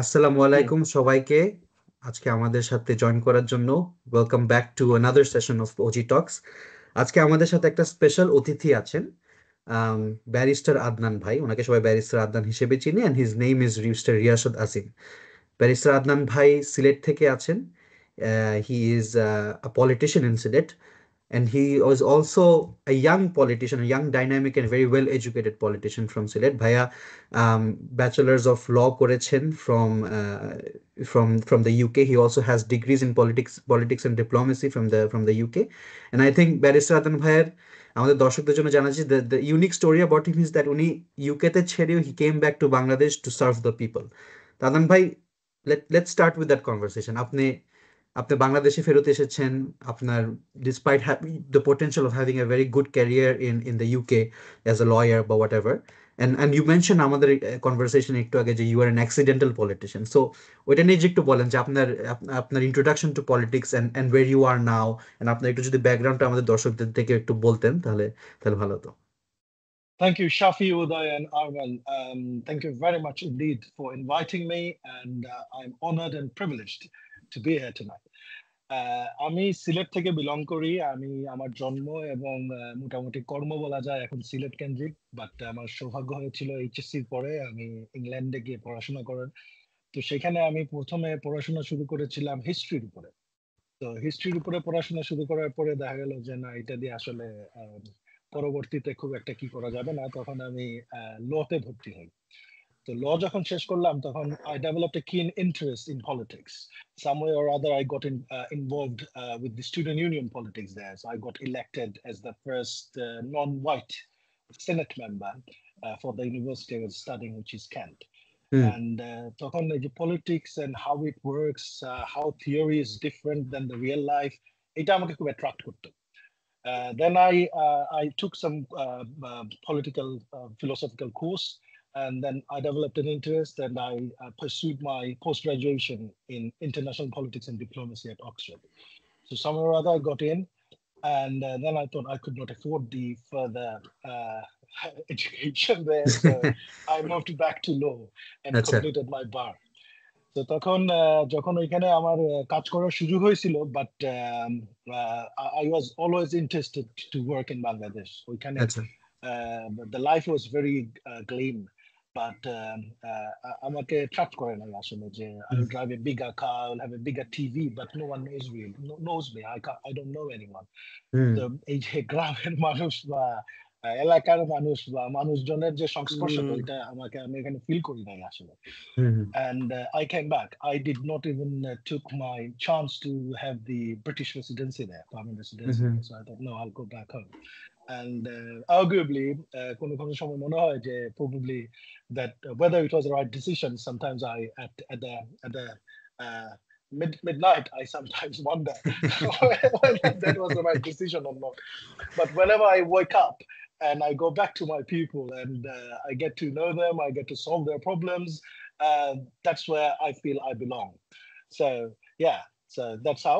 আসসালামু হুম, আলাইকুম সবাইকে। আজকে আমাদের সাথে জয়েন করার জন্য welcome back to another session of OG talks. আজকে আমাদের সাথে একটা স্পেশাল অতিথি আছেন, ব্যারিস্টার আদনান ভাই। ওনাকে সবাই ব্যারিস্টার আদনান হিসেবে চিনি, and his name is mister Riasad Asim. Barrister Adnan ভাই সিলেট থেকে আছেন। He is a politician in Sylhet, and he was also a young politician, a young, dynamic, and very well educated politician from Sylhet. Bhaiya bachelors of law করেছেন from the UK. He also has degrees in politics and diplomacy from the UK. And I think barrister Adnan ভাইয়ের আমাদের দর্শকদের জন্য জানা যে the unique story about him is that উনি ইউকেতে ছেড়েও he came back to Bangladesh to serve the people. তো আদনান ভাই, let's start with that conversation. আপনি আপনি বাংলাদেশে ফেরত এসেছেন। আপনার despite the potential of having a very good career in the UK as a lawyer বা whatever, and you mentioned আমাদের conversation একটু আগে যে you are an accidental politician. So ওইটা নিয়ে যে একটু বলেন যে আপনার introduction to politics and where you are now, and আপনার একটু যদি ব্যাকগ্রাউন্ডটা আমাদের দর্শকদের থেকে একটু বলতেন তাহলে ভালো হতো। thank you, Shafi, Uday, and Arvel. Thank you very much indeed for inviting me, and I'm honored and privileged to be here tonight. আমি সিলেট থেকে বিলং করি। আমি আমার জন্ম এবং মোটামুটি কর্ম বলা যায় এখন সিলেট কেন্দ্রিক, বাট আমার সৌভাগ্য হয়েছিল এইচএসসির পরে আমি ইংল্যান্ডে গিয়ে পড়াশোনা করার। তো সেখানে আমি প্রথমে পড়াশোনা শুরু করেছিলাম হিস্ট্রির উপরে। তো হিস্ট্রির উপরে পড়াশোনা শুরু করার পরে দেখা গেল যে না, এটা দিয়ে আসলে পরবর্তীতে খুব একটা কি করা যাবে না, তখন আমি লতে ভর্তি হই। তো ল যখন শেষ করলাম তখন I developed a keen interest in politics. Some way or other I got involved with the student union politics there. So I got elected as the first non-white Senate member for the university I was studying, which is Kent. Hmm. And তখন এই যে politics and how it works, how theory is different than the real life, এটা আমাকে খুব attract করতো। Then I took some political philosophical course, and then I developed an interest, and I pursued my post graduation in international politics and diplomacy at Oxford. So somewhere or other I got in, and then I thought I could not afford the further education there, so I moved back to law and আচ্ছা। completed my bar. তো তখন যখন ওইখানে আমার কাজ করার সুযোগ হয়েছিল, but I was always interested to work in Bangladesh. ওইখানে আচ্ছা। The life was very glam, but আমাকে অ্যাট্রাক্ট করে নাই আসলে যে I hmm. Will drive a bigger car, I will have a bigger TV, but no one knows me, knows me, I don't know anyone. Hmm. তো এই যে গ্রামের মানুষ বা এলাকার মানুষ বা মানুষজনের যে সংস্পর্শটা, ওইটা আমি এখানে ফিল করি নাই আসলে। হুম। And I came back. I did not even took my chance to have the British residency there, permanent hmm. residency hmm. there. So I thought, no, I'll go back home. And arguably, কোনো কোনো সময় মনে হয় যে probably that whether it was the right decision. Sometimes at the uh, midnight, I sometimes wonder whether that was the right decision or not. But whenever I wake up and I go back to my people and I get to know them, I get to solve their problems, uh, that's where I feel I belong. So yeah, so that's how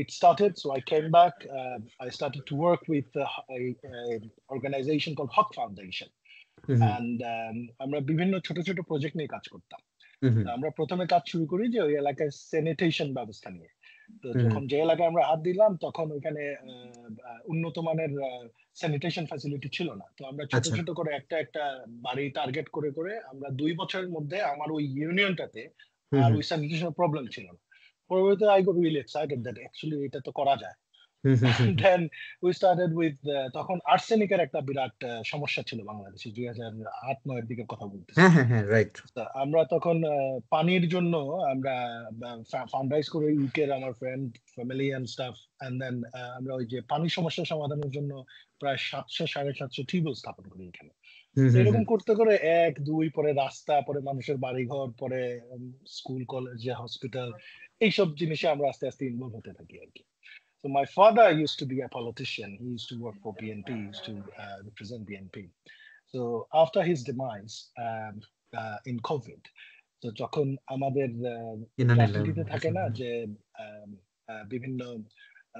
it started. So I came back. I started to work with a organization called Hawk Foundation, hmm. and আমরা বিভিন্ন ছোট ছোট project নিয়ে কাজ করতাম। হুম। তো আমরা প্রথমে কাজ শুরু করি যে ওই এলাকায় স্যানিটেশন ব্যবস্থা নিয়ে। তো হুম। যখন যে এলাকায় আমরা হাত দিলাম তখন ওইখানে উন্নত মানের স্যানিটেশন ফ্যাসিলিটি ছিল না। তো আমরা ছোট আচ্ছা। ছোট করে একটা একটা বাড়ি টার্গেট করে করে আমরা 2 বছরের মধ্যে আমার ওই ইউনিয়নটাতে হুম। আর হুম। ওই স্যানিটেশন প্রবলেম ছিল না। পরবর্তীতে I got really excited that actually এটা তো করা যায়। হুম। হুম। হুম। দেন উই স্টার্টেড উইথ তখন আর্সেনিকের একটা বিরাট সমস্যা ছিল বাংলাদেশে, 2008-9 এর দিকের কথা বলতেছি। হ্যাঁ, হ্যাঁ, হ্যাঁ, রাইট। তা আমরা তখন পানির জন্য আমরা ফান্ডরাইজ করে ইউকের আমার friend family and stuff, and then আমরা ওই যে পানি সমস্যা সমাধানের জন্য প্রায় 700-750 টিউবওয়েল স্থাপন করি এখানে। হুম। তো হুম। এরকম হুম। করতে করে 1-2 পরে রাস্তা, পরে মানুষের বাড়িঘর, পরে স্কুল কলেজ হসপিটাল, এইসব জিনিসে আমরা আস্তে আস্তে ইনভলভ হতে থাকি আর কি। So my father used to be a politician. He used to work for BNP. He used to represent BNP. So after his demise in COVID, তো যখন আমাদের ইনানিল্লাহ। রাজনীতিতে থাকে না যে বিভিন্ন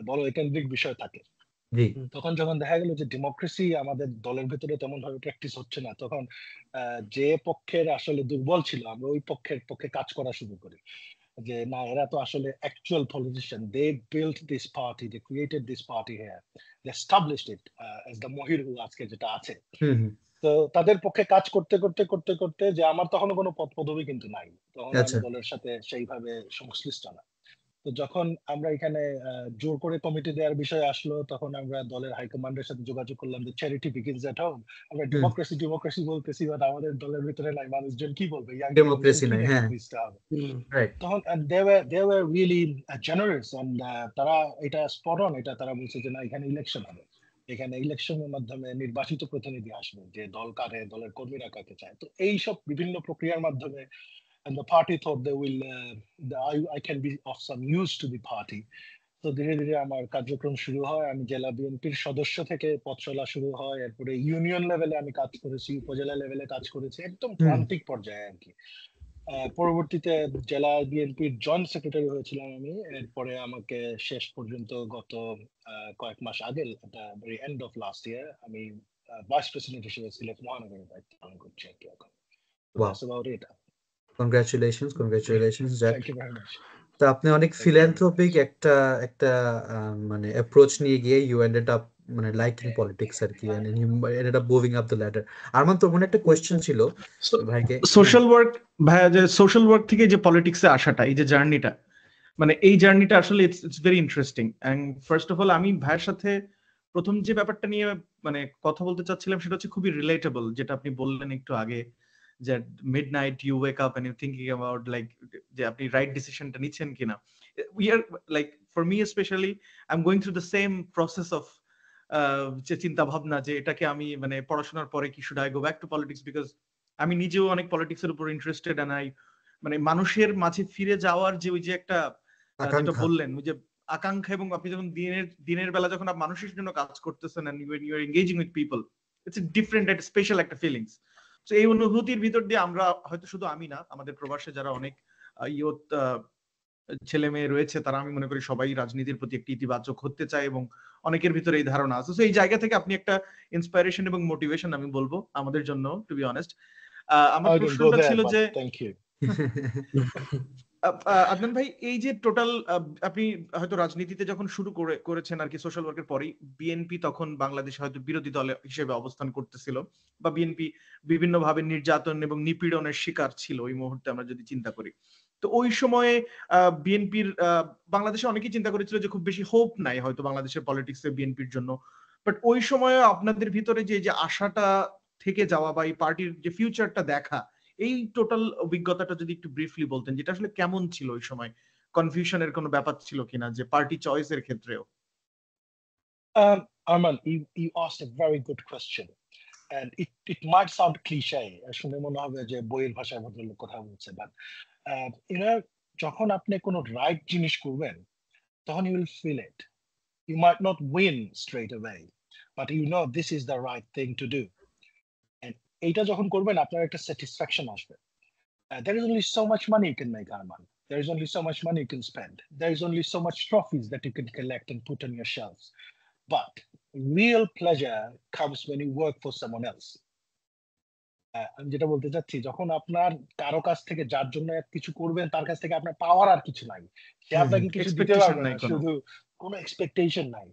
বড় কেন্দ্রিক বিষয় থাকে, জি তখন যখন দেখা গেল যে ডেমোক্রেসি আমাদের দলের ভেতরে তেমন ভাবে প্র্যাকটিস হচ্ছে না, তখন যে পক্ষের আসলে দুর্বল ছিল আমরা ওই পক্ষের পক্ষে কাজ করা শুরু করি, যে না এরা তো আসলে actual politician, they built this party, they created this party here, they established it as the মহিরু আজকে যেটা আছে। হুম হুম তো তাদের পক্ষে কাজ করতে করতে করতে করতে যে আমার তখনও কোনো পদ পদবি কিন্তু নাই, তখন আমি আচ্ছা দলের সাথে সেইভাবে সংশ্লিষ্ট না। তো যখন আমরা এখানে জোর করে কমিটি দেওয়ার বিষয় আসলো, তখন আমরা দলের হাইকমান্ডের সাথে যোগাযোগ করলাম যে চ্যারিটি বিগিনস এট হোম। আমরা হুম ডেমোক্রেসি ডেমোক্রেসি বলতেছি, বাট আমাদের দলের ভিতরে নাই, মানুষজন কি বলবে, ইয়াং জেনারেশন ডেমোক্রেসি কি নাই, দেখে হ্যাঁ, বুঝতে হবে। রাইট। তখন they were really generous and তারা এটা স্পট অন, এটা তারা বলছে যে না এখানে ইলেকশন হবে, এখানে ইলেকশনের মাধ্যমে নির্বাচিত প্রতিনিধি আসবে, যে দল কারে, দলের কর্মীরা কাকে চায়। তো এই সব বিভিন্ন প্রক্রিয়ার মাধ্যমে and the party thought they will I can be of some use to the party. তো ধীরে ধীরে আমার কার্যক্রম শুরু হয়, আমি জেলা বিএনপির সদস্য থেকে পথ চলা শুরু হয়, এরপরে ইউনিয়ন লেভেলে আমি কাজ করেছি, উপজেলা লেভেলে কাজ করেছি, একদম হুম প্রান্তিক পর্যায়ে আর কি। পরবর্তীতে জেলা বিএনপির জয়েন্ট সেক্রেটারি হয়েছিলাম আমি, এরপরে আমাকে শেষ পর্যন্ত গত কয়েক মাস আগে, very end of last year, আমি ভাইস প্রেসিডেন্ট হিসেবে সিলেট মহানগরের দায়িত্ব পালন করছি আর কি এখন। So wow, that's about it. Congratulations যাক। Thank you very much. তো আপনি অনেক Thank you very philanthropic much. একটা একটা মানে অ্যাপ্রোচ নিয়ে গিয়ে ইউ এন্ডেড আপ মানে লাইকিং পলিটিক্স আর কি, and you ended up moving up the ladder. Arman, তোর মনে একটা কোয়েশ্চেন ছিল ভাইকে। হ্যাঁ, সোশ্যাল ওয়ার্ক, ভাইয়া, যে সোশ্যাল ওয়ার্ক থেকে যে পলিটিক্সে আসাটা, এই যে জার্নিটা, মানে এই জার্নিটা আসলে it's very interesting. And first of all আমি ভাইয়ের সাথে প্রথম যে ব্যাপারটা নিয়ে মানে কথা বলতে চাচ্ছিলাম সেটা হচ্ছে খুবই রিলেটেবল, যেটা আপনি বললেন একটু আগে, যে midnight you wake up and you thinking about like যে আপনি রাইট ডিসিশনটা নিচ্ছেন কিনা। We are like, for me specially, I am going through the same process of যে চিন্তা ভাবনা, যে এটাকে আমি মানে পড়াশোনার পরে কি should I go back two politics, because আমি নিজেও অনেক পলিটিক্সের উপর ইন্টারেস্টেড, এন্ড আই মানে মানুষের মাঝে ফিরে যাওয়ার যে ওই যে একটা যেটা আকাঙ্ক্ষা। বললেন, ওই যে আকাঙ্ক্ষা, এবং আপনি যখন দিনের বেলা যখন আপনি মানুষের জন্য কাজ করতেছেন and you are engaging with people, it's a different, একটা স্পেশাল একটা ফিলিংস। তো এই অনুভূতির ভিতর দিয়ে আমরা হয়তো শুধু আমি না, আমাদের প্রবাসে যারা অনেক ইয়ত ছেলে মেয়ে রয়েছে, তারা আমি মনে করি সবাই রাজনীতির প্রতি একটি ইতিবাচক হতে চায়, এবং অনেকের ভিতরে এই ধারণা আছে। তো এই জায়গা থেকে আপনি একটা ইন্সপাইরেশন এবং মোটিভেশন আমি বলবো আমাদের জন্য, টু বি অনেস্ট। আমার I didn't go প্রশ্নটা there, ছিল but যে thank you. আদনান ভাই, এই যে টোটাল আপনি হয়তো রাজনীতিতে যখন শুরু করেছেন আর কি সোশ্যাল ওয়ার্কের পরেই, বিএনপি তখন বাংলাদেশে হয়তো বিরোধী দল হিসেবে অবস্থান করতেছিল, বা বিএনপি বিভিন্ন ভাবে নির্যাতন এবং নিপীড়নের শিকার ছিল ওই মুহূর্তে আমরা যদি চিন্তা করি। তো ওই সময়ে বিএনপির বাংলাদেশে অনেকেই চিন্তা করেছিল যে খুব বেশি হোপ নাই হয়তো বাংলাদেশের পলিটিক্সে বিএনপির জন্য, বাট ওই সময়ে আপনাদের ভিতরে যে আশাটা থেকে যাওয়া বা এই পার্টির যে ফিউচারটা দেখা, এই টোটাল অভিজ্ঞতাটা যদি একটু ব্রিফলি বলতেন, যেটা আসলে কেমন ছিল ওই সময়, কনফিউশনের কোনো ব্যাপার ছিল কিনা যে পার্টি চয়েসের ক্ষেত্রেও? Arman, you asked a very good question, and it might sound cliche, শুনে মনে হবে যে বইয়ের ভাষায় ভদ্রলোক কথা বলছে, but you know, যখন আপনি কোনো রাইট জিনিস করবেন, তখন you will feel it. You might not win straight away, but you know this is the right thing to do. And এইটা যখন করবেন, আপনার একটা স্যাটিসফ্যাকশন আসবে। There is only so much money you can make, Arman. There is only so much money you can spend. There is only so much trophies that you can collect and put on your shelves. But real pleasure comes when you work for someone else. আমি যেটা বলতে চাচ্ছি, যখন আপনার কারো কাছ থেকে যার জন্য কিছু করবেন, তার কাছ থেকে আপনার পাওয়ার আর কিছু নাই, সে আপনাকে কিছু দিতে এক্সপেকটেশন পারবে নাই না, কোনো। শুধু কোনো এক্সপেকটেশন নাই।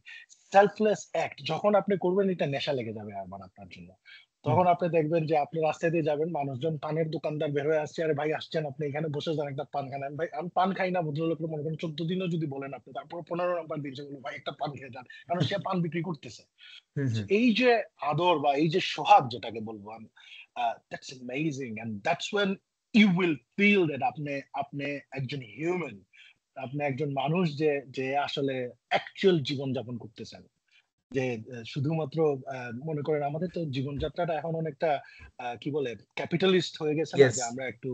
সেলফলেস অ্যাক্ট যখন আপনি করবেন, এটা নেশা লেগে যাবে আমার আপনার জন্য। তখন আপনি দেখবেন যে আপনি রাস্তায় দিয়ে যাবেন, মানুষজন, পানের দোকানদার বের হয়ে আসছে, আরে ভাই আসছেন আপনি এখানে বসে যান, একটা পান খান। ভাই আমি পান খাই না, ভদ্রলোকের মনে করেন 14 দিনও যদি বলেন আপনি, তারপর 15 নাম্বার দিন সে বলবে ভাই একটা পান খেয়ে যান, কারণ সে পান বিক্রি করতেছে। এই যে আদর বা এই যে সোহাগ যেটাকে বলবো আমি, that's amazing, and that's when you will feel that আপনি একজন হিউম্যান, আপনি একজন মানুষ যে যে আসলে অ্যাকচুয়াল জীবন যাপন করতেছেন। যে শুধুমাত্র মনে করেন আমাদের তো জীবনযাত্রাটা এখন অনেকটা কি বলে ক্যাপিটালিস্ট হয়ে গেছে না, ইয়েস। যে আমরা একটু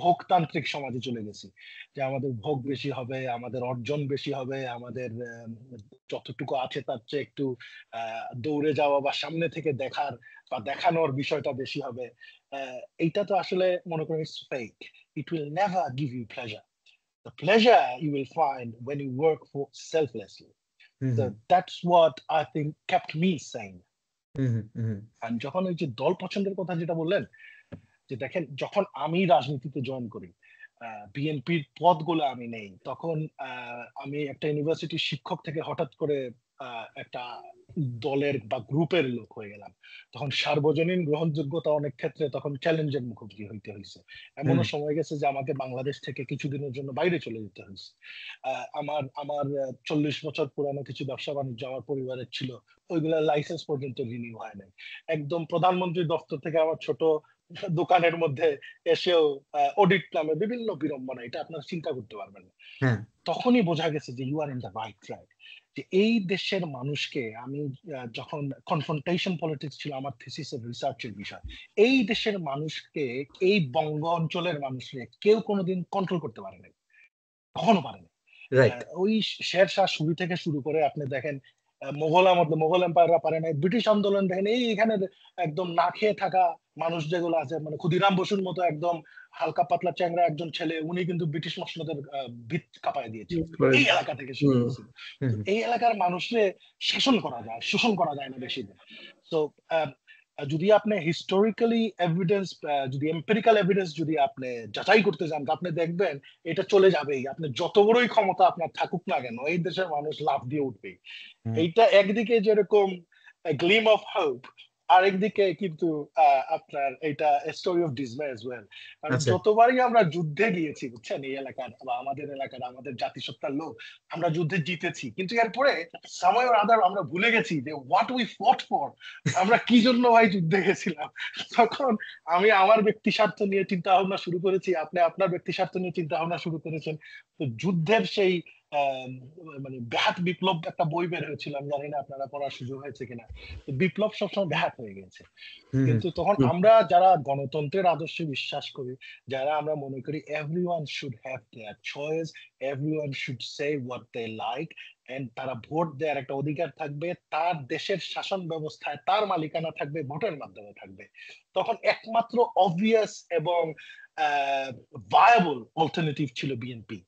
ভোগতান্ত্রিক সমাজে চলে গেছি, যে আমাদের ভোগ বেশি হবে, আমাদের অর্জন বেশি হবে, আমাদের যতটুকু আছে তার চেয়ে একটু দৌড়ে যাওয়া বা সামনে থেকে দেখার বা দেখানোর বিষয়টা বেশি হবে। এইটা তো আসলে মনে করেন it's fake. It will never give you pleasure. The pleasure you will find when you work for selflessly. So that's what I think kept me sane. And যখন ওই যে দল পছন্দের কথা যেটা বললেন, যে দেখেন যখন আমি রাজনীতিতে জয়েন করি, বিএনপির পদগুলো আমি নেই, তখন আমি একটা ইউনিভার্সিটির শিক্ষক থেকে হঠাৎ করে একটা দলের বা গ্রুপের লোক হয়ে গেলাম। তখন সার্বজনীন গ্রহণযোগ্যতা অনেক ক্ষেত্রে তখন চ্যালেঞ্জের মুখোমুখি হইতে হয়েছে। এমনও সময় গেছে যে আমাকে বাংলাদেশ থেকে কিছুদিনের জন্য বাইরে চলে যেতে হয়েছে। আমার 40 বছর পুরানো কিছু ব্যবসা বাণিজ্য আমার পরিবারের ছিল, ওইগুলা লাইসেন্স পর্যন্ত রিনিউ হয় নাই। একদম প্রধানমন্ত্রীর দপ্তর থেকে আমার ছোট দোকানের মধ্যে এসেও অডিট নামে বিভিন্ন বিড়ম্বনা, এটা আপনারা চিন্তা করতে পারবেন না। তখনই বোঝা গেছে যে you are in the right track. যে এই দেশের মানুষকে আমি যখন কনফ্রন্টেশন পলিটিক্স ছিল আমার থিসিসের রিসার্চের বিষয়, এই দেশের মানুষকে, এই বঙ্গ অঞ্চলের মানুষকে কেউ কোনোদিন কন্ট্রোল করতে পারে নাই, কখনো পারে না। ওই শেরশাহ সুরি থেকে শুরু করে আপনি দেখেন মোগল এম্পায়াররা পারে নাই, ব্রিটিশ আন্দোলন দেখেন, এইখানে একদম না খেয়ে থাকা মানুষ যেগুলো আছে, মানে ক্ষুদিরাম বসুর মতো একদম হালকা পাতলা চ্যাংরা একজন ছেলে, উনি কিন্তু ব্রিটিশ মসনদের ভিত কাঁপায় দিয়েছে এই এলাকা থেকে শুরু হয়েছিল। এই এলাকার মানুষকে শাসন করা যায়, শোষণ করা যায় না বেশি দিন। তো যদি আপনি হিস্টোরিক্যালি এভিডেন্স, যদি এম্পিরিক্যাল এভিডেন্স যদি আপনি যাচাই করতে যান, আপনি দেখবেন এটা চলে যাবেই। আপনি যত বড়ই ক্ষমতা আপনার থাকুক না কেন, এই দেশের মানুষ লাফ দিয়ে উঠবেই। এইটা একদিকে যেরকম গ্লিম অফ হোপ, আরেকদিকে কিন্তু আপনার এটা স্টোরি অফ ডিসমে অ্যাজ ওয়েল। কারণ যতবারই আমরা যুদ্ধে গিয়েছি, বুঝছেন, এই এলাকার বা আমাদের এলাকার, আমাদের জাতিসত্তার লোক, আমরা যুদ্ধে জিতেছি, কিন্তু এরপরে সময় আদার আমরা ভুলে গেছি যে হোয়াট উই ফট ফর, আমরা কি জন্য ভাই যুদ্ধে গেছিলাম। তখন আমি আমার ব্যক্তি স্বার্থ নিয়ে চিন্তা ভাবনা শুরু করেছি, আপনি আপনার ব্যক্তি স্বার্থ নিয়ে চিন্তা ভাবনা শুরু করেছেন। তো যুদ্ধের সেই মানে ব্যাহাত বিপ্লব একটা বই বের হয়েছিল, আমি জানি না আপনারা পড়ার সুযোগ হয়েছে কিনা। বিপ্লব সবসময় ব্যাহাত হয়ে গেছে, কিন্তু তখন আমরা যারা গণতন্ত্রের আদর্শে বিশ্বাস করি, যারা আমরা মনে করি everyone should have their choice, everyone should say what they like, and তারা ভোট দেওয়ার একটা অধিকার থাকবে, তার দেশের শাসন ব্যবস্থায় তার মালিকানা থাকবে, ভোটের মাধ্যমে থাকবে, তখন একমাত্র অবভিয়াস এবং ভায়াবল অল্টারনেটিভ ছিল বিএনপি।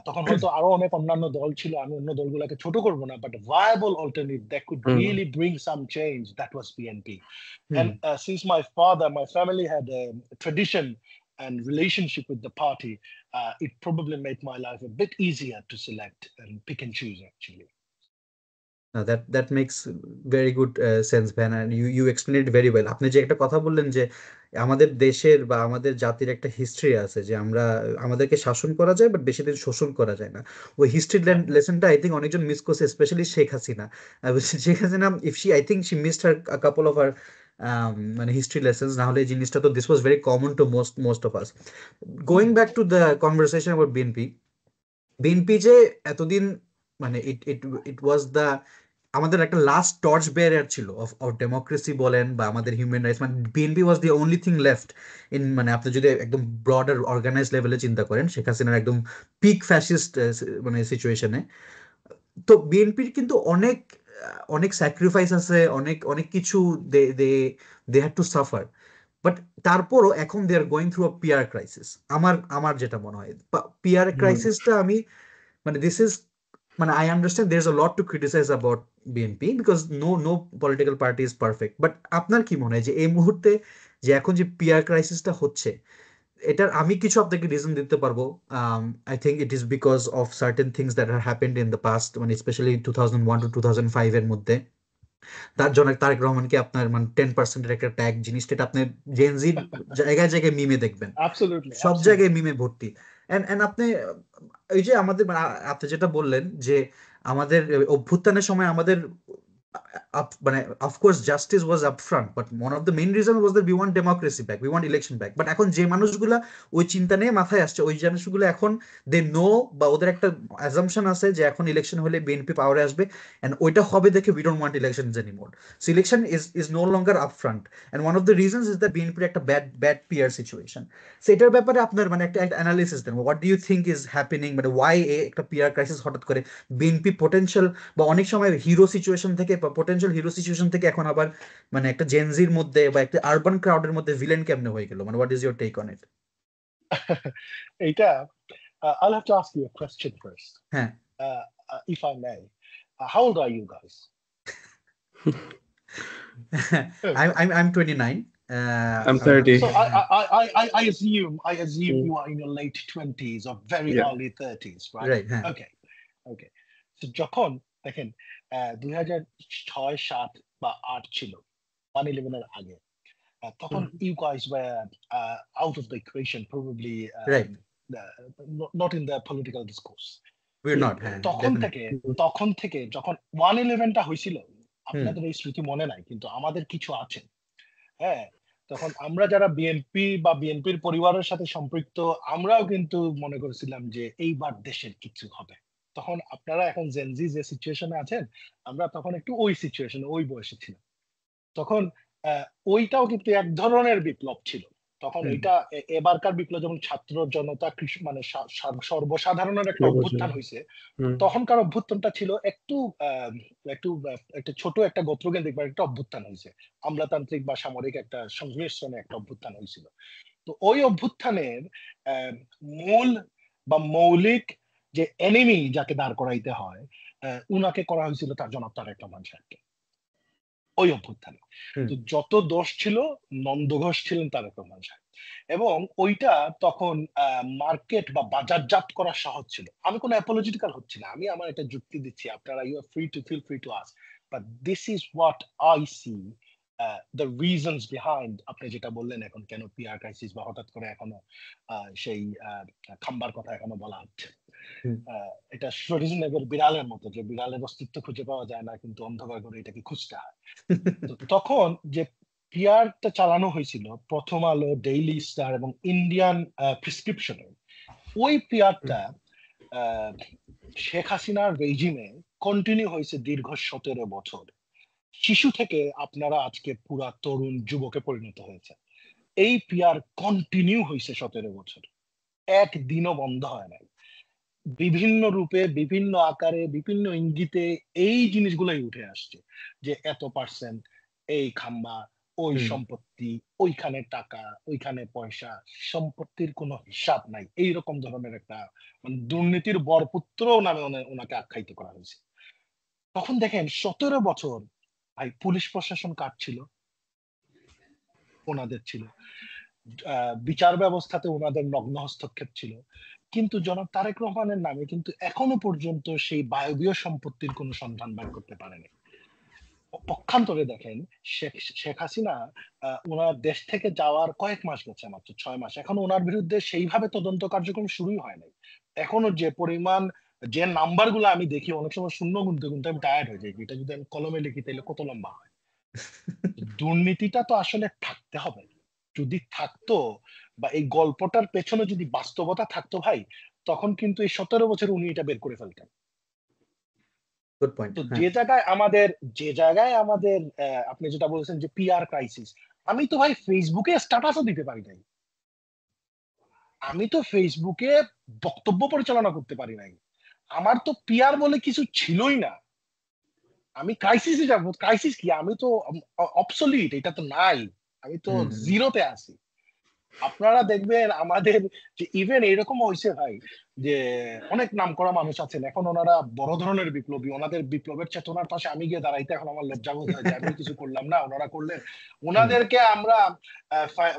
তখন হয়তো আরো অনেক অন্যান্য দল ছিল, আমি অন্য দলগুলোকে ছোট করব না, but viable alternative that could really bring some change, that was BNP. And since my family had a tradition and relationship with the party, it probably made my life a bit easier to select and pick and choose actually. That makes very good sense, Van, and you explained it very well. আপনি যে একটা কথা বললেন যে আমাদের দেশের বা আমাদের জাতির একটা হিস্ট্রি আছে যে আমাদেরকে শাসন করা যায় বাট বেশি দিন শোষণ করা যায় না। ওই হিস্ট্রি লেসনটা আই থিঙ্ক অনেকজন মিস করছে, specially Sheikh Hasina. Sheikh Hasina I think she missed her a couple of her মানে হিস্ট্রি লেসন্স, না হলে এই জিনিসটা তো this was very common to most of us. Going back to the conversation about BNP যে এতদিন মানে ইট ওয়াজ দ্য আমাদের একটা লাস্ট টর্চ বেয়ারার ছিল অফ ডেমোক্রেসি বলেন বা আমাদের হিউম্যান রাইটস, মানে BNP was the only thing left in, মানে আপনি যদি একদম ব্রডার অর্গানাইজ লেভেলে চিন্তা করেন, শেখ হাসিনার একদম পিক ফ্যাসিস্ট মানে সিচুয়েশনে। তো বিএনপির কিন্তু অনেক অনেক স্যাক্রিফাইস আছে, অনেক অনেক কিছু they had to suffer, but তারপরও এখন they are going through a PR crisis. আমার যেটা মনে হয় পিআর ক্রাইসিসটা আমি মানে দিস ইজ মানে I understand there's a lot to criticize about BNP because no political party is perfect, but আপনার কি মনে হয় যে এই মুহূর্তে যে এখন যে পিআর ক্রাইসিসটা হচ্ছে, এটার আমি কিছু আপনাকে রিজন দিতে পারবো। I think it is because of certain things that have happened in the past, মানে স্পেশালি 2001 to 2005 এর মধ্যে তার জনক তারেক রহমানকে আপনার মানে 10% একটা ট্যাগ জিনিসটা আপনি জেনজির জায়গায় জায়গায় মিমে দেখবেন, সব জায়গায় মিমে ভর্তি। এন্ড আপনি এই যে আমাদের আপনি যেটা বললেন যে আমাদের অভ্যুত্থানের সময় আমাদের মানে of course justice was upfront, but one of the main reason was that we want democracy back, we want election back. But এখন যে মানুষগুলা ওই চিন্তা নিয়ে মাথায় আসছে, ওই মানুষগুলো এখন দে নো বা ওদের একটা অ্যাজাম্পশন আছে যে এখন ইলেকশন হলে বিএনপি পাওয়ারে আসবে, এন্ড ওইটা হবে দেখে we don't want elections anymore. So election is no longer upfront, and one of the reasons is that বিএনপির একটা ব্যাড পিআর সিচুয়েশন। সো এটার ব্যাপারে আপনার মানে একটা অ্যানালিসিস দেন, what do you think is happening, মানে ওয়াই একটা পিআর ক্রাইসিস হঠাৎ করে বিএনপি পোটেনশিয়াল বা অনেক সময় হিরো সিচুয়েশন থেকে বা পোটেনশিয়াল হিরো সিচুয়েশন থেকে এখন আবার মানে একটা জেনজির মধ্যে বা একটা আরবান ক্রাউডের মধ্যে ভিলেন কেমনে হয়ে গেল, মানে what is your take on it? এইটা I'll have to ask you a question first, হ্যাঁ, if I may. How old are you guys? I'm 29. I'm 30. So I assume you are in your late 20s or very Yeah. early 30s, right? Right, হ্যাঁ। Okay. So যখন দেখেন 2006-7 বা 8 ছিল 1/11 এর আগে, তখন you guys were out of the equation, probably Right. not in the political discourse. We're not, হ্যাঁ, তখন থেকে যখন 1/11টা হয়েছিল, আপনাদের এই স্মৃতি মনে নাই, কিন্তু আমাদের কিছু আছে। হ্যাঁ, তখন আমরা যারা বিএনপি বা বিএনপির পরিবারের সাথে সম্পৃক্ত, আমরাও কিন্তু মনে করেছিলাম যে এইবার দেশের কিছু হবে। তখন আপনারা এখন জেনজি যে সিচুয়েশনে আছেন, আমরা তখন একটু ওই সিচুয়েশনে, ওই বয়সে ছিলাম। তখন ওইটাও কিন্তু এক ধরনের বিপ্লব ছিল। তখন ওইটা এবারকার বিপ্লব যেমন ছাত্র জনতা মানে সর্বসাধারণের একটা অভ্যুত্থান হয়েছে, তখনকার অভ্যুত্থানটা ছিল একটু ছোট একটা গোত্রকেন্দ্রিক বা একটা অভ্যুত্থান হয়েছে, আমলাতান্ত্রিক বা সামরিক একটা সংমিশ্রণে একটা অভ্যুত্থান হয়েছিল। তো ওই অভ্যুত্থানের মূল বা মৌলিক যে এনিমি যাকে দাঁড় করাইতে হয়, উনাকে করা হয়েছিল তার জনাব তারেক রহমান সাহেবকে ওই অভ্যুত্থানে। তো যত দোষ ছিল, নন্দঘোষ ছিলেন তারেক রহমান সাহেব, এবং ওইটা তখন মার্কেট বা বাজারজাত করা সহজ ছিল। আমি কোনো অ্যাপোলজিটিক্যাল হচ্ছি না, আমি আমার একটা যুক্তি দিচ্ছি, আপনারা you are feel free to ask, but this is what I see the reasons behind. আপনি যেটা বললেন এখন কেন পিআর ক্রাইসিস বা হঠাৎ করে এখনো সেই খাম্বার কথা এখনো বলা হচ্ছে, এটা শরীরের বিড়ালের মতো, যে বিড়ালের অস্তিত্ব খুঁজে পাওয়া যায় না, কিন্তু অন্ধকার করে এটাকে খুঁজতে হয়। তখন যে পিআরটা চালানো হয়েছিল প্রথম আলো, ডেইলি স্টার এবং ইন্ডিয়ান প্রেসক্রিপশনে, ওই পিআরটা শেখ হাসিনার রেজিমে কন্টিনিউ হয়েছে দীর্ঘ 17 বছর। শিশু থেকে আপনারা আজকে পুরা তরুণ যুবকে পরিণত হয়েছে, এই পিআর কন্টিনিউ হয়েছে 17 বছর, একদিনও বন্ধ হয় নাই। বিভিন্ন রূপে, বিভিন্ন আকারে, বিভিন্ন ইঙ্গিতে এই জিনিসগুলোই উঠে আসছে, যে এত পার্সেন্ট এই খাম্বা, ওই সম্পত্তি, ওইখানে টাকা, ওইখানে পয়সা, সম্পত্তির কোনো হিসাব নাই, এইরকম ধরনের একটা মানে দুর্নীতির বরপুত্র নামে ওনাকে আখ্যায়িত করা হয়েছে। তখন দেখেন 17 বছর ভাই পুলিশ প্রশাসন কার ছিল? ওনাদের ছিল। বিচার ব্যবস্থাতে ওনাদের নগ্ন হস্তক্ষেপ ছিল। কিন্তু জনাব তারেক রহমানের নামে কিন্তু এখনো পর্যন্ত সেই বায়বীয় সম্পত্তির কোনো সন্ধান বের করতে পারেনি। পক্ষান্তরে দেখেন শেখ হাসিনা ওনার দেশ থেকে যাওয়ার কয়েক মাস গেছে, মাত্র 6 মাস, এখন ওনার বিরুদ্ধে সেইভাবে তদন্ত কার্যক্রম শুরুই হয় নাই। এখনো যে পরিমাণ, যে নাম্বার গুলো আমি দেখি অনেক সময় শূন্য গুনতে গুনতে আমি টায়ার্ড হয়ে যাই, এটা যদি আমি কলমে লিখি তাহলে কত লম্বা হয়। দুর্নীতিটা তো আসলে থাকতে হবে, যদি থাকতো বা এই গল্পটার পেছনে যদি বাস্তবতা থাকতো ভাই, তখন কিন্তু এই 17 বছর উনি এটা বের করে ফেলতেন। তো যে জায়গায় আমাদের আপনি যেটা বলেছেন যে পিআর ক্রাইসিস, আমি তো ভাই ফেসবুকে স্ট্যাটাসও দিতে পারি নাই, আমি তো ফেসবুকে বক্তব্য পরিচালনা করতে পারি নাই, আমার তো পিআর বলে কিছু ছিলই না। আমি ক্রাইসিসে যাবো, ক্রাইসিস কি, আমি তো অবসলিট, এটা তো নাই, আমি তো জিরোতে আছি। আপনারা দেখবেন আমাদের যে ইভেন এরকম হয়েছে ভাই, যে অনেক নাম করা মানুষ আছেন, এখন ওনারা বড় ধরনের বিপ্লবী, ওনাদের বিপ্লবের চেতনার পাশে আমি গিয়ে দাঁড়াইতে এখন আমার লজ্জাবোধ হয় যে আমি কিছু করলাম না, ওনারা করলেন। ওনাদেরকে আমরা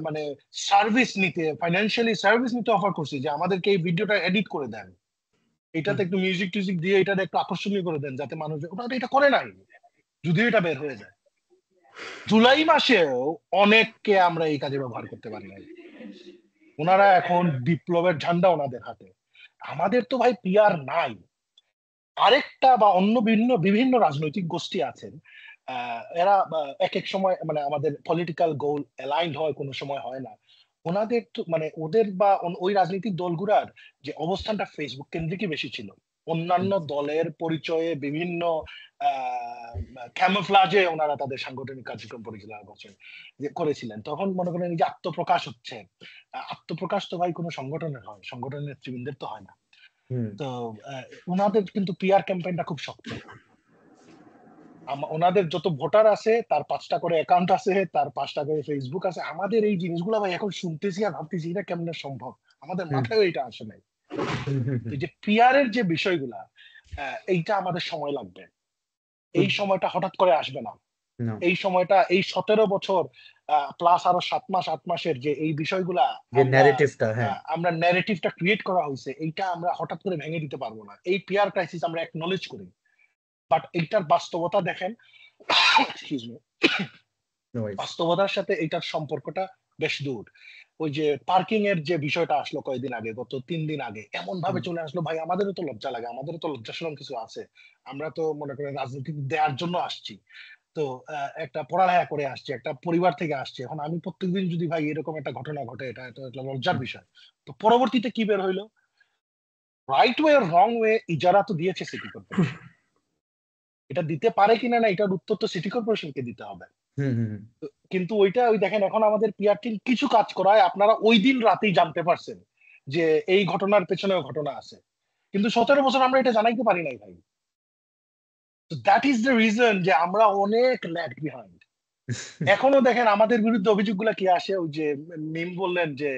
মানে সার্ভিস নিতে, ফাইন্যান্সিয়ালি সার্ভিস নিতে অফার করছি, যে আমাদেরকে এই ভিডিওটা এডিট করে দেন, এটাতে একটু মিউজিক টিউজিক দিয়ে এটাতে একটু আকর্ষণীয় করে দেন, যাতে মানুষ, ওনারা এটা করে নাই, যদিও এটা বের হয়ে যায়। জুলাই মাসেও অনেককে আমরা এই কাজে ব্যবহার করতে পারি নাই, ওনারা এখন বিপ্লবের ঝান্ডা ওনাদের হাতে। আমাদের তো ভাই পিআর নাই। আরেকটা বা অন্য বিভিন্ন রাজনৈতিক গোষ্ঠী আছেন, এরা এক এক সময় মানে আমাদের পলিটিক্যাল গোল অ্যালাইন্ড হয়, কোনো সময় হয় না। ওনাদের তো মানে ওদের বা ওই রাজনৈতিক দলগুলার যে অবস্থানটা ফেসবুক কেন্দ্রিকই বেশি ছিল, অন্যান্য দলের পরিচয়ে বিভিন্ন ক্যামোফ্লাজে ওনারা তাদের সাংগঠনিক কার্যক্রম পরিচালনা করেছিলেন। তখন মনে করেন যে আত্মপ্রকাশ হচ্ছে, আত্মপ্রকাশ তো ভাই কোনো সংগঠনের হয়, সংগঠনের নেতৃবৃন্দের তো হয় না। তো ওনাদের কিন্তু পিআর ক্যাম্পেইনটা খুব শক্ত। ওনাদের যত ভোটার আছে তার 5টা করে অ্যাকাউন্ট আছে, তার 5টা করে ফেসবুক আছে। আমাদের এই জিনিসগুলো ভাই এখন শুনতেছি আর ভাবতেছি এটা কেমনে সম্ভব, আমাদের মাথায় এটা আসে নাই। যে পিআর এর যে বিষয়গুলা, এইটা আমাদের সময় লাগবে। এই সময়টা হঠাৎ করে আসবে না। No. এই সময়টা, এই 17 বছর প্লাস আরো 7 মাস 8 মাসের যে এই বিষয়গুলা যে ন্যারেটিভটা, হ্যাঁ, আমরা ন্যারেটিভটা ক্রিয়েট করা হয়েছে, এইটা আমরা হঠাৎ করে ভেঙে দিতে পারবো না। এই পিয়ার ক্রাইসিস আমরা অ্যাকনলেজ করি, বাট এইটার বাস্তবতা দেখেন, এক্সকিউজ মি, no worries. বাস্তবতার সাথে এইটার সম্পর্কটা বেশ দূর। ওই যে পার্কিং এর যে বিষয়টা আসলো কয়েকদিন আগে, গত 3 দিন আগে, এমন ভাবে চলে আসলো, ভাই আমাদেরও তো লজ্জা লাগে, আমাদেরও তো লজ্জাশরম কিছু আছে। আমরা তো মনে করেন রাজনীতি দেওয়ার জন্য আসছি, তো একটা পড়ালেখা করে আসছি, একটা পরিবার থেকে আসছি। এখন আমি প্রত্যেকদিন যদি ভাই এরকম একটা ঘটনা ঘটে, এটা একটা লজ্জার বিষয়। তো পরবর্তীতে কি বের হইলো, রাইট ওয়ে আর রং ওয়ে ইজারা তো দিয়েছে সিটি কর্পোরেশন, এটা দিতে পারে কিনা না এটার উত্তর তো সিটি কর্পোরেশনকে দিতে হবে। কিন্তু ওইটা ওই দেখেন, এখন আমাদের পিআর টিম কিছু কাজ করায় আপনারা ওই দিন রাতেই জানতে পারছেন যে এই ঘটনার পেছনেও ঘটনা আছে, কিন্তু 17 বছর আমরা এটা জানাইতে পারি নাই ভাই। দ্যাট ইজ দ্য রিজন যে আমরা অনেক ল্যাগ বিহাইন্ড। এখনো দেখেন আমাদের বিরুদ্ধে অভিযোগগুলো কি আসে, ওই যে মিম বললেন যে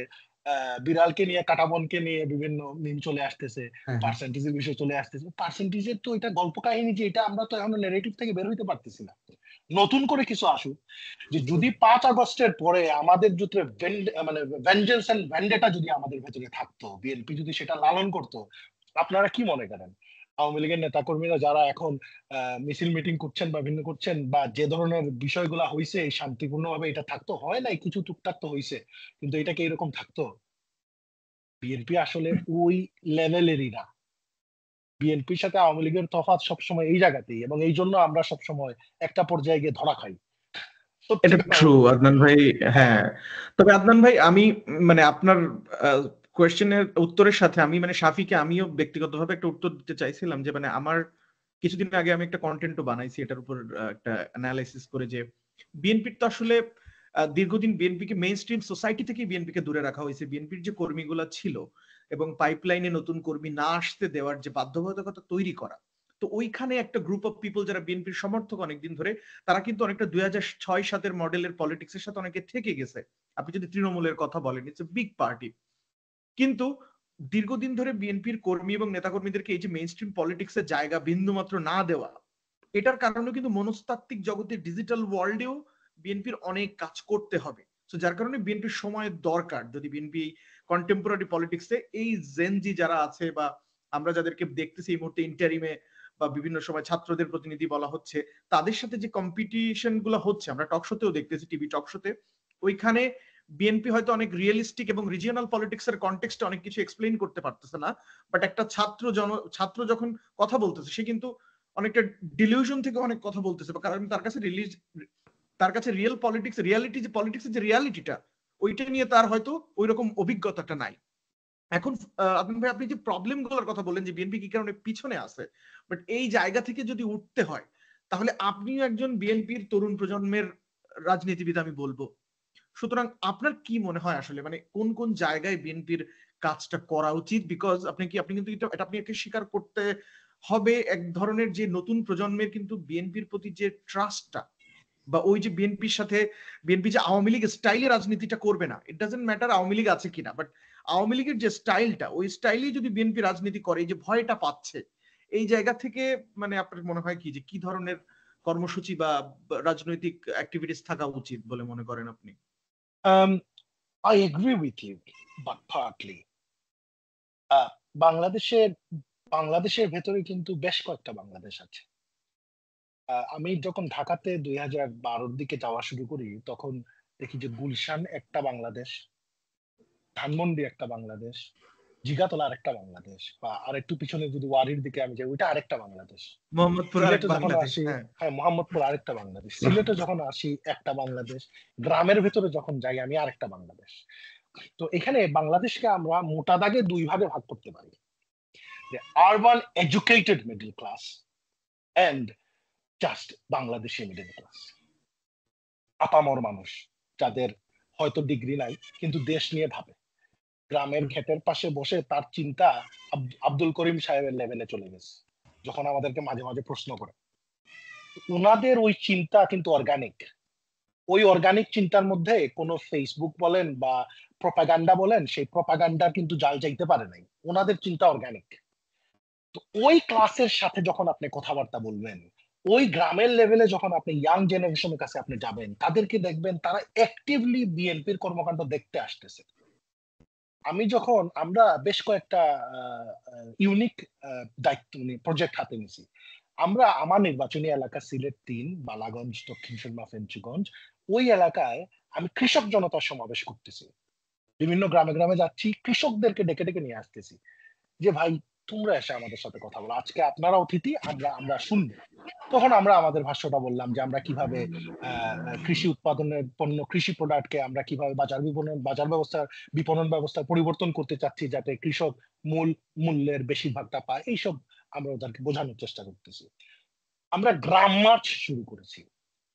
বিড়ালকে নিয়ে কাটাবনকে নিয়ে বিভিন্ন মিম চলে আসতেছে, পার্সেন্টেজের বিষয় চলে আসতেছে। পার্সেন্টেজের তো এটা গল্প কাহিনী, যে এটা আমরা তো এখন ন্যারেটিভ থেকে বের হইতে পারতেছি না। নতুন করে কিছু আসুক, যে যদি 5 আগস্টের পরে আমাদের ভিতরে মানে ভেঞ্জেন্স এন্ড ভেন্ডেটা যদি আমাদের ভেতরে থাকতো, বিএনপি যদি সেটা লালন করতো, আপনারা কি মনে করেন আওয়ামী লীগের নেতাকর্মীরা যারা এখন মিছিল মিটিং করছেন বা ভিন্ন করছেন, বা যে ধরনের বিষয়গুলা হয়েছে, এই শান্তিপূর্ণভাবে এটা থাকতো? হয় নাই, কিছু টুকটাক তো হয়েছে, কিন্তু এটাকে এরকম থাকতো? বিএনপি আসলে ওই লেভেলেরই না। বিএনপির সাথে আওয়ামী লীগের তফাৎ সবসময় এই জায়গাতেই, এবং এই জন্য আমরা সবসময় একটা পর্যায়ে গিয়ে ধরা খাই। এটা ট্রু আদনান ভাই, হ্যাঁ। তবে আদনান ভাই, আমি মানে আপনার কোয়েশ্চেনের উত্তরের সাথে আমি মানে শাফিকে আমিও ব্যক্তিগতভাবে একটা উত্তর দিতে চাইছিলাম, যে মানে আমার কিছুদিন আগে আমি একটা কন্টেন্টও বানাইছি এটার উপর, একটা অ্যানালাইসিস করে, যে বিএনপির তো আসলে দীর্ঘদিন বিএনপিকে মেইন স্ট্রিম সোসাইটি থেকে বিএনপিকে দূরে রাখা হয়েছে। বিএনপির যে কর্মীগুলা ছিল এবং পাইপলাইনে নতুন কর্মী না আসতে দেওয়ার যে বাধ্যবাধকতা তৈরি করা, তো ওইখানে একটা গ্রুপ অফ পিপল যারা বিএনপির সমর্থক অনেকদিন ধরে, তারা কিন্তু অনেকটা 2006-7 মডেলের পলিটিক্সের সাথে অনেকে থেকে গেছে। আপনি যদি তৃণমূলের কথা বলেন, ইটস এ বিগ পার্টি। কিন্তু দীর্ঘদিন ধরে বিএনপির কর্মী এবং নেতাকর্মীদেরকে এই যে মেইন স্ট্রিম পলিটিক্সের জায়গা বিন্দুমাত্র না দেওয়া, এটার কারণে কিন্তু মনস্তাত্ত্বিক জগতে, ডিজিটাল ওয়ার্ল্ডেও বিএনপির অনেক কাজ করতে হবে। তো যার কারণে বিএনপির সময়ের দরকার, যদি বিএনপি কন্টেম্পোরারি পলিটিক্সে এই জেনজি যারা আছে, বা আমরা যাদেরকে দেখতেছি এই মুহূর্তে ইন্টারিমে বা বিভিন্ন সময় ছাত্রদের প্রতিনিধি বলা হচ্ছে, তাদের সাথে যে কম্পিটিশন গুলো হচ্ছে, আমরা টকশোতেও দেখতেছি, টিভি টকশোতে, ওইখানে বিএনপি হয়তো অনেক রিয়েলিস্টিক এবং রিজিওনাল পলিটিক্সের কনটেক্সটে অনেক কিছু এক্সপ্লেইন করতে পারতেছে না, বাট একটা ছাত্র যখন কথা বলতেছে, সে কিন্তু অনেকটা ডিলিউশন থেকে অনেক কথা বলতেছে, কারণ তার কাছে রিয়েল পলিটিক্স, রিয়ালিটি, যে পলিটিক্সের যে রিয়ালিটিটা, ওইটা নিয়ে তার হয়তো ওইরকম অভিজ্ঞতাটা নাই। এখন আপনি যে প্রবলেম গুলোর কথা বললেন, যে বিএনপি কি কারণে পিছনে আছে, বাট এই জায়গা থেকে যদি উঠতে হয়, তাহলে আপনিও একজন বিএনপির তরুণ প্রজন্মের রাজনীতিবিদ আমি বলবো। সুতরাং আপনার কি মনে হয় আসলে, মানে কোন কোন জায়গায় বিএনপির কাজটা করা উচিত? বিকজ আপনি কিন্তু এটা আপনি স্বীকার করতে হবে, এক ধরনের যে নতুন প্রজন্মের কিন্তু বিএনপির প্রতি যে ট্রাস্টটা, বা ওই যে বিএনপির সাথে, বিএনপি যে আওয়ামী লীগ স্টাইলে রাজনীতিটা করবে না, it doesn't matter Awami League আছে কিনা, বাট আওয়ামী লীগের যে স্টাইলটা, ওই স্টাইলেই যদি বিএনপি রাজনীতি করে, এই যে ভয়টা পাচ্ছে, এই জায়গা থেকে মানে আপনার মনে হয় কি, যে কি ধরনের কর্মসূচি বা রাজনৈতিক অ্যাক্টিভিটিস থাকা উচিত বলে মনে করেন আপনি? I agree with you, but partly. বাংলাদেশের ভেতরে কিন্তু বেশ কয়েকটা বাংলাদেশ আছে। আমি যখন ঢাকাতে 2012-র দিকে যাওয়া শুরু করি, তখন দেখি যে গুলশান একটা বাংলাদেশ, ধানমন্ডি একটা বাংলাদেশ, জিগাতলা আরেকটা বাংলাদেশ, বা আরেকটু পিছনে যদি ওয়ারির দিকে আমি যাই, ওইটা আরেকটা বাংলাদেশ। মোহাম্মদপুর আরেক সিলেটে যখন বাংলাদেশ, আসি, হ্যাঁ। হ্যাঁ, মোহাম্মদপুর আরেকটা বাংলাদেশ। সিলেটে যখন আসি একটা বাংলাদেশ, গ্রামের ভেতরে যখন যাই আমি আরেকটা বাংলাদেশ। তো এখানে বাংলাদেশকে আমরা মোটা দাগে দুই ভাগে ভাগ করতে পারি, যে urban educated middle class and just Bangladeshi middle class, আপামর মানুষ যাদের হয়তো ডিগ্রি নাই কিন্তু দেশ নিয়ে ভাবে, গ্রামের ক্ষেতের পাশে বসে তার চিন্তা আব্দুল করিম সাহেবের লেভেলে চলে গেছে, যখন আমাদেরকে মাঝে মাঝে প্রশ্ন করে। ওনাদের ওই চিন্তা কিন্তু অর্গানিক। ওই অর্গানিক চিন্তার মধ্যে কোনো ফেসবুক বলেন বা প্রপাগান্ডা বলেন, সেই প্রপাগান্ডার কিন্তু জাল যাইতে পারে নাই। ওনাদের চিন্তা অর্গানিক। তো ওই ক্লাসের সাথে যখন আপনি কথাবার্তা বলবেন, ওই গ্রামের লেভেলে যখন আপনি ইয়াং জেনারেশনের কাছে আপনি যাবেন, তাদেরকে দেখবেন তারা অ্যাক্টিভলি বিএনপির কর্মকাণ্ড দেখতে আসতেছে। আমরা বেশ কয়েকটা ইউনিক দায়িত্ব প্রজেক্ট হাতে নিছি। আমার নির্বাচনী এলাকা সিলেট ৩, বালাগঞ্জ, দক্ষিণ সুরমা, ফেঞ্চুগঞ্জ, ওই এলাকায় আমি কৃষক জনতার সমাবেশ করতেছি। বিভিন্ন গ্রামে গ্রামে যাচ্ছি, কৃষকদেরকে ডেকে ডেকে নিয়ে আসতেছি যে ভাই তোমরা এসে আমাদের সাথে কথা বলো, আজকে আপনারা অতিথি, আমরা শুনবো। তখন আমরা আমাদের ভাষ্যটা বললাম যে আমরা কিভাবে কৃষি উৎপাদনের পণ্য, কৃষি প্রোডাক্টকে আমরা কিভাবে বিপণন ব্যবস্থা পরিবর্তন করতে চাচ্ছি, যাতে কৃষক মূল মূল্যের বেশিরভাগটা পায়। এইসব আমরা ওদেরকে বোঝানোর চেষ্টা করতেছি। আমরা গ্রাম মার্চ শুরু করেছি।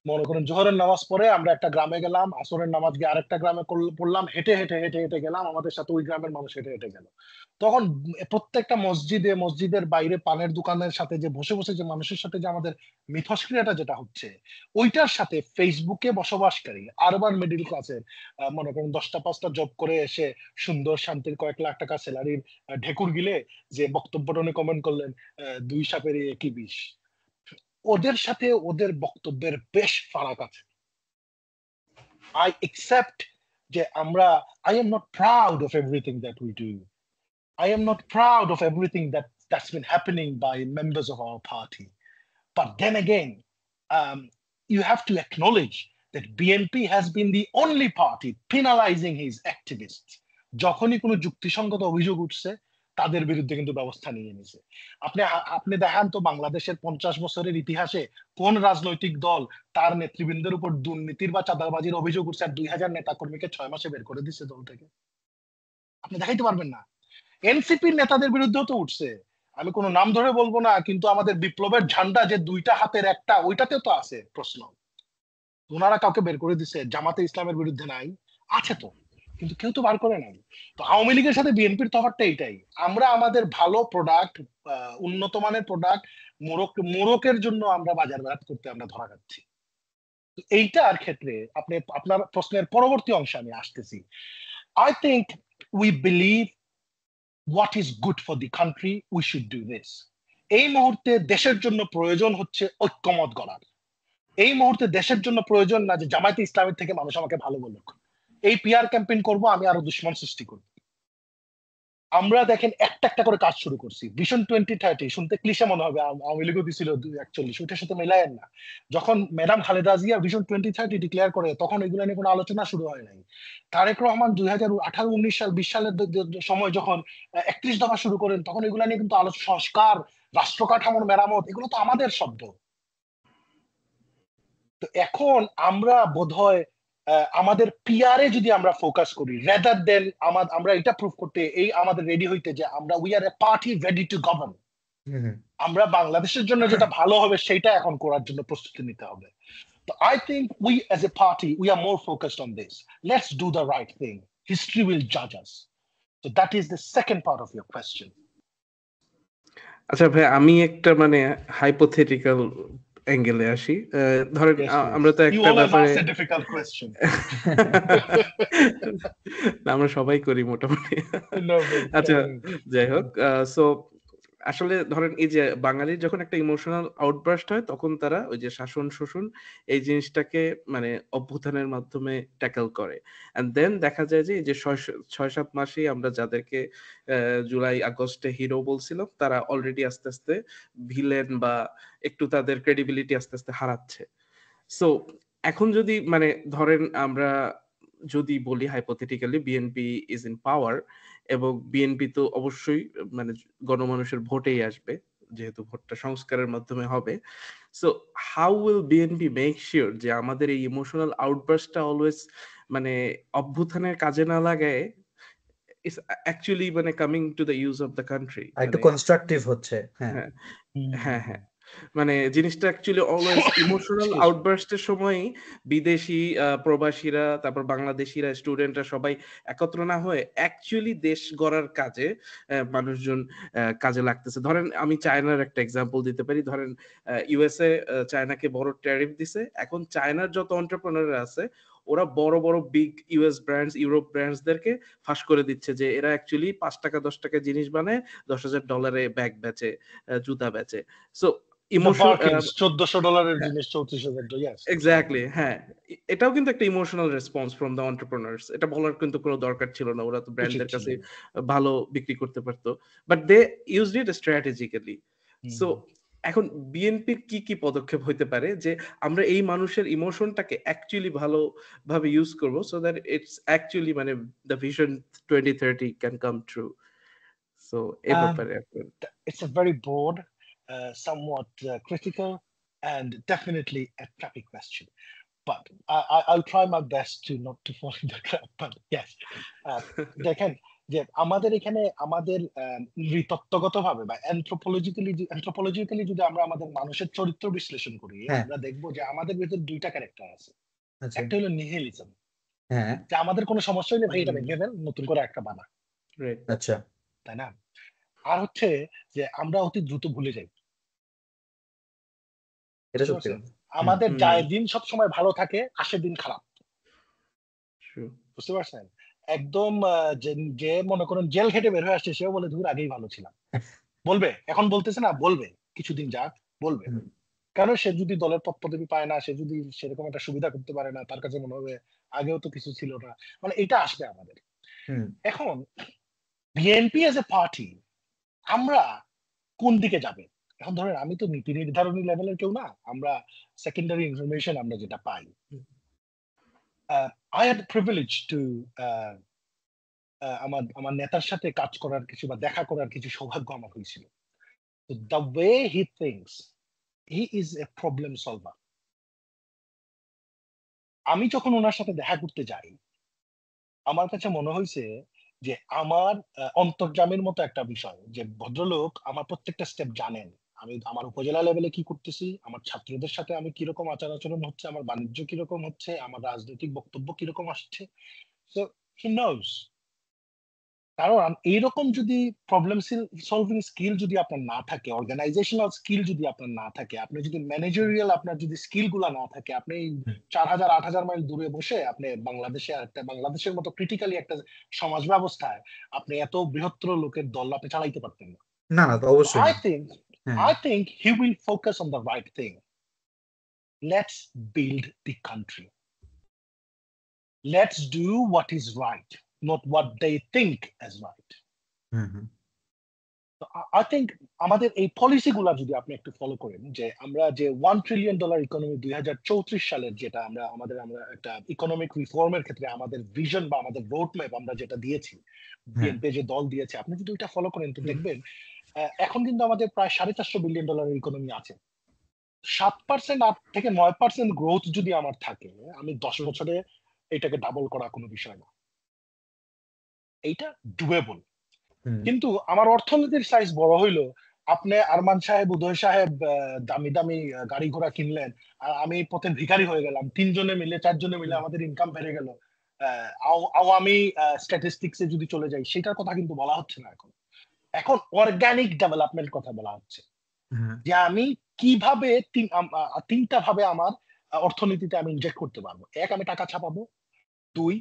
মনে করেন জোহরের নামাজ পড়ে আমরা একটা গ্রামে গেলাম, আসরের নামাজ গিয়ে আরেকটা গ্রামে পড়লাম, হেঁটে হেঁটে হেঁটে হেঁটে গেলাম, আমাদের সাথে ওই গ্রামের মানুষ হেঁটে হেঁটে গেল। তখন প্রত্যেকটা মসজিদের বাইরে পানের দোকানের সাথে যে বসে বসে যে মানুষের সাথে যে আমাদের মিথস্ক্রিয়াটা যেটা হচ্ছে, ওইটার সাথে ফেসবুকে বসবাসকারী আরবান মিডিল ক্লাসের মনে করেন 10টা-5টা জব করে এসে সুন্দর শান্তির কয়েক লাখ টাকা স্যালারির ঢেকুর গিলে যে বক্তব্যটা উনি কমেন্ট করলেন, 2 সাপেরই একই বিষ, ওদের সাথে ওদের বক্তব্যের বেশ ফারাক আছে। I accept যে I am not proud of everything that we do. I am not proud of everything that's been happening by members of our party. But then again, you have to acknowledge that BNP has been the only party penalizing his activists. যখনই কোনো যুক্তিসঙ্গত অভিযোগ উঠছে, তাদের বিরুদ্ধে কিন্তু ব্যবস্থা নিয়ে নিছে। আপনি দেখেন তো বাংলাদেশের 50 বছরের ইতিহাসে কোন রাজনৈতিক দল তার নেতৃবৃন্দের উপর দুর্নীতির বা চাঁদাবাজির অভিযোগ উঠছে আর 2000 নেতাকর্মীকে 6 মাসে বের করে দিচ্ছে দল থেকে? আপনি দেখাইতে পারবেন না। এনসিপির নেতাদের বিরুদ্ধেও তো উঠছে। আমি কোনো নাম ধরে বলবো না, কিন্তু আমাদের বিপ্লবের ঝান্ডা যে 2টা হাতের একটা, ওইটাতেও তো আছে প্রশ্ন। ওনারা কাউকে বের করে দিচ্ছে? জামাতে ইসলামের বিরুদ্ধে নাই? আছে তো, কিন্তু কেউ তো বার করে নাই। তো আওয়ামী লীগের সাথে বিএনপির তফাৎটা এইটাই, আমরা আমাদের ভালো প্রোডাক্ট, উন্নত মানের প্রোডাক্ট মোড়কের জন্য আমরা বাজারজাত করতে আমরা ধরা খাচ্ছি। তো এইটার ক্ষেত্রে আপনার প্রশ্নের পরবর্তী অংশে আমি আসতেছি। I think we believe what is good for the country, we should do this. এই মুহূর্তে দেশের জন্য প্রয়োজন হচ্ছে ঐক্যমত গড়ার। এই মুহূর্তে দেশের জন্য প্রয়োজন না যে জামায়াতে ইসলামের থেকে মানুষ আমাকে ভালো বলুক, এই পিআর ক্যাম্পেইন করব, আমি আরো দুশ্মন সৃষ্টি করব। আমরা দেখেন একটা একটা করে কাজ শুরু করছি। ভিশন 2030 শুনতে ক্লিশে মনে হবে, আওয়ামী লীগও দিছিল 41, ওইটার সাথে মেলায়েন না। যখন madam Khaleda Zia vision 2030 declare করে, তখন এগুলো নিয়ে কোনো আলোচনা শুরু হয় নাই। তারেক রহমান 2018, 19 সাল, 20 সালের সময় যখন 31 দফা শুরু করেন, তখন এগুলো নিয়ে কিন্তু সংস্কার, রাষ্ট্র কাঠামোর মেরামত, এগুলো তো আমাদের শব্দ। তো এখন আমরা বোধহয় আমাদের পিআরে যদি আমরা ফোকাস করি, রেদার দেন আমরা এটা প্রুভ করতে, এই আমাদের রেডি হইতে যে আমরা we are a party ready to govern, আমরা বাংলাদেশের জন্য যেটা ভালো হবে সেটা এখন করার জন্য প্রস্তুতি নিতে হবে। তো I think we as a party we are more focused on this. Let's do the right thing, history will জাজ us. So that is the second part of your question. আচ্ছা ভাই, আমি একটা মানে হাইপোথেটিক্যাল অ্যাঙ্গেলে আসি। ধরেন আমরা তো একটা ব্যাপারে আমরা সবাই করি মোটামুটি। আচ্ছা যাই হোক, সো আসলে ধরেন এই যে বাঙালির যখন একটা ইমোশনাল আউটবার্স্ট হয়, তখন তারা ওই যে শাসন শোষণ এই জিনিসটাকে মানে অভ্যুত্থানের মাধ্যমে ট্যাকল করে। এন্ড দেন দেখা যায় যে এই যে 6-7 মাসেই আমরা যাদেরকে জুলাই আগস্টে হিরো বলছিলাম, তারা অলরেডি আস্তে আস্তে ভিলেন বা একটু তাদের ক্রেডিবিলিটি আস্তে আস্তে হারাচ্ছে। সো এখন যদি মানে ধরেন আমরা যদি বলি হাইপোথেটিক্যালি বিএনপি ইজ ইন পাওয়ার, এবং বিএনপি তো অবশ্যই মানে গণমানুষের ভোটেই আসবে, যেহেতু ভোটটা সংস্কারের মাধ্যমে হবে। So how will BNP make sure যে আমাদের এই ইমোশনাল আউটবার্স্টটা অলওয়েজ মানে অভ্যুত্থানের কাজে না লাগায় ইটস অ্যাকচুয়ালি মানে coming to the use of the country, একটু কনস্ট্রাকটিভ হচ্ছে। হ্যাঁ হ্যাঁ হ্যাঁ, মানে জিনিসটা অ্যাকচুয়ালি অলওয়েজ ইমোশনাল আউটবার্স্টের সময়ই বিদেশি প্রবাসীরা, তারপর বাংলাদেশিরা, স্টুডেন্টরা সবাই একত্র না হয়ে অ্যাকচুয়ালি দেশ গড়ার কাজে মানুষজন কাজে লাগতেছে। ধরেন আমি চায়নার একটা এক্সাম্পল দিতে পারি। ধরেন ইউএসএ চায়নাকে বড় ট্যারিফ দিছে, এখন চায়নার যত এন্টারপ্রেনাররা আছে ওরা বড় বড় বিগ ইউএস ব্র্যান্ডস, ইউরোপ ব্র্যান্ডসদেরকে ফাঁস করে দিচ্ছে যে এরা অ্যাকচুয়ালি 5 টাকা 10 টাকা জিনিস বানায় $10,000 ব্যাগ বেচে, জুতা বেচে। সো ইমোশন $1400 জিনিস $34,000, yes, এক্স্যাক্টলি, হ্যাঁ, এটাও কিন্তু একটা emotional response from the entrepreneurs. এটা বলার কিন্তু কোনো দরকার ছিল না, ওরা তো ব্র্যান্ডদের কাছে ভালো বিক্রি করতে পারতো, but they used it strategically. So এখন বিএনপির কি কি পদক্ষেপ হইতে পারে যে আমরা এই মানুষের ইমোশনটাকে অ্যাকচুয়ালি ভালোভাবে ইউজ করব, সো দ্যাট ইটস অ্যাকচুয়ালি মানে the vision 2030 can come true. So এই ব্যাপারে it's a very broad, somewhat critical, and definitely a tricky question. But I'll try my best to not to fall in the trap. But yes, দেখেন যে আমাদের এখানে আমাদের নৃতত্ত্বগতভাবে বা অ্যানথ্রোপোলজিক্যালি যদি আমরা আমাদের মানুষের চরিত্র বিশ্লেষণ করি, আমরা দেখবো যে আমাদের ভিতর দুইটা ক্যারেক্টার আছে। একটা হলো নিহিলিজম, যে আমাদের কোনো সমস্যা হলে ভাই এটা ভেঙে ফেল, নতুন করে একটা বানা, আচ্ছা, তাই না? আর হচ্ছে যে আমরা অতি দ্রুত ভুলে যাই। এটা সত্যি। আমাদের যায় দিন সব সময় ভালো থাকে, আসে দিন খারাপ, বুঝতে পারছেন? একদম যে মনে করেন জেল খেটে বের হয়ে আসছে, সেও বলে ধুর আগেই ভালো ছিলাম, বলবে, এখন বলতেছে না, বলবে কিছুদিন যাক, বলবে। কারণ সে যদি দলের পদপদবি পায় না, সে যদি সেরকম একটা সুবিধা করতে পারে না, তার কাছে মনে হবে আগেও তো কিছু ছিল না, মানে এটা আসবে আমাদের। এখন বিএনপি এজ এ পার্টি আমরা কোন দিকে যাবে? এখন ধরেন আমি তো নীতি নির্ধারণী লেভেলের কেউ না, আমরা সেকেন্ডারি ইনফরমেশন আমরা যেটা পাই। I had the privilege to আমার নেতার সাথে কাজ করার কিছু বা দেখা করার কিছু সৌভাগ্য আমার হয়েছিল। The way he thinks, he is a problem solver. আমি যখন ওনার সাথে দেখা করতে যাই, আমার কাছে মনে হয়েছে যে আমার অন্তর্জামের মতো একটা বিষয়, যে ভদ্রলোক আমার প্রত্যেকটা স্টেপ জানেন। আমি আমার উপজেলা লেভেলে কি করতেছি, আমার ছাত্রদের সাথে আমি কিরকম আচার আচরণ হচ্ছে, আমার বাণিজ্য কিরকম হচ্ছে, আমার রাজনৈতিক বক্তব্য কিরকম আসছে। So he knows. কারণ এইরকম যদি প্রবলেম সলভিং স্কিল যদি আপনার না থাকে, অর্গানাইজেশনাল স্কিল যদি আপনার না থাকে, আপনি যদি ম্যানেজারিয়াল আপনার যদি স্কিল গুলা না থাকে, আপনি 4000-8000 মাইল দূরে বসে আপনি বাংলাদেশের মতো ক্রিটিক্যালি একটা সমাজ ব্যবস্থায় আপনি এত বৃহত্তর লোকের দল আপনি চালাইতে পারতেন না। না তো অবশ্যই। I think he will focus on the right thing. Let's build the country. Let's do what is right, not what they think is right. So I think আমাদের এই পলিসি গুলা যদি আপনি একটু ফলো করেন, যে আমরা যে $1 trillion ইকোনমি 2034 সালের যেটা আমরা একটা ইকোনমিক রিফর্মের ক্ষেত্রে আমাদের ভিশন বা আমাদের রোড ম্যাপ আমরা যেটা দিয়েছি, বিএনপি যে দল দিয়েছে, আপনি যদি ওইটা ফলো করেন তো দেখবেন এখন কিন্তু আমাদের প্রায় $450 বিলিয়ন ইকোনমি আছে। 7% 8 থেকে 9% গ্রোথ যদি আমার থাকে, আমি 10 বছরে এটাকে ডাবল করা কোনো বিষয় না, এইটা ডুয়েবল। কিন্তু আমার অর্থনীতির সাইজ বড় হইলো, আপনি আরমান সাহেব, উদয় সাহেব দামি দামি গাড়ি ঘোড়া কিনলেন, আর আমি পথে ভিখারি হয়ে গেলাম। 3 জনে মিলে 4 জনে মিলে আমাদের ইনকাম বেড়ে গেল। আওয়ামী স্ট্যাটিস্টিক্সে যদি চলে যাই, সেটার কথা কিন্তু বলা হচ্ছে না। এখন অর্গানিক ডেভেলপমেন্ট কথা বলা হচ্ছে, যে আমি কিভাবে তিনটা ভাবে আমার অর্থনীতিতে আমি ইনজেক্ট করতে পারবো। এক, আমি টাকা ছাপাবো। 2,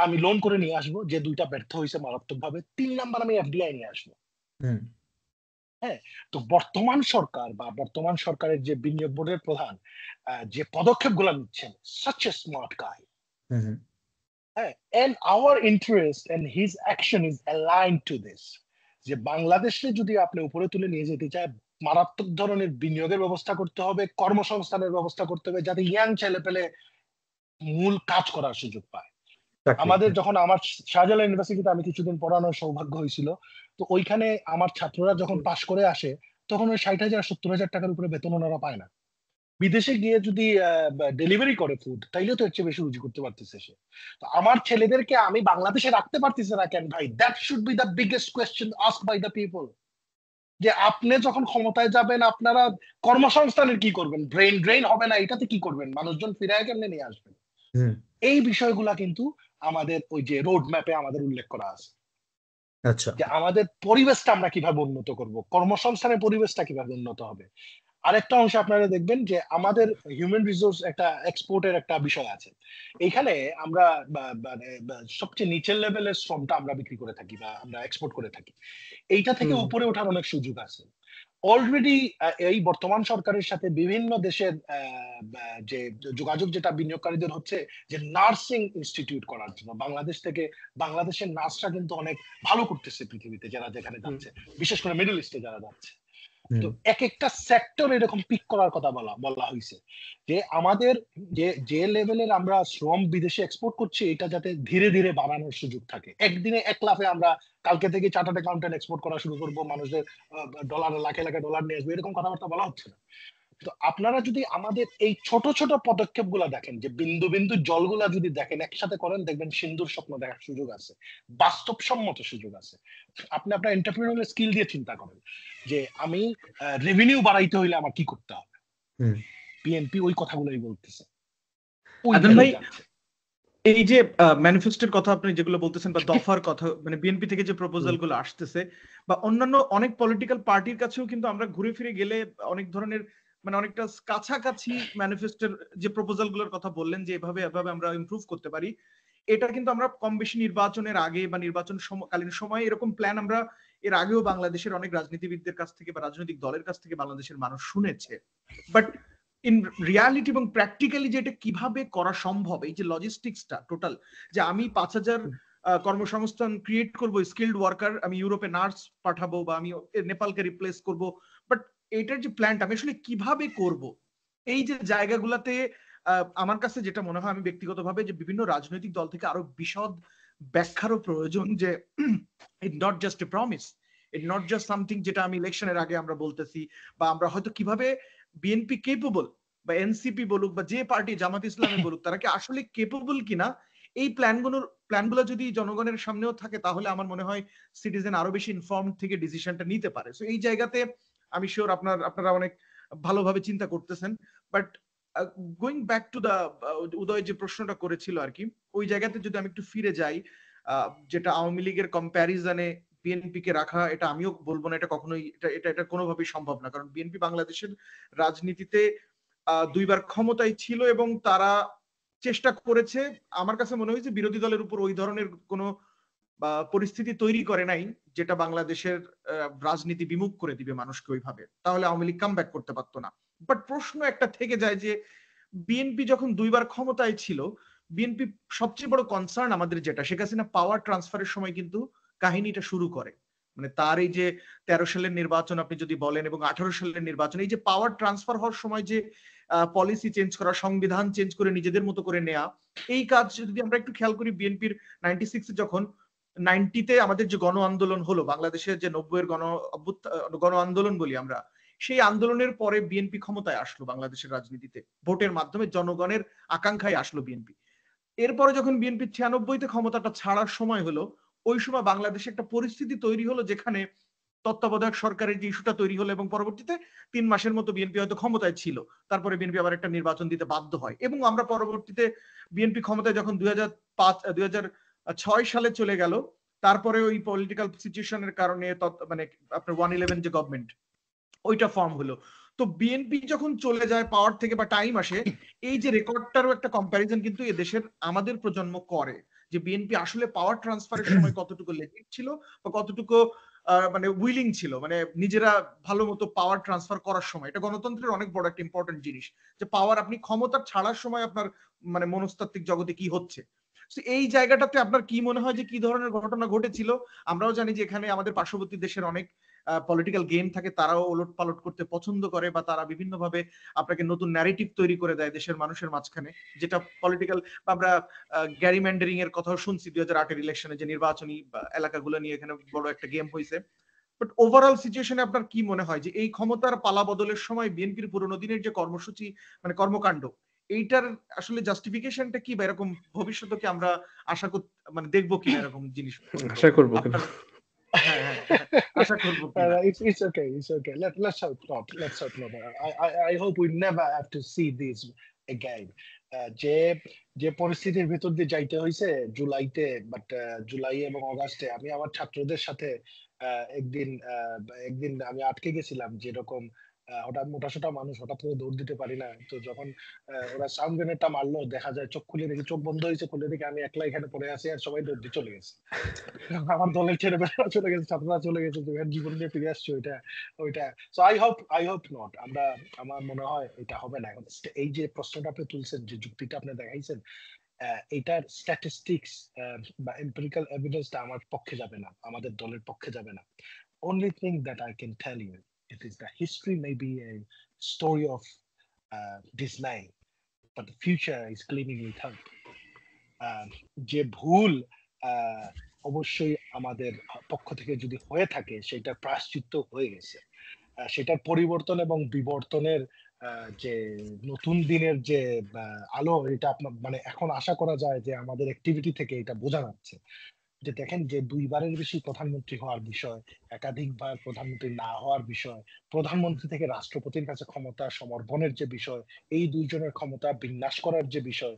আমি লোন করে নিয়ে আসবো, যে দুইটা ব্যর্থ হয়েছে মারাত্মক ভাবে। 3 নাম্বার, আমি এফডিআই নিয়ে আসবো। হ্যাঁ, তো বর্তমান সরকার বা বর্তমান সরকারের যে বিনিয়োগ বোর্ডের প্রধান যে পদক্ষেপগুলো নিচ্ছেন, such a smart guy. And our interest and his action is aligned to this. যে বাংলাদেশে যদি আপনি উপরে তুলে নিয়ে যেতে চায়, মারাত্মক ধরনের বিনিয়োগের ব্যবস্থা করতে হবে, কর্মসংস্থানের ব্যবস্থা করতে হবে, যাতে ইয়াং ছেলে পেলে মূল কাজ করার সুযোগ পায়। আমাদের যখন আমার শাহজালাল ইউনিভার্সিটিতে আমি কিছুদিন পড়ানোর সৌভাগ্য হয়েছিল, তো ওইখানে আমার ছাত্ররা যখন পাশ করে আসে, তখন ওই 60,000-70,000 টাকার উপরে বেতন ওনারা পায় না। বিদেশে গিয়ে যদি ডেলিভারি করে ফুড, তাইলে তো এর চেয়ে বেশি রুজি করতে পারতেছে সে। তো আমার ছেলেদেরকে আমি বাংলাদেশে রাখতে পারতেছি না কেন ভাই? That should be the biggest question asked by the people. যে আপনি যখন ক্ষমতায় যাবেন, আপনারা কর্মসংস্থানের কি করবেন? ব্রেন ড্রেন হবে না, এটাতে কি করবেন? মানুষজন ফিরায় কেমনে নিয়ে আসবেন? এই বিষয়গুলা কিন্তু আমাদের ওই যে রোড ম্যাপে আমাদের উল্লেখ করা আছে। আচ্ছা, যে আমাদের পরিবেশটা আমরা কিভাবে উন্নত করব, কর্মসংস্থানের পরিবেশটা কিভাবে উন্নত হবে। আরেকটা অংশে আপনারা দেখবেন যে আমাদের হিউম্যান রিসোর্স একটা এক্সপোর্টের একটা বিষয় আছে। এইখানে আমরা সবচেয়ে নিচের লেভেলের শ্রমটা আমরা বিক্রি করে থাকি বা আমরা এক্সপোর্ট করে থাকি। এইটা থেকে উপরে ওঠার অনেক সুযোগ আছে। অলরেডি এই বর্তমান সরকারের সাথে বিভিন্ন দেশের যে যোগাযোগ যেটা বিনিয়োগকারীদের হচ্ছে যে নার্সিং ইনস্টিটিউট করার জন্য বাংলাদেশ থেকে। বাংলাদেশের নার্সরা কিন্তু অনেক ভালো করতেছে পৃথিবীতে, যারা যেখানে যাচ্ছে, বিশেষ করে মিডল ইস্টে যারা যাচ্ছে। তো এক একটা সেক্টর এরকম পিক করার কথা বলা হয়েছে যে আমাদের যে লেভেলের আমরা শ্রম বিদেশে এক্সপোর্ট করছি, এটা যাতে ধীরে ধীরে বাড়ানোর সুযোগ থাকে। একদিনে এক লাফে আমরা কালকে থেকে চার্টার্ড অ্যাকাউন্টেন্ট এক্সপোর্ট করা শুরু করবো, মানুষদের ডলার লাখে লাখে ডলার নিয়ে আসবে, এরকম কথাবার্তা বলা হচ্ছে না। তো আপনারা যদি আমাদের এই ছোট ছোট পদক্ষেপ গুলা দেখেন, যে বিন্দু বিন্দু জলগুলা যদি দেখেন, একসাথে করেন, দেখবেন সিন্ধুর স্বপ্ন দেখার সুযোগ আছে, বাস্তবসম্মত সুযোগ আছে। আপনি আপনার এন্টারপ্রেনিউরিয়াল স্কিল দিয়ে চিন্তা করেন যে আমি রেভিনিউ বাড়াইতে হইলে আমার কি করতে হবে। বিএনপি ওই কথাগুলোই বলতেছে। ভাই, এই যে ম্যানিফেস্টোর কথা আপনি যেগুলো বলতেছেন বা দফার কথা, মানে বিএনপি থেকে যে প্রপোজাল গুলো আসতেছে বা অন্যান্য অনেক পলিটিক্যাল পার্টির কাছেও কিন্তু আমরা ঘুরে ফিরে গেলে অনেক ধরনের মানে অনেকটা কাছাকাছি ম্যানিফেস্টোর যে প্রপোজাল গুলোর কথা বললেন যে এভাবে আমরা ইমপ্রুভ করতে পারি, এটা কিন্তু আমরা কম বেশি নির্বাচনের আগে বা নির্বাচন কালীন সময়ে এরকম প্ল্যান আমরা এর আগেও বাংলাদেশের অনেক রাজনীতিবিদদের কাছ থেকে বা রাজনৈতিক দলের কাছ থেকে বাংলাদেশের মানুষ শুনেছে। বাট ইন রিয়ালিটি এবং প্র্যাকটিক্যালি যে এটা কিভাবে করা সম্ভব, এই যে লজিস্টিক্সটা টোটাল, যে আমি 5,000 কর্মসংস্থান ক্রিয়েট করবো, স্কিল্ড ওয়ার্কার, আমি ইউরোপে নার্স পাঠাবো বা আমি নেপালকে রিপ্লেস করব, বাট এটার যে প্ল্যানটা আমি আসলে কিভাবে করব, এই যে জায়গাগুলোতে আমার কাছে যেটা মনে হয়, আমি ব্যক্তিগতভাবে, যে বিভিন্ন রাজনৈতিক দল থেকে আরো বিশদ ব্যাখ্যারও প্রয়োজন, যে it not just a promise, it not just something যেটা আমি ইলেকশনের আগে আমরা বলতেছি, বা আমরা হয়তো কিভাবে বিএনপি কেপেবল বা এনসিপি বলুক বা যে পার্টি জামাত ইসলামী বলুক, তারা কি আসলে কেপেবল কিনা, এই প্ল্যানগুলো যদি জনগণের সামনেও থাকে, তাহলে আমার মনে হয় সিটিজেন আরো বেশি ইনফর্ম থেকে ডিসিশনটা নিতে পারে। সো এই জায়গাতে আমি শিওর আপনারা অনেক ভালোভাবে চিন্তা করতেছেন। But going back to the Uday যে প্রশ্নটা করেছিল আর কি, ওই জায়গাতে যদি আমি একটু ফিরে যাই, যেটা আওয়ামী লীগের কম্প্যারিজনে বিএনপি কে রাখা, এটা আমিও বলবো না এটা কখনোই, এটা কোনোভাবেই সম্ভব না। কারণ বিএনপি বাংলাদেশের রাজনীতিতে 2বার ক্ষমতায় ছিল এবং তারা চেষ্টা করেছে, আমার কাছে মনে হয়েছে বিরোধী দলের উপর ওই ধরনের কোনো পরিস্থিতি তৈরি করে নাই যেটা বাংলাদেশের রাজনীতি বিমুখ করে দিবে মানুষকে ওইভাবে, তাহলে আওয়ামী লীগ কামব্যাক করতে পারতো না। বাট প্রশ্ন একটা থেকে যায় যে বিএনপি যখন 2বার ক্ষমতায় ছিল, বিএনপি সবচেয়ে বড় কনসার্ন আমাদের যেটা, শেখ হাসিনা পাওয়ার ট্রান্সফারের সময় কিন্তু কাহিনীটা শুরু করে, মানে তার এই যে 13 সালের নির্বাচন আপনি যদি বলেন এবং 18 সালের নির্বাচন, এই যে পাওয়ার ট্রান্সফার হওয়ার সময় যে পলিসি চেঞ্জ করা, সংবিধান চেঞ্জ করে নিজেদের মতো করে নেওয়া, এই কাজ যদি আমরা একটু খেয়াল করি, বিএনপির 96 যখন 90-তে আমাদের যে গণ আন্দোলন হলো, বাংলাদেশের যে 90-এর গণ আন্দোলন বলি আমরা, সেই আন্দোলনের পরে বিএনপি ক্ষমতায় আসলো বাংলাদেশের রাজনীতিতে, ভোটের মাধ্যমে জনগণের আকাঙ্ক্ষায় আসলো বিএনপি। এরপরে যখন বিএনপি 96-তে ক্ষমতাটা ছাড়ার সময় হলো, ওই সময় বাংলাদেশে একটা পরিস্থিতি তৈরি হলো যেখানে তত্ত্বাবধায়ক সরকারের যে ইস্যুটা তৈরি হলো এবং পরবর্তীতে 3 মাসের মতো বিএনপি হয়তো ক্ষমতায় ছিল, তারপরে বিএনপি আবার একটা নির্বাচন দিতে বাধ্য হয় এবং আমরা পরবর্তীতে বিএনপি ক্ষমতায় যখন 2006 সালে চলে গেল, তারপরে ওই পলিটিক্যাল সিচুয়েশনের কারণে মানে আপনার 111 যে গভর্নমেন্ট ওইটা ফর্ম হলো। তো বিএনপি যখন চলে যায় পাওয়ার থেকে বা টাইম আসে, এই যে রেকর্ডটারও একটা কম্প্যারিজন কিন্তু এদেশের আমাদের প্রজন্ম করে, যে বিএনপি আসলে পাওয়ার ট্রান্সফারের সময় কতটুকু লেজিট ছিল বা কতটুকু মানে উইলিং ছিল, মানে নিজেরা ভালো মতো পাওয়ার ট্রান্সফার করার সময়। এটা গণতন্ত্রের অনেক বড় একটা ইম্পর্টেন্ট জিনিস, যে পাওয়ার আপনি ক্ষমতা ছাড়ার সময় আপনার মানে মনস্তাত্ত্বিক জগতে কি হচ্ছে। এই জায়গাটাতে আপনার কি মনে হয় যে কি ধরনের ঘটনা ঘটেছিল? আমরাও জানি যে এখানে আমাদের পার্শ্ববর্তী দেশের অনেক পলিটিক্যাল গেম থাকে, তারাও ওলট পালট করতে পছন্দ করে বা তারা বিভিন্নভাবে আপনাকে নতুন ন্যারেটিভ তৈরি করে দেয় দেশের মানুষের মাঝখানে, যেটা পলিটিক্যাল, আমরা গ্যারিম্যান্ডারিং এর কথাও শুনছি 2008-এর ইলেকশনে, যে নির্বাচনী এলাকাগুলো নিয়ে এখানে বড় একটা গেম হয়েছে। বাট ওভারঅল সিচুয়েশনে আপনার কি মনে হয় যে এই ক্ষমতার পালা বদলের সময় বিএনপির পুরোনো দিনের যে কর্মসূচি মানে কর্মকাণ্ড, এইটার আসলে জাস্টিফিকেশনটা কি, বা এরকম ভবিষ্যতে কি আমরা আশা মানে দেখবো কিনা এরকম জিনিস? আশা করবো কিনা? It's okay. Let's hope not. I hope we never have to see this again. যে পরিস্থিতির ভিতর দিয়ে যাইতে হয়েছে জুলাইতে, বাট জুলাই এবং অগাস্টে আমি আমার ছাত্রদের সাথে একদিন আমি আটকে গেছিলাম, যেরকম হঠাৎ মোটাসোটা মানুষ হঠাৎ করে দৌড় দিতে পারি না। তো যখন ওরা সাউন্ড গ্রেনেডটা মারলো, দেখা যায় চোখ খুলে দেখি, চোখ বন্ধ হয়েছে, খুলে দেখি আমি একলা এখানে পড়ে আছি আর সবাই দৌড় দিয়ে চলে গেছে। আমার দলের ছেলেমেয়েরা চলে গেছে, ছাত্ররা চলে গেছে, জীবন নিয়ে ফিরে আসছে ওইটা। So I hope not. আমার মনে হয় এটা হবে না। এখন এই যে প্রশ্নটা আপনি তুলছেন, যে যুক্তিটা আপনি দেখাইছেন, এটার স্ট্যাটিস্টিক্স বা এম্পিরিক্যাল এভিডেন্সটা আমার পক্ষে যাবে না, আমাদের দলের পক্ষে যাবে না। Only thing that I can tell you, it is that history may be a story of dismay, but the future is gleaming with hope. যে ভুল অবশ্যই আমাদের পক্ষ থেকে যদি হয়ে থাকে, সেটা প্রায়শ্চিত্ত হয়ে গেছে। সেটার পরিবর্তন এবং বিবর্তনের যে নতুন দিনের যে আলো, এটা আপনার মানে এখন আশা করা যায় যে আমাদের অ্যাক্টিভিটি থেকে এটা বোঝা যাচ্ছে। যে দেখেন, যে 2 বারের বেশি প্রধানমন্ত্রী হওয়ার বিষয়, একাধিকবার প্রধানমন্ত্রী না হওয়ার বিষয়, প্রধানমন্ত্রী থেকে রাষ্ট্রপতির কাছে ক্ষমতা সমর্পণের যে বিষয়, এই দুইজনের ক্ষমতা বিন্যাস করার যে বিষয়,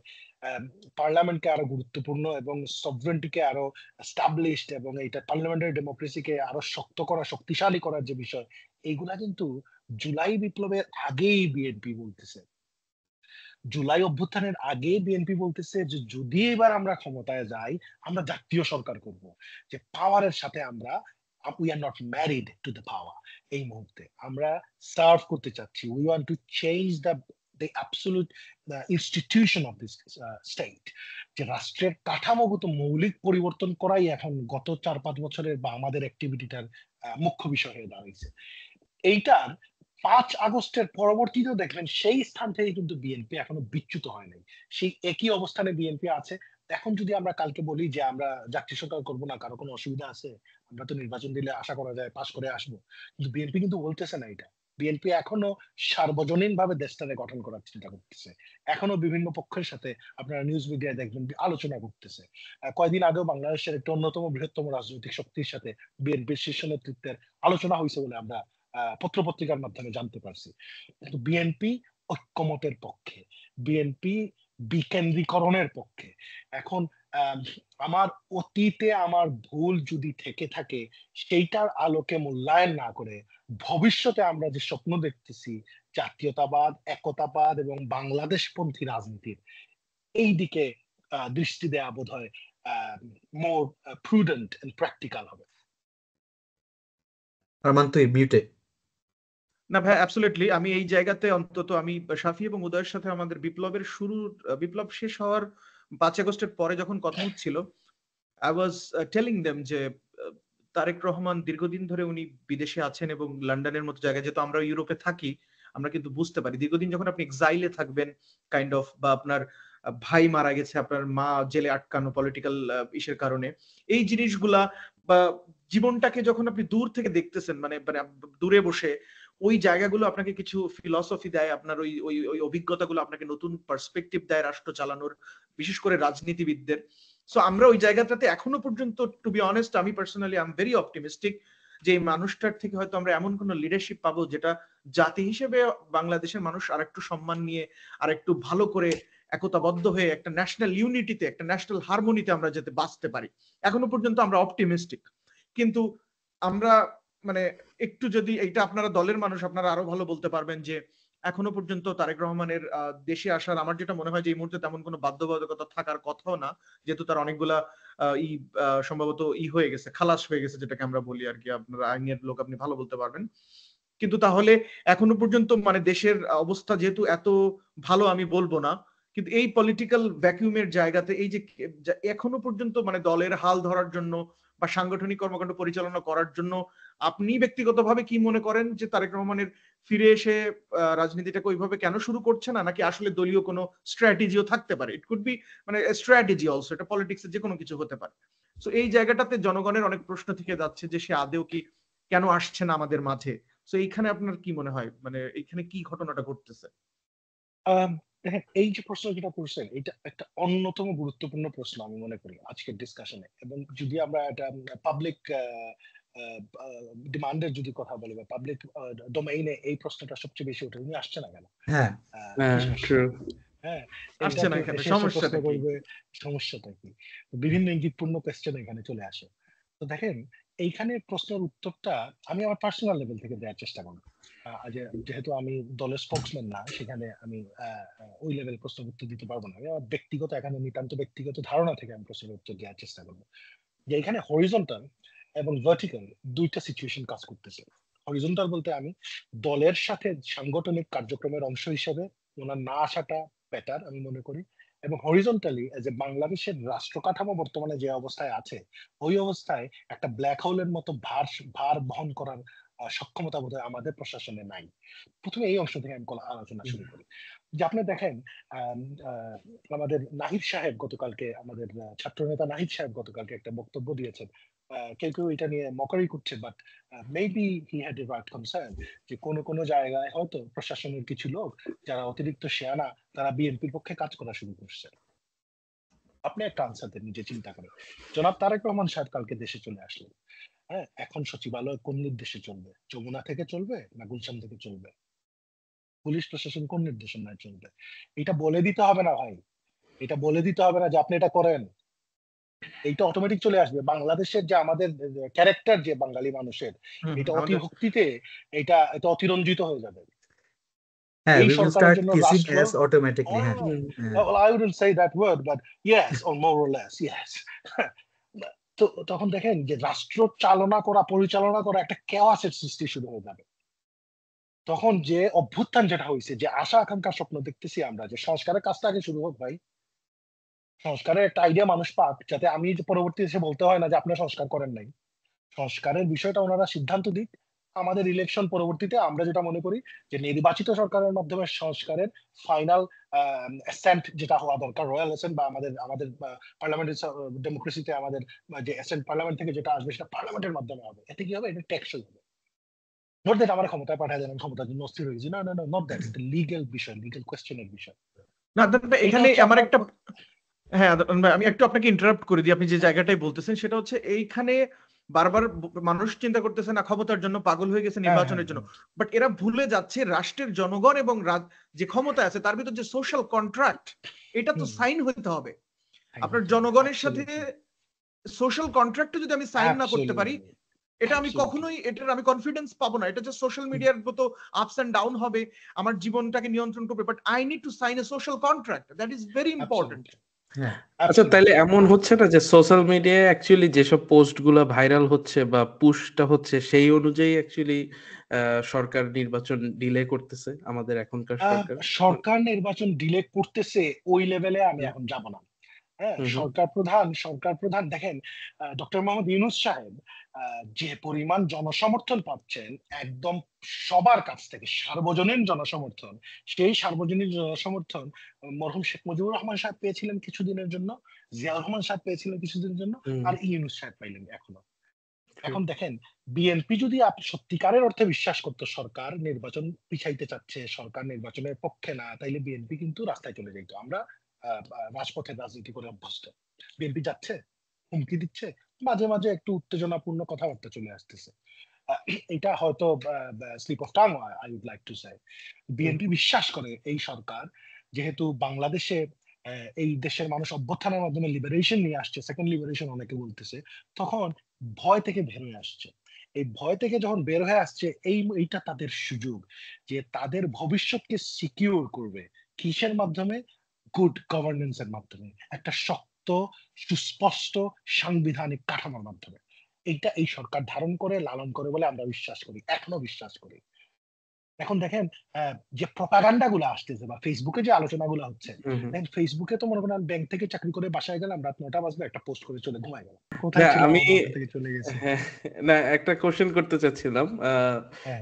পার্লামেন্টকে আরো গুরুত্বপূর্ণ এবং সভরেন্টিকে আরো এস্টাবলিশড এবং এইটা পার্লামেন্টারি ডেমোক্রেসিকে আরো শক্ত করা, শক্তিশালী করার যে বিষয়, এইগুলা কিন্তু জুলাই বিপ্লবের আগেই বিএনপি বলতেছে। জুলাই অভ্যুত্থানের আগে বিএনপি বলতেছে যে যদি এবার আমরা ক্ষমতায় যাই, আমরা জাতীয় সরকার করব, যে পাওয়ারের সাথে আমরা we are not married to the power. এই মুহূর্তে আমরা সার্ভ করতে চাচ্ছি, we want to change the absolute institution of this state. যে রাষ্ট্রের কাঠামোগত মৌলিক পরিবর্তন করাই এখন গত 4-5 বছরের বা আমাদের অ্যাক্টিভিটিটার মুখ্য বিষয় হয়ে দাঁড়িয়েছে। এইটার 5 আগস্টের পরবর্তীতেও দেখবেন সেই স্থান থেকে কিন্তু বিএনপি এখনো বিচ্যুত হয় নাই, সেই একই অবস্থানে বিএনপি আছে। এখন যদি আমরা কালকে বলি যে আমরা জাতীয় সরকার করবো না, কারো কোনো অসুবিধা আছে, আমরা তো নির্বাচন দিলে আশা করা যায় পাশ করে আসবো, কিন্তু বিএনপি কিন্তু বলতেছে না এটা। বিএনপি এখনো সার্বজনীন ভাবে দেশটাকে গঠন করার চিন্তা করতেছে, এখনো বিভিন্ন পক্ষের সাথে আপনারা নিউজ মিডিয়ায় দেখবেন আলোচনা করতেছে। কয়েকদিন আগেও বাংলাদেশের একটা অন্যতম বৃহত্তম রাজনৈতিক শক্তির সাথে বিএনপির শীর্ষ নেতৃত্বের আলোচনা হয়েছে বলে আমরা পত্রপত্রিকার মাধ্যমে জানতে পারছি। কিন্তু বিএনপি ঐক্যমতের পক্ষে, বিএনপি বিকেন্দ্রীকরণের পক্ষে। এখন আমার অতীতে আমার ভুল যদি থেকে থাকে, সেইটার আলোকে মূল্যায়ন না করে ভবিষ্যতে আমরা যে স্বপ্ন দেখতেছি জাতীয়তাবাদ, একতাবাদ এবং বাংলাদেশপন্থী রাজনীতির, এই দিকে দৃষ্টি দেয়া বোধ হয় মোর প্রুডেন্ট এন্ড প্র্যাকটিক্যাল হবে। আরমান তুই মিউটে। না ভাই, অ্যাবসলিউটলি। আমি এই জায়গাতে অন্তত আমি শাফি এবং উদয়ের সাথে আমাদের বিপ্লব শেষ হওয়ার 5 আগস্টের পরে যখন কথা হচ্ছিল, আই ওয়াজ টেলিং দেম যে তারেক রহমান দীর্ঘদিন ধরে উনি বিদেশে আছেন এবং লন্ডনের মতো জায়গায়, যেহেতু আমরা ইউরোপে থাকি, আমরা কিন্তু বুঝতে পারি দীর্ঘদিন যখন আপনি এক্সাইলে থাকবেন কাইন্ড অফ, বা আপনার ভাই মারা গেছে, আপনার মা জেলে আটকানো পলিটিক্যাল ইসের কারণে, এই জিনিসগুলা বা জীবনটাকে যখন আপনি দূর থেকে দেখতেছেন, মানে দূরে বসে, ওই জায়গাগুলো আপনাকে কিছু ফিলসফি দেয়, আপনার ওই ওই ওই অভিজ্ঞতাগুলো আপনাকে নতুন পার্সপেক্টিভ দেয় রাষ্ট্র চালানোর, বিশেষ করে রাজনীতিবিদদের। সো আমরা ওই জায়গাটাতে এখনো পর্যন্ত, টু বি অনেস্ট, আমি personally I am very optimistic যে এই মানুষটার থেকে হয়তো আমরা এমন কোন লিডারশিপ পাবো যেটা জাতি হিসেবে বাংলাদেশের মানুষ আরেকটু সম্মান নিয়ে, আরেকটু ভালো করে একতাবদ্ধ হয়ে একটা ন্যাশনাল ইউনিটিতে, একটা ন্যাশনাল হারমোনিতে আমরা যাতে বাঁচতে পারি। এখনো পর্যন্ত আমরা অপটিমিস্টিক, কিন্তু আমরা মানে একটু যদি এইটা, আপনারা দলের মানুষ, আপনারা আরো ভালো বলতে পারবেন যে এখনো পর্যন্ত তারেক রহমানের দেশে আসার আমার যেটা মনে হয় যে এই মুহূর্তে তেমন কোনো বাধ্যবাধকতা থাকার কথাও না, যেহেতু তার অনেকগুলা সম্ভবত হয়ে গেছে, খালাস হয়ে গেছে, যেটাকে আমরা বলি আর কি, আপনারা আইনের লোক, আপনি ভালো বলতে পারবেন। কিন্তু তাহলে এখনো পর্যন্ত মানে দেশের অবস্থা যেহেতু এত ভালো আমি বলবো না, কিন্তু এই পলিটিক্যাল ভ্যাকুয়ামের জায়গাতে এই যে এখনো পর্যন্ত মানে দলের হাল ধরার জন্য বা সাংগঠনিক কর্মকাণ্ড পরিচালনা করার জন্য আপনি ব্যক্তিগতভাবে কি মনে করেন যে তারেক রহমানের ফিরে এসে রাজনীতিটাকে ওইভাবে কেন শুরু করছে না, নাকি আসলে দলীয় কোনো স্ট্র্যাটেজিও থাকতে পারে? ইট কুড বি মানে স্ট্র্যাটেজি অলসো, এটা পলিটিক্সে যে কোনো কিছু হতে পারে। সো এই জায়গাটাতে জনগণের অনেক প্রশ্ন থেকে যাচ্ছে যে সে আদেও কি কেন আসছে না আমাদের মাঝে। সো এইখানে আপনার কি মনে হয়, মানে এইখানে কি ঘটনাটা ঘটতেছে? দেখেন, এই যে প্রশ্ন যেটা করছেন, এটা একটা অন্যতম গুরুত্বপূর্ণ প্রশ্ন আমি মনে করি আজকের ডিসকাশনে। এবং যদি আমরা এটা পাবলিক ডিমান্ডের যদি কথা বলি বা পাবলিক ডোমেইনে, এই প্রশ্নটা সবচেয়ে বেশি ওঠে, উনি আসছে না কেন? হ্যাঁ, হ্যাঁ, আসছে না কেন, সমস্যাটা কি? সমস্যাটা কি? বিভিন্ন ইঙ্গিতপূর্ণ কোয়েশ্চেন এখানে চলে আসে। তো দেখেন, এইখানে প্রশ্নের উত্তরটা আমি আমার পার্সোনাল লেভেল থেকে দেওয়ার চেষ্টা করব। যেহেতু আমি দলের স্পোকসম্যান না, সেখানে আমি ওই লেভেল প্রশ্নের উত্তর দিতে পারবো না। আমি আমার ব্যক্তিগত, এখানে নিতান্ত ব্যক্তিগত ধারণা থেকে আমি প্রশ্নের উত্তর দেওয়ার চেষ্টা করবো, যে এখানে হরিজন্টাল এবং ভার্টিক্যাল দুইটা সিচুয়েশন কাজ করতেছে। হরিজন্টাল বলতে আমি দলের সাথে সাংগঠনিক কার্যক্রমের অংশ হিসেবে ওনার না আসাটা বেটার আমি মনে করি, এবং হরিজন্টালি যে বাংলাদেশের রাষ্ট্র কাঠামো বর্তমানে যে অবস্থায় আছে, ওই অবস্থায় একটা ব্ল্যাক হোলের মতো ভার বহন করার সক্ষমতা বোধহয় আমাদের প্রশাসনে নাই। প্রথমে এই অংশ থেকে আমি আলোচনা শুরু করি। যে আপনি দেখেন আমাদের নাহিদ সাহেব গতকালকে, আমাদের ছাত্র নেতা নাহিদ সাহেব গতকালকে একটা বক্তব্য দিয়েছেন। কেউ কেউ এটা নিয়ে মকারি করছে, but maybe he had a right concern, যে কোনো জায়গায় হয়তো প্রশাসনের কিছু লোক যারা অতিরিক্ত শেয়ানা, তারা বিএনপির পক্ষে কাজ করা শুরু করছে। আপনি একটা আনসার দেন, নিজে চিন্তা করেন। জনাব তারেক রহমান সাহেব কালকে দেশে চলে আসলেন। হ্যাঁ, এখন সচিবালয় কোন নির্দেশে চলবে? যমুনা থেকে চলবে না গুলশান থেকে চলবে? পুলিশ প্রশাসন কোন নির্দেশনায় চলবে? এটা বলে দিতে হবে না ভাই, এটা বলে দিতে হবে না যে আপনি এটা করেন। এইটা অটোমেটিক চলে আসবে। বাংলাদেশের যে আমাদের ক্যারেক্টার, যে বাঙালি মানুষের, এটা অতিভক্তিতে এটা অতিরঞ্জিত হয়ে যাবে। হ্যাঁ, এই we will সরকারের start জন্য kissing রাষ্ট্র, ass automatically. হ্যাঁ, well, I wouldn't say that word, but yes, or more or less, yes. তো তখন দেখেন যে রাষ্ট্র চালনা করা, পরিচালনা করা একটা কেওয়াসের সৃষ্টি শুরু হয়ে যাবে। তখন যে অভ্যুত্থান যেটা হয়েছে, যে আশা আকাঙ্ক্ষার স্বপ্ন দেখতেছি আমরা, যে সংস্কারের কাজটা আগে শুরু হোক ভাই। সংস্কারের একটা আইডিয়া মানুষ পাক, যাতে আমি যে পরবর্তী এসে বলতে হয় না যে আপনারা সংস্কার করেন নাই। সংস্কারের বিষয়টা ওনারা সিদ্ধান্ত দিক। আমাদের ইলেকশন পরবর্তীতে আমরা যেটা মনে করি, যে নির্বাচিত সরকারের মাধ্যমে সংস্কারের ফাইনাল অ্যাসেন্ট যেটা হওয়া দরকার, রয়্যাল অ্যাসেন্ট, বা আমাদের পার্লামেন্টের ডেমোক্রেসিতে আমাদের যে অ্যাসেন্ট পার্লামেন্ট থেকে যেটা আসবে, সেটা পার্লামেন্টের মাধ্যমে হবে। এতে কি হবে? এটা টেকসই হবে। নোট দ্যাট আমার ক্ষমতায় পাঠায় দেন, ক্ষমতার জন্য অস্থির হয়ে গেছি, না না না, নট দ্যাট, এটা লিগ্যাল বিষয়, লিগ্যাল কোয়েশ্চেনের বিষয়। না, এখানে আমার একটা, হ্যাঁ আমি একটু আপনাকে ইন্টারাপ্ট করে দিই। আপনি যে জায়গাটাই বলতেছেন সেটা হচ্ছে, এইখানে বারবার মানুষ চিন্তা করতেছে না ক্ষমতার জন্য পাগল হয়ে গেছে নির্বাচনের জন্য, বাট এরা ভুলে যাচ্ছে রাষ্ট্রের জনগণ এবং যে ক্ষমতা আছে তার ভিতর যে সোশ্যাল কন্ট্রাক্ট, এটা তো সাইন হইতে হবে। আপনার জনগণের সাথে সোশ্যাল কন্ট্রাক্টে যদি আমি সাইন না করতে পারি, এটা আমি কখনোই, এটার আমি কনফিডেন্স পাবো না। এটা যে সোশ্যাল মিডিয়ার মতো আপস এন্ড ডাউন হবে, আমার জীবনটাকে নিয়ন্ত্রণ করবে, but I need to sign a social contract, that is very important. আচ্ছা, তাহলে এমন হচ্ছে না যে সোশ্যাল মিডিয়ায় অ্যাকচুয়ালি যেসব পোস্ট গুলা ভাইরাল হচ্ছে বা পুশটা হচ্ছে, সেই অনুযায়ী অ্যাকচুয়ালি সরকার নির্বাচন ডিলে করতেছে আমাদের এখনকার সরকার নির্বাচন ডিলে করতেছে ওই লেভেলে আমি এখন যাব না। হ্যাঁ, সরকার প্রধান দেখেন, ডক্টর মোহাম্মদ ইউনূস সাহেব যে পরিমাণ জনসমর্থন পাচ্ছেন একদম সবার কাছ থেকে, সার্বজনীন জনসমর্থন, সেই সার্বজনীন জনসমর্থন মরহুম শেখ মুজিবুর রহমান সাহেব পেয়েছিলেন কিছুদিনের জন্য, জিয়াউর রহমান সাহেব পেয়েছিলেন কিছুদিনের জন্য, আর ইউনূস সাহেব পাইলেন এখনো। এখন দেখেন, বিএনপি যদি সত্যিকারের অর্থে বিশ্বাস করতো সরকার নির্বাচন পিছাইতে চাচ্ছে, সরকার নির্বাচনের পক্ষে না, তাইলে বিএনপি কিন্তু রাস্তায় চলে যেত। আমরা রাজপথের রাজনীতি করে অভ্যস্ত। বিএনপি যাচ্ছে, হুমকি দিচ্ছে, মাঝে মাঝে একটু উত্তেজনাপূর্ণ কথাবার্তা চলে আসতেছে। এটা হয়তো slip of tongue, I would like to say. BNP বিশ্বাস করে এই সরকার, যেহেতু বাংলাদেশে এই দেশের মানুষ অভ্যুত্থানের মাধ্যমে লিবারেশন নিয়ে আসছে, সেকেন্ড লিবারেশন অনেকে বলতেছে, তখন ভয় থেকে বের হয়ে আসছে। এই ভয় থেকে যখন বের হয়ে আসছে, এইটা তাদের সুযোগ, যে তাদের ভবিষ্যৎকে সিকিউর করবে কিসের মাধ্যমে? গুড গভর্নেন্স এর মাধ্যমে, একটা শক্ত সুস্পষ্ট সাংবিধানিক কাঠামোর মাধ্যমে। এইটা এই সরকার ধারণ করে, লালন করে বলে আমরা বিশ্বাস করি, এখনো বিশ্বাস করি। এখন দেখেন যে প্রপাগান্ডা গুলো আসতেছে, বা ফেসবুকে যে আলোচনা গুলো হচ্ছে, দেখেন ফেসবুকে তো মনে করেন ব্যাংক থেকে চাকরি করে বাসায় গেলাম, রাত 9টা বাজবে, একটা পোস্ট করে চলে ঘুমায় গেলাম, কোথায় ছিল আমি থেকে চলে গেছে। না, একটা কোশ্চেন করতে চাচ্ছিলাম,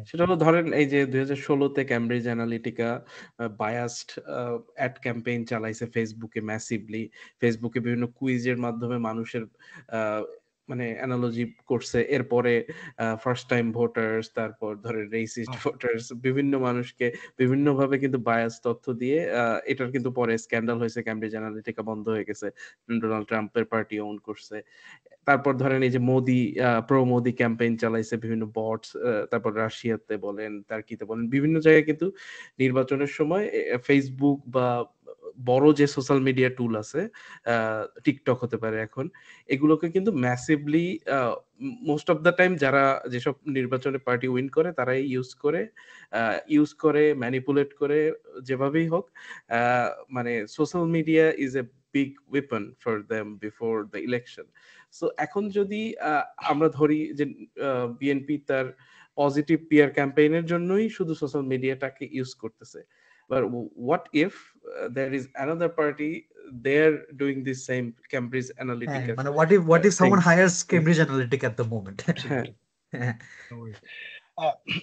সেটা হলো ধরেন এই যে 2016-তে Cambridge Analytica biased ad campaign চালাইছে ফেসবুকে ম্যাসিভলি। ফেসবুকে বিভিন্ন কুইজের মাধ্যমে মানুষের মানে অ্যানালজি করছে। এরপরে ফার্স্ট টাইম ভোটার্স, তারপর ধরে রেসিস্ট ভোটার্স, বিভিন্ন মানুষকে বিভিন্নভাবে কিন্তু বায়াস তথ্য দিয়ে, এটার কিন্তু পরে স্ক্যান্ডাল হয়েছে, ক্যামব্রিজ অ্যানালিটিকা বন্ধ হয়ে গেছে, ডোনাল্ড ট্রাম্পের পার্টি ওন করছে। তারপর ধরেন এই যে মোদি প্রো মোদি ক্যাম্পেইন চালাইছে, বিভিন্ন বটস, তারপর রাশিয়াতে বলেন, টার্কিতে বলেন, বিভিন্ন জায়গায় কিন্তু নির্বাচনের সময় ফেসবুক বা বড় যে সোশ্যাল মিডিয়া টুল আছে, টিকটক হতে পারে এখন, এগুলোকে কিন্তু massively most of the time যারা যেসব নির্বাচনে পার্টি উইন করে তারাই ইউজ করে ম্যানিপুলেট করে, যেভাবেই হোক। মানে social media is a big weapon for them before the election. So এখন যদি আমরা ধরি যে বিএনপি তার পজিটিভ পিয়ার ক্যাম্পেইনের জন্যই শুধু সোশ্যাল মিডিয়াটাকে ইউজ করতেছে, but what if there is another party, they're doing the same Cambridge Analytica মানে what if someone hires Cambridge Analytica at the moment?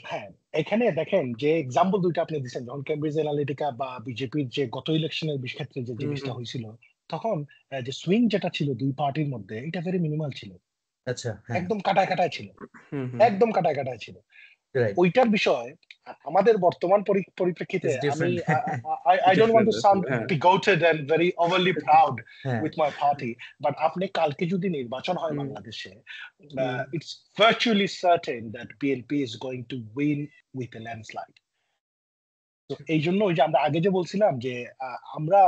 হ্যাঁ, এখানে দেখেন যে এক্সাম্পল দুইটা আপনি দিচ্ছেন, যখন কেমব্রিজ অ্যানালিটিকা বা বিজেপির যে গত ইলেকশনের ক্ষেত্রে যে জিনিসটা হয়েছিল, তখন যে সুইং যেটা ছিল দুই পার্টির মধ্যে, এটা ভেরি মিনিমাল ছিল। আচ্ছা, একদম কাটায় কাটায় ছিল, একদম কাটায় কাটায় ছিল। ওইটার বিষয় আমাদের বর্তমান পরিপ্রেক্ষিতে আমি I don't want to sound bigoted and very overly proud with my party, but আপনি কালকে যদি নির্বাচন হয় বাংলাদেশে, it's virtually certain that BNP is going to win with a landslide. তো এই জন্য ওই যে আমরা আগে যে বলছিলাম যে আমরা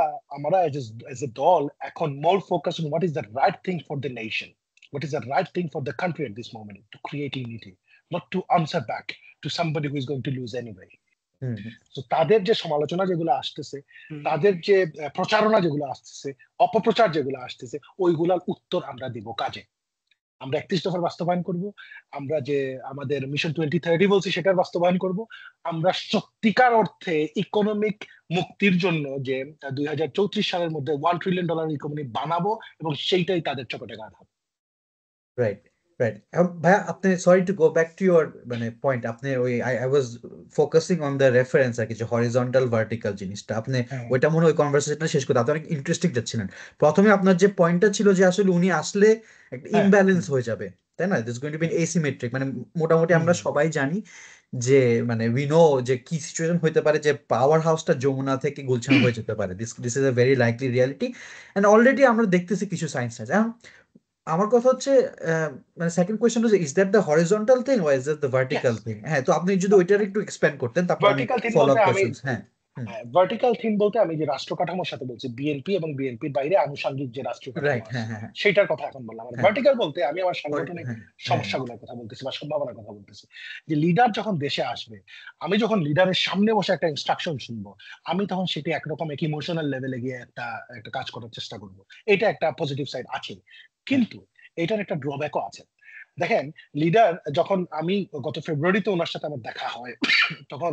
as a দল এখন more focused on what is the right thing for the nation, what is the right thing for the country at this moment, to create unity, not to answer back to somebody who is going to lose anyway. So তাদের যে সমালোচনা যেগুলো আসতেছে, তাদের যে প্রচারণা যেগুলো আসতেছে, অপপ্রচার যেগুলো আসতেছে, ওইগুলার উত্তর আমরা দিব কাজে। আমরা 31 দফার বাস্তবায়ন করব, আমরা যে আমাদের মিশন 2030 বলছি সেটার বাস্তবায়ন করব, আমরা সত্যিকার অর্থে ইকোনমিক মুক্তির জন্য যে 2034 সালের মধ্যে $1 ট্রিলিয়ন ইকোনমি বানাবো, এবং সেইটাই তাদের চোখে গাঁথা হবে। Right, right. ভাইয়া, আপনি sorry to go back to your মানে পয়েন্ট, আপনি ওই I was focusing on the reference আর কি, যে হরিজন্টাল ভার্টিক্যাল জিনিসটা, আপনি ওইটা মনে হয় ওই কনভারসেশনটা শেষ করতে আপনি অনেক ইন্টারেস্টিং যাচ্ছিলেন। প্রথমে আপনার যে পয়েন্টটা ছিল যে আসলে উনি আসলে একটা ইমব্যালেন্স হয়ে যাবে, তাই না? দিস গোইং টু বি এসিমেট্রিক, মানে মোটামুটি আমরা সবাই জানি যে মানে উই নো যে কি সিচুয়েশন হইতে পারে, যে পাওয়ার হাউসটা যমুনা থেকে গুলশান হয়ে যেতে পারে। This is a very likely reality, and already আমরা দেখতেছি কিছু সাইন্স আছে। এখন আমার কথা হচ্ছে, মানে সেকেন্ড কোয়েশ্চন হচ্ছে, is that the horizontal thing or is that the vertical thing? হ্যাঁ, তো আপনি যদি ওইটার একটু এক্সপ্যান্ড করতেন, তারপর আমি ফলো আপ কোয়েশ্চনস। হ্যাঁ, ভার্টিক্যাল থিম বলতে আমি যে রাষ্ট্র কাঠামোর সাথে বলছি, বিএনপি এবং বিএনপির বাইরে আনুষঙ্গিক যে রাষ্ট্র কাঠামো সেটার কথা এখন বললাম। ভার্টিক্যাল বলতে আমি আমার সাংগঠনিক সমস্যাগুলোর কথা বলতেছি বা সম্ভাবনার কথা বলতেছি। যে লিডার যখন দেশে আসবে, আমি যখন লিডারের সামনে বসে একটা ইনস্ট্রাকশন শুনবো, আমি তখন সেটি একরকম এক ইমোশনাল লেভেলে গিয়ে একটা কাজ করার চেষ্টা করবো। এটা একটা পজিটিভ সাইড আছে, কিন্তু এটার একটা ড্রব্যাকও আছে। দেখেন, লিডার যখন আমি গত ফেব্রুয়ারিতে ওনার সাথে আমার দেখা হয়, তখন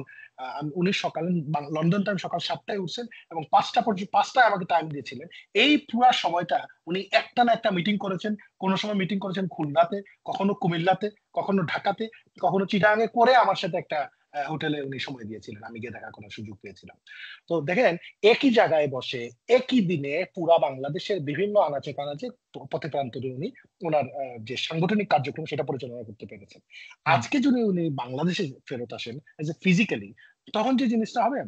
উনি সকালে লন্ডন টাইম সকাল 7টায় উঠছেন এবং 5টায় আমাকে টাইম দিয়েছিলেন। এই পুরো সময়টা উনি একটা না একটা মিটিং করেছেন। কোনো সময় মিটিং করেছেন খুলনাতে, কখনো কুমিল্লাতে, কখনো ঢাকাতে, কখনো চিটাগাঙে করে আমার সাথে একটা হোটেলে উনি সময় দিয়েছিলেন, আমি গিয়ে দেখা করার সুযোগ পেয়েছিলাম। তো দেখেন, একই জায়গায় বসে একই দিনে পুরা বাংলাদেশের বিভিন্ন আনাচে কানাচে পথে প্রান্তরে উনি ওনার যে সাংগঠনিক কার্যক্রম সেটা পরিচালনা করতে পেরেছেন। আজকে যদি উনি বাংলাদেশে ফেরত আসেন এজ এ ফিজিক্যালি, তখন যে জিনিসটা হবে,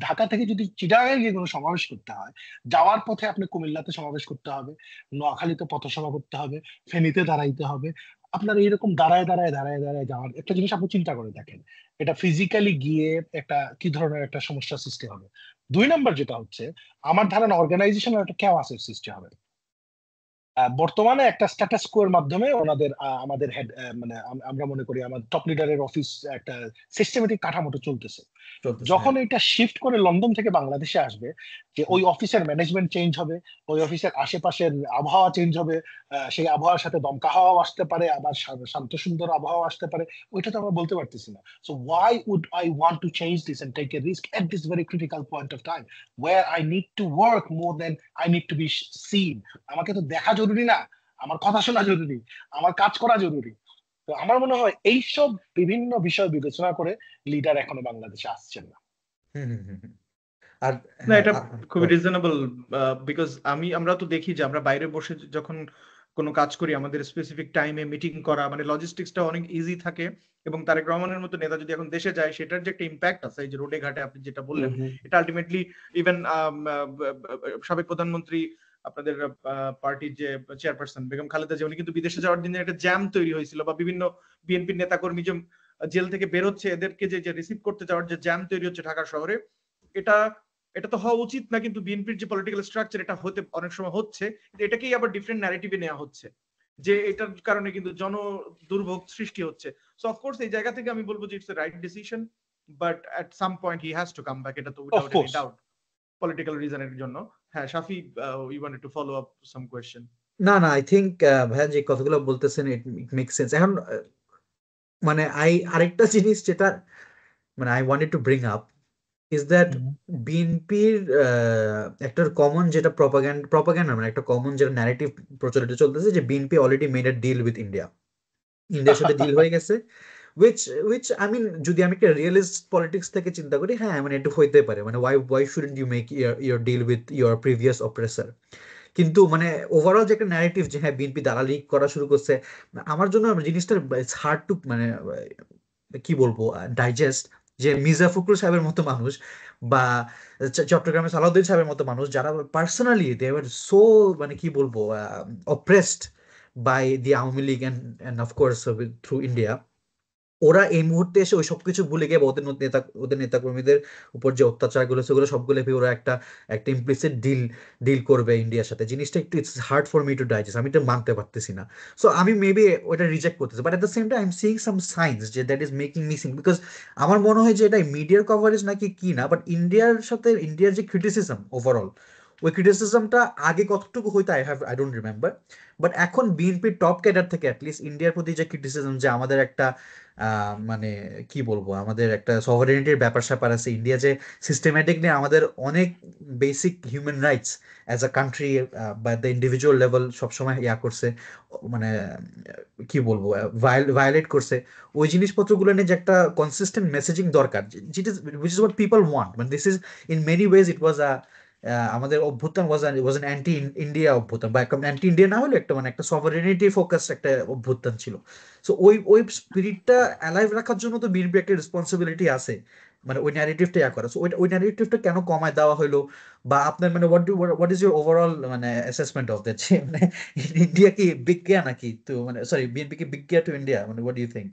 ঢাকা থেকে যদি চিটাগাঙে গিয়ে কোনো সমাবেশ করতে হয়, যাওয়ার পথে আপনি কুমিল্লাতে সমাবেশ করতে হবে, নোয়াখালীতে পথসভা করতে হবে, ফেনীতে দাঁড়াইতে হবে। আপনার এইরকম দাঁড়ায় দাঁড়ায় দাঁড়ায় দাঁড়ায় যাওয়ার একটা জিনিস আপনি চিন্তা করে দেখেন, এটা ফিজিক্যালি গিয়ে একটা কি ধরনের একটা সমস্যার সৃষ্টি হবে। 2 নাম্বার যেটা হচ্ছে, আমার ধারণা অর্গানাইজেশনের একটা কেওয়াসের সৃষ্টি হবে। বর্তমানে একটা স্ট্যাটাস কোর মাধ্যমে ওনাদের আমাদের হেড মানে আমরা মনে করি আমার টপ লিডারের অফিস একটা সিস্টেমেটিক কাঠামোটা চলতেছে। যখন এটা শিফট করে লন্ডন থেকে বাংলাদেশে আসবে, যে ওই অফিসের ম্যানেজমেন্ট চেঞ্জ হবে, ওই অফিসের আশেপাশের আবহাওয়া চেঞ্জ হবে, সেই আবহাওয়ার সাথে দমকা হাওয়াও আসতে পারে, আবার শান্ত সুন্দর আবহাওয়া আসতে পারে, ওইটা তো আমরা বলতে পারতেছি না। So why would I want to change this and take a risk at this very critical point of time where I need to work more than I need to be seen? আমাকে তো দেখা জরুরি না, আমার কথা শোনা জরুরি, আমার কাজ করা জরুরি। তো আমার মনে হয় এইসব বিভিন্ন বিষয় বিবেচনা করে লিডার এখনো বাংলাদেশে আসছেন না। আর না, এটা খুবই রিজনেবল, বিকজ আমরা তো দেখি যে আমরা বাইরে বসে যখন কোনো কাজ করি, আমাদের স্পেসিফিক টাইমে মিটিং করা, মানে লজিস্টিক্সটা অনেক ইজি থাকে। এবং তারেক রহমানের মতো নেতা যদি এখন দেশে যায়, সেটার যে একটা ইম্প্যাক্ট আছে, এই যে রোডে ঘাটে আপনি যেটা বললেন, এটা আলটিমেটলি ইভেন সাবেক প্রধানমন্ত্রী আপনাদের পার্টির যে চেয়ারপারসন বেগম খালেদা জিয়া, উনি কিন্তু বিদেশে যাওয়ার দিনে একটা জ্যাম তৈরি হয়েছিল, বা বিভিন্ন বিএনপির নেতাকর্মী যে জেল থেকে বেরোচ্ছে, এদেরকে যে রিসিভ করতে যাওয়ার যে জ্যাম তৈরি হচ্ছে ঢাকা শহরে, এটা এটা তো হওয়া উচিত না, কিন্তু বিএনপির যে পলিটিক্যাল স্ট্রাকচার এটা হতে অনেক সময় হচ্ছে, এটাকেই আবার ডিফারেন্ট ন্যারেটিভে নেওয়া হচ্ছে যে এটার কারণে কিন্তু জন দুর্ভোগ সৃষ্টি হচ্ছে। সো অফকোর্স এই জায়গা থেকে আমি বলবো যে it's a right decision, but at some point he has to come back, এটা তো উইদাউট এনি ডাউট পলিটিক্যাল রিজনের জন্য। হ্যাঁ Shafi, we wanted to follow up some question. না না, আই থিঙ্ক ভাইয়া যে কথাগুলো বলতেছেন ইট মেক সেন্স। এখন মানে আরেকটা জিনিস যেটা মানে I wanted to bring up is that বিএনপির একটা কমন যেটা প্রপাগান্ডা মানে একটা কমন যেটা ন্যারেটিভ প্রচলিত চলতেছে যে BNP already made a deal with ইন্ডিয়ার সাথে ডিল হয়ে গেছে, উইচ আই মিন যদি আমি একটা রিয়েলিস্ট পলিটিক্স থেকে চিন্তা করি, হ্যাঁ মানে একটু হইতে পারে, মানে why shouldn't you make your deal with your previous oppressor. কিন্তু মানে ওভারঅল যে একটা ন্যারেটিভ যে হ্যাঁ বিএনপি দালালি করা শুরু করছে, আমার জন্য জিনিসটা ইটস হার্ড টু মানে কি বলবো ডাইজেস্ট, যে মির্জা ফখরুল সাহেবের মতো মানুষ বা চট্টগ্রামের সালাউদ্দিন সাহেবের মতো মানুষ যারা পার্সোনালি দে ওয়ার সো মানে কি বলবো oppressed by the Awami League and of course through India, ওরা এই মুহূর্তে এসে ওই সবকিছু ভুলে গিয়ে ওদের নেতাকর্মীদের উপর যে অত্যাচারগুলো সেগুলো সবগুলো ভেবে ওরা একটা ইমপ্লিসিট ডিল করবে ইন্ডিয়ার সাথে। জিনিসটা একটু it's hard for me two digest, আমি এটা মানতে পারতেছি না। সো আমি মেবি ওটা রিজেক্ট করতেছি, but at the same time I am seeing some signs যে that is making missing, because আমার মনে হয় যে এটা মিডিয়ার কভারেজ নাকি কি না, বাট ইন্ডিয়ার যে ক্রিটিসিজম ওভারঅল, ওই ক্রিটিসিজমটা আগে কতটুকু হইতো আই ডোন্ট রিমেম্বার, বাট এখন বিএনপির টপ ক্যাডার থেকে অ্যাটলিস্ট ইন্ডিয়ার প্রতি যে ক্রিটিসিজম যে আমাদের একটা মানে কি বলবো আমাদের একটা সভারেনিটির ব্যাপার স্যাপার আছে, ইন্ডিয়া যে সিস্টেম্যাটিকলি আমাদের অনেক basic human rights as a country বা দ্য ইন্ডিভিজুয়াল লেভেল সবসময় করছে, মানে কি বলবো ভায়োলেট করছে, ওই জিনিসপত্রগুলো নিয়ে যে একটা কনসিস্টেন্ট মেসেজিং দরকার, which is what people want. মানে this is in many ways it was আমাদের অভ্যুত্থান ওয়াজ অ্যান অ্যান্টি ইন্ডিয়া অভ্যুত্থান, বা অ্যান্টি ইন্ডিয়া না হলে একটা মানে একটা সভারেনিটি ফোকাস একটা অভ্যুত্থান ছিল। সো ওই স্পিরিটটা অ্যালাইভ রাখার জন্য তো বিএনপি একটা রেসপন্সিবিলিটি আছে, মানে ওই ন্যারেটিভটা করা। সো ওই ন্যারেটিভটা কেন কমায় দেওয়া হলো, বা আপনার মানে হোয়াট ইজ ইউর ওভারঅল মানে অ্যাসেসমেন্ট অফ দ্যাট, মানে ইন্ডিয়া কি বিজ্ঞা নাকি, তো মানে সরি বিএনপি কি বিজ্ঞা টু ইন্ডিয়া, মানে what do you think?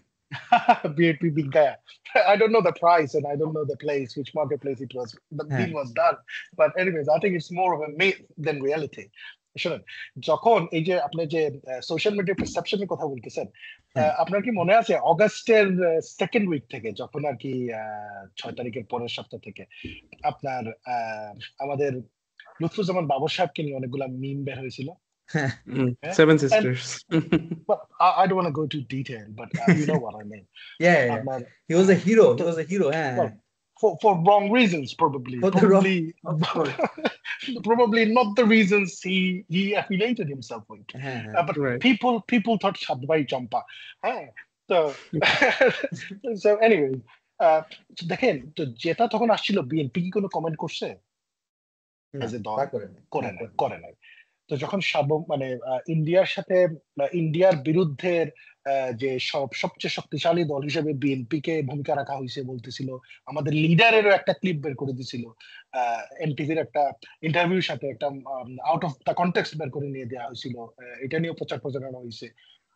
BNP Big Gaya. I don't know the price and I don't know the place, which marketplace the deal was done. But anyways, I think it's more of a myth than reality. শুনেন, যখন এই যে আপনি যে social media পারসেপশনের কথা বলতেছেন, আপনার কি মনে আছে অগাস্টের সেকেন্ড উইক থেকে, যখন আর কি 6 তারিখের পরের সপ্তাহ থেকে আপনার আমাদের লুৎফুজ্জামান বাবর সাহেবকে নিয়ে অনেকগুলা মিম বের হয়েছিল? Seven Sisters. But I don't want to go into detail, but you know what I mean. Yeah. He was a hero. Well, for wrong reasons, probably. Probably not the reasons he affiliated himself with. But right. people thought Shadbai Champa. So anyway, দেখেন তো যেটা তখন আসছিল, BNP কি কোনো comment করছে? করে নাই। তো যখন মানে ইন্ডিয়ার সাথে ইন্ডিয়ার বিরুদ্ধে যে সবচেয়ে শক্তিশালী দল হিসেবে বিএনপি কে ভূমিকা রাখা হয়েছে বলতেছিল, আমাদের লিডারেরও একটা ক্লিপ বের করে দিছিল এনটিভির একটা ইন্টারভিউর সাথে, একটা আউট অফ দ্য কনটেক্সট বের করে নিয়ে দেওয়া হয়েছিল, এটা নিয়ে প্রচারণা হয়েছে।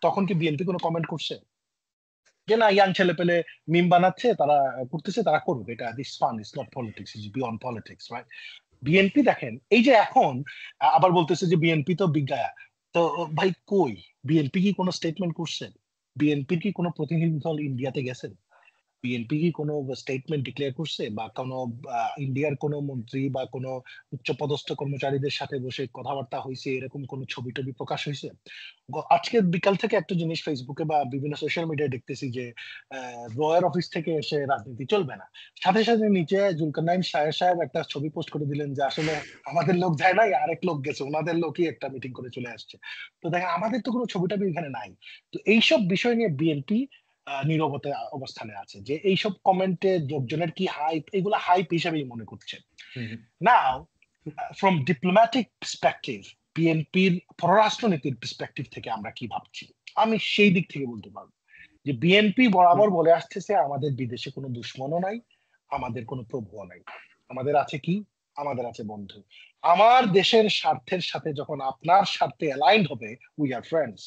তখন কি বিএনপি কোনো কমেন্ট করছে যে না ইয়াং ছেলে পেলে মিম বানাচ্ছে, তারা করতেছে, তারা করুক, এটা this fun, it's not politics, it's beyond politics, right? BNP দেখেন এই যে এখন আবার বলতেছে যে বিএনপি তো বিজ্ঞায়া, তো ভাই কই বিএনপি কি কোনো স্টেটমেন্ট করছে? বিএনপির কি কোনো প্রতিনিধি দল ইন্ডিয়াতে গেছেন? বিএনপি কি কোনো স্টেটমেন্ট ডিক্লেয়ার করছে, বা কোনো ইন্ডিয়ার কোনো মন্ত্রী বা কোনো উচ্চপদস্থ কর্মচারীদের সাথে বসে কথাবার্তা হয়েছে, এরকম কোনো ছবি টবি প্রকাশ হয়েছে? আজকে বিকাল থেকে একটা জিনিস ফেসবুকে বা বিভিন্ন সোশ্যাল মিডিয়ায় দেখতেছি যে রয়ের অফিস থেকে এসে রাজনীতি চলবে না, সাথে সাথে নিচে জুলকারনাইন সাহেব একটা ছবি পোস্ট করে দিলেন যে আসলে আমাদের লোক যায় নাই, আরেক লোক গেছে, ওনাদের লোকই একটা মিটিং করে চলে আসছে। তো দেখেন আমাদের তো কোনো ছবি টবি এখানে নাই। তো এইসব বিষয় নিয়ে বিএনপি নীরবতা অবস্থানে আছে, যে এইসব কমেন্টে লোকজনের কি হাইপ, এগুলো হাইপ হিসেবেই মনে করছে। নাও ফ্রম ডিপ্লোম্যাটিক পার্সপেক্টিভ, বিএনপির পররাষ্ট্রনীতির পার্সপেক্টিভ থেকে আমরা কি ভাবছি, আমি সেই দিক থেকে বলতে পারবো যে বিএনপি বরাবর বলে আসতেছে আমাদের বিদেশে কোনো দুশ্মনও নাই, আমাদের কোনো প্রভুও নাই, আমাদের আছে কি, আমাদের আছে বন্ধু। আমার দেশের স্বার্থের সাথে যখন আপনার স্বার্থে অ্যালাইন্ড হবে, we are friends.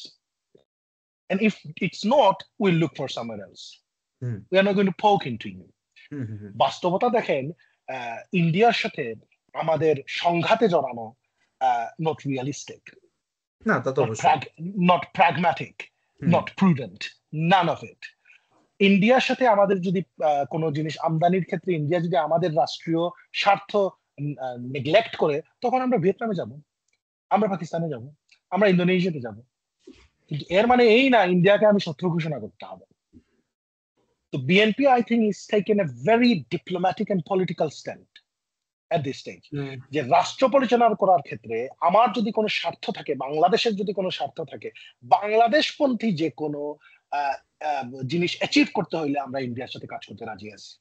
And if it's not, we'll look for somewhere else. We are not going to poke into you. বাস্তবতা দেখেন, ইন্ডিয়ার সাথে আমাদের সংঘাতে জড়ানো নট রিয়ালিস্টিক, না তা তো অবশ্যই not pragmatic, not prudent, none of it. ইন্ডিয়ার সাথে আমাদের যদি কোনো জিনিস আমদানির ক্ষেত্রে ইন্ডিয়া যদি আমাদের রাষ্ট্রীয় স্বার্থ নেগলেক্ট করে, তখন আমরা ভিয়েতনামে যাব, আমরা পাকিস্তানে যাব, আমরা ইন্দোনেশিয়াতে যাব। কিন্তু এর মানে এই না ইন্ডিয়াকে আমি শত্রু ঘোষণা করতে হবে। তো BNP I think is taken a very diplomatic and political stand at this stage, যে রাষ্ট্র পরিচালনা করার ক্ষেত্রে আমার যদি কোনো স্বার্থ থাকে, বাংলাদেশের যদি কোনো স্বার্থ থাকে, বাংলাদেশপন্থী যে কোনো জিনিস অ্যাচিভ করতে হইলে আমরা ইন্ডিয়ার সাথে কাজ করতে রাজি আছি।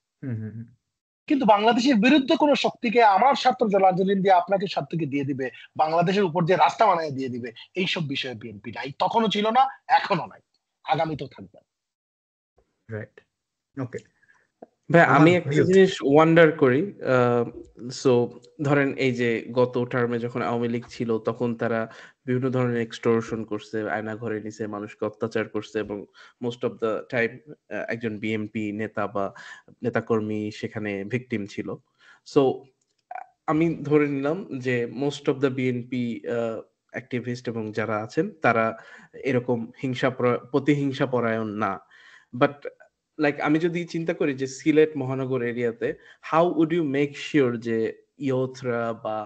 কিন্তু বাংলাদেশের বিরুদ্ধে কোনো শক্তিকে আমার স্বার্থ জলাঞ্জলি দিয়ে আপনাকে স্বার্থকে দিয়ে দিবে, বাংলাদেশের উপর যে রাস্তা বানায় দিয়ে দিবে, এইসব বিষয়ে বিএনপি নাই, তখনও ছিল না, এখনো নাই, আগামীতেও থাকবে। রাইট, ওকে ভাই আমি একটা জিনিস ওয়ান্ডার করি। সো ধরেন এই যে গত টার্মে যখন আওয়ামী লীগ ছিল তখন তারা বিভিন্ন ধরনের এক্সটর্শন করছে, আয়না ঘরে নিছে, মানুষকে অত্যাচার করছে এবং মোস্ট অফ দ্য টাইম একজন বিএনপি নেতা বা নেতাকর্মী সেখানে ভিকটিম ছিল। সো আমি ধরে নিলাম যে most of the BNP activist এবং যারা আছেন তারা এরকম প্রতিহিংসা পরায়ণ না। বাট লাইক আমি যদি চিন্তা করি যে সিলেট মহানগর এরিয়াতে how would you make sure যে ইয়থরা বা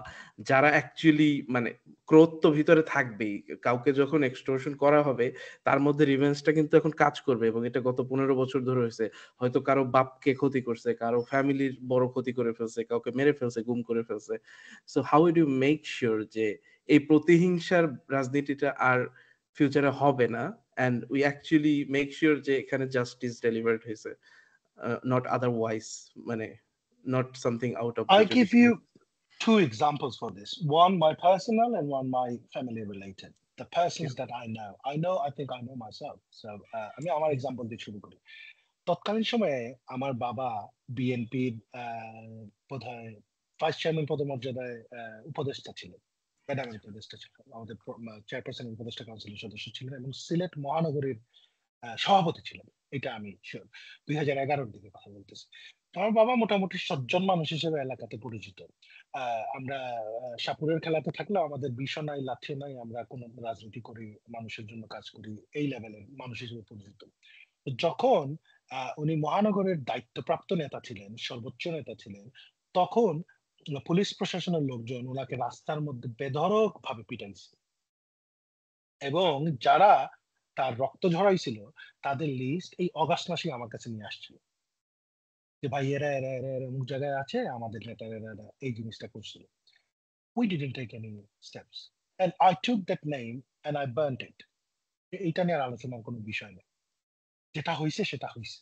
যারা অ্যাকচুয়ালি মানে ক্রোধ তো ভিতরে থাকবেই, কাউকে যখন এক্সটর্শন করা হবে তার মধ্যে রিভেঞ্জটা কিন্তু এখন কাজ করবে এবং এটা গত 15 বছর ধরে হয়েছে। হয়তো কারো বাপকে ক্ষতি করছে, কারো ফ্যামিলির বড় ক্ষতি করে ফেলছে, কাউকে মেরে ফেলছে, গুম করে ফেলছে। So how would you make sure যে এই প্রতিহিংসার রাজনীতিটা আর ফিউচারে হবে না and we actually make sure যে এখানে justice delivered হয়েছে, not otherwise, মানে not something out of I give you two examples for this, one my personal and one my family related. The persons that I know I think I know myself, so আমি আমার example দিয়ে শুরু করি। তৎকালীন সময়ে আমার বাবা বিএনপির বোধহয় ভাইস চেয়ারম্যান পদমর্যাদায় উপদেষ্টা ছিলেন, ম্যাডাম উপদেষ্টা ছিলেন, আমাদের চেয়ারপারসন উপদেষ্টা কাউন্সিলের সদস্য ছিলেন এবং সিলেট মহানগরীর সভাপতি ছিলেন। এটা আমি 2011-র দিকে কথা বলতেছি। আমার বাবা মোটামুটি সজ্জন মানুষ হিসেবে এলাকাতে পরিচিত। আমরা সাপুরের খেলাতে থাকলেও আমাদের বিষয় নাই, লাঠি নাই, আমরা কোনো রাজনীতি করি, মানুষের জন্য কাজ করি, এই লেভেলের মানুষ হিসেবে পরিচিত। যখন উনি মহানগরের দায়িত্বপ্রাপ্ত নেতা ছিলেন, সর্বোচ্চ নেতা ছিলেন, তখন পুলিশ প্রশাসনের লোকজন ওনাকে রাস্তার মধ্যে বেধড়ক ভাবে পিটাইছে এবং যারা তার রক্ত ঝরাইছিল তাদের লিস্ট এই অগাস্ট মাসে আমার কাছে নিয়ে আসছিল যে ভাই এরা এরা এরা এরা অমুক জায়গায় আছে, আমাদের নেতারা এরা এই জিনিসটা করছিল। We didn't take any steps and I took that name and I burnt it. এইটা নিয়ে আলোচনার কোনো বিষয় নেই, যেটা হয়েছে সেটা হয়েছে।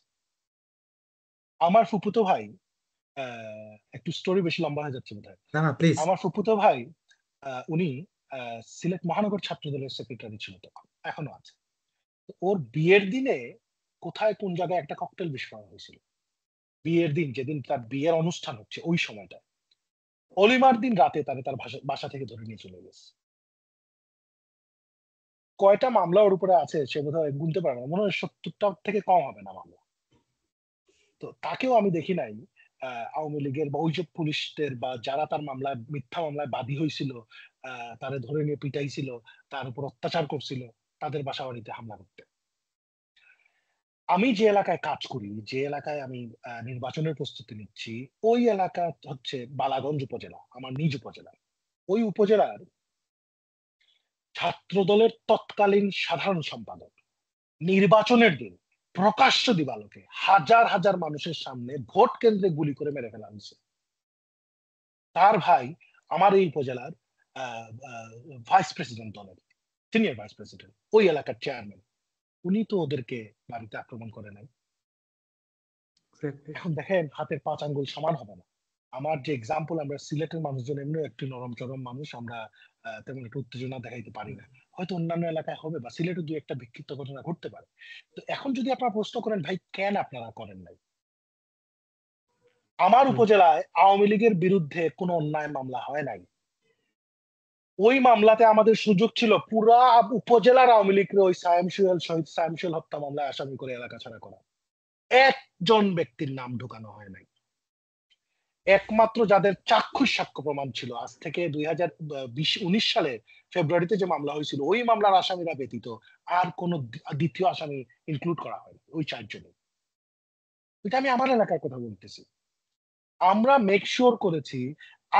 আমার ফুফুতো ভাই, একটু স্টোরি বেশি লম্বা হয়ে যাচ্ছে বোধহয়, আমার ফুফুতো ভাই উনি সিলেট মহানগর ছাত্র দলের সেক্রেটারি ছিল, তখন এখনো আছে। ওর বিয়ের দিনে কোথায় কোন জায়গায় একটা ককটেল বিস্ফোরণ হয়েছিল। বিয়ের দিন, যেদিন তার বিয়ের অনুষ্ঠান হচ্ছে, ওই সময়টা অলিমার দিন রাতে তার বাসা থেকে ধরে নিয়ে চলে গেছে। কয়টা মামলা ওর উপরে আছে সে বোধহয় গুনতে পারবে না, মনে হয় 70টা থেকে কম হবে না মামলা। তো তাকেও আমি দেখি নাই আওয়ামী লীগের বা ওইসব পুলিশদের বা যারা তার মামলায় মিথ্যা মামলায় বাদী হয়েছিল, তারা ধরে নিয়ে পিটাইছিল, তার উপর অত্যাচার করছিল, তাদের বাসা বাড়িতে হামলা করতে। আমি যে এলাকায় কাজ করি, যে এলাকায় আমি নির্বাচনের প্রস্তুতি নিচ্ছি, ওই এলাকা হচ্ছে বালাগঞ্জ উপজেলা, আমার নিজ উপজেলা। ওই উপজেলার ছাত্র দলের তৎকালীন সাধারণ সম্পাদক নির্বাচনের দিন প্রকাশ্য দিবালোকে হাজার হাজার মানুষের সামনে ভোট কেন্দ্রে গুলি করে মেরে ফেলা হয়েছে। তার ভাই আমার এই উপজেলার ভাইস প্রেসিডেন্ট দলের সিনিয়র ভাইস প্রেসিডেন্ট, ওই এলাকার চেয়ারম্যান, উনি তো ওদেরকে বাড়িতে আক্রমণ করে নাই। এখন দেখেন হাতের 5 আঙ্গুল সমান হবে না। আমার যে এক্সাম্পল, আমরা সিলেটের মানুষজন এমনি একটু নরম চরম মানুষ, আমরা তেমন একটু উত্তেজনা দেখাইতে পারি না, হয়তো অন্যান্য এলাকায় হবে বা সিলেটে 2-1টা বিক্ষিপ্ত ঘটনা ঘটতে পারে। তো এখন যদি আপনারা প্রশ্ন করেন ভাই কেন আপনারা করেন নাই, আমার উপজেলায় আওয়ামী লীগের বিরুদ্ধে কোনো অন্যায় মামলা হয় নাই। ওই মামলাতে আমাদের সুযোগ ছিল পুরা উপজেলার আওয়ামী লীগের ওই শহীদ সায়েম সুহেল হত্যা মামলায় আসামি করে এলাকা ছাড়া করা। একজন ব্যক্তির নাম ঢোকানো হয় নাই। একমাত্র যাদের চাক্ষুষ সাক্ষ্য প্রমাণ ছিল আজ থেকে 2019 সালে ফেব্রুয়ারিতে যে মামলা হয়েছিল ওই মামলার আসামিরা ব্যতীত আর কোন দ্বিতীয় আসামি ইনক্লুড করা হয়নি ওই 4 জনে। এটা আমি আমার এলাকার কথা বলতেছি। আমরা মেক শিওর করেছি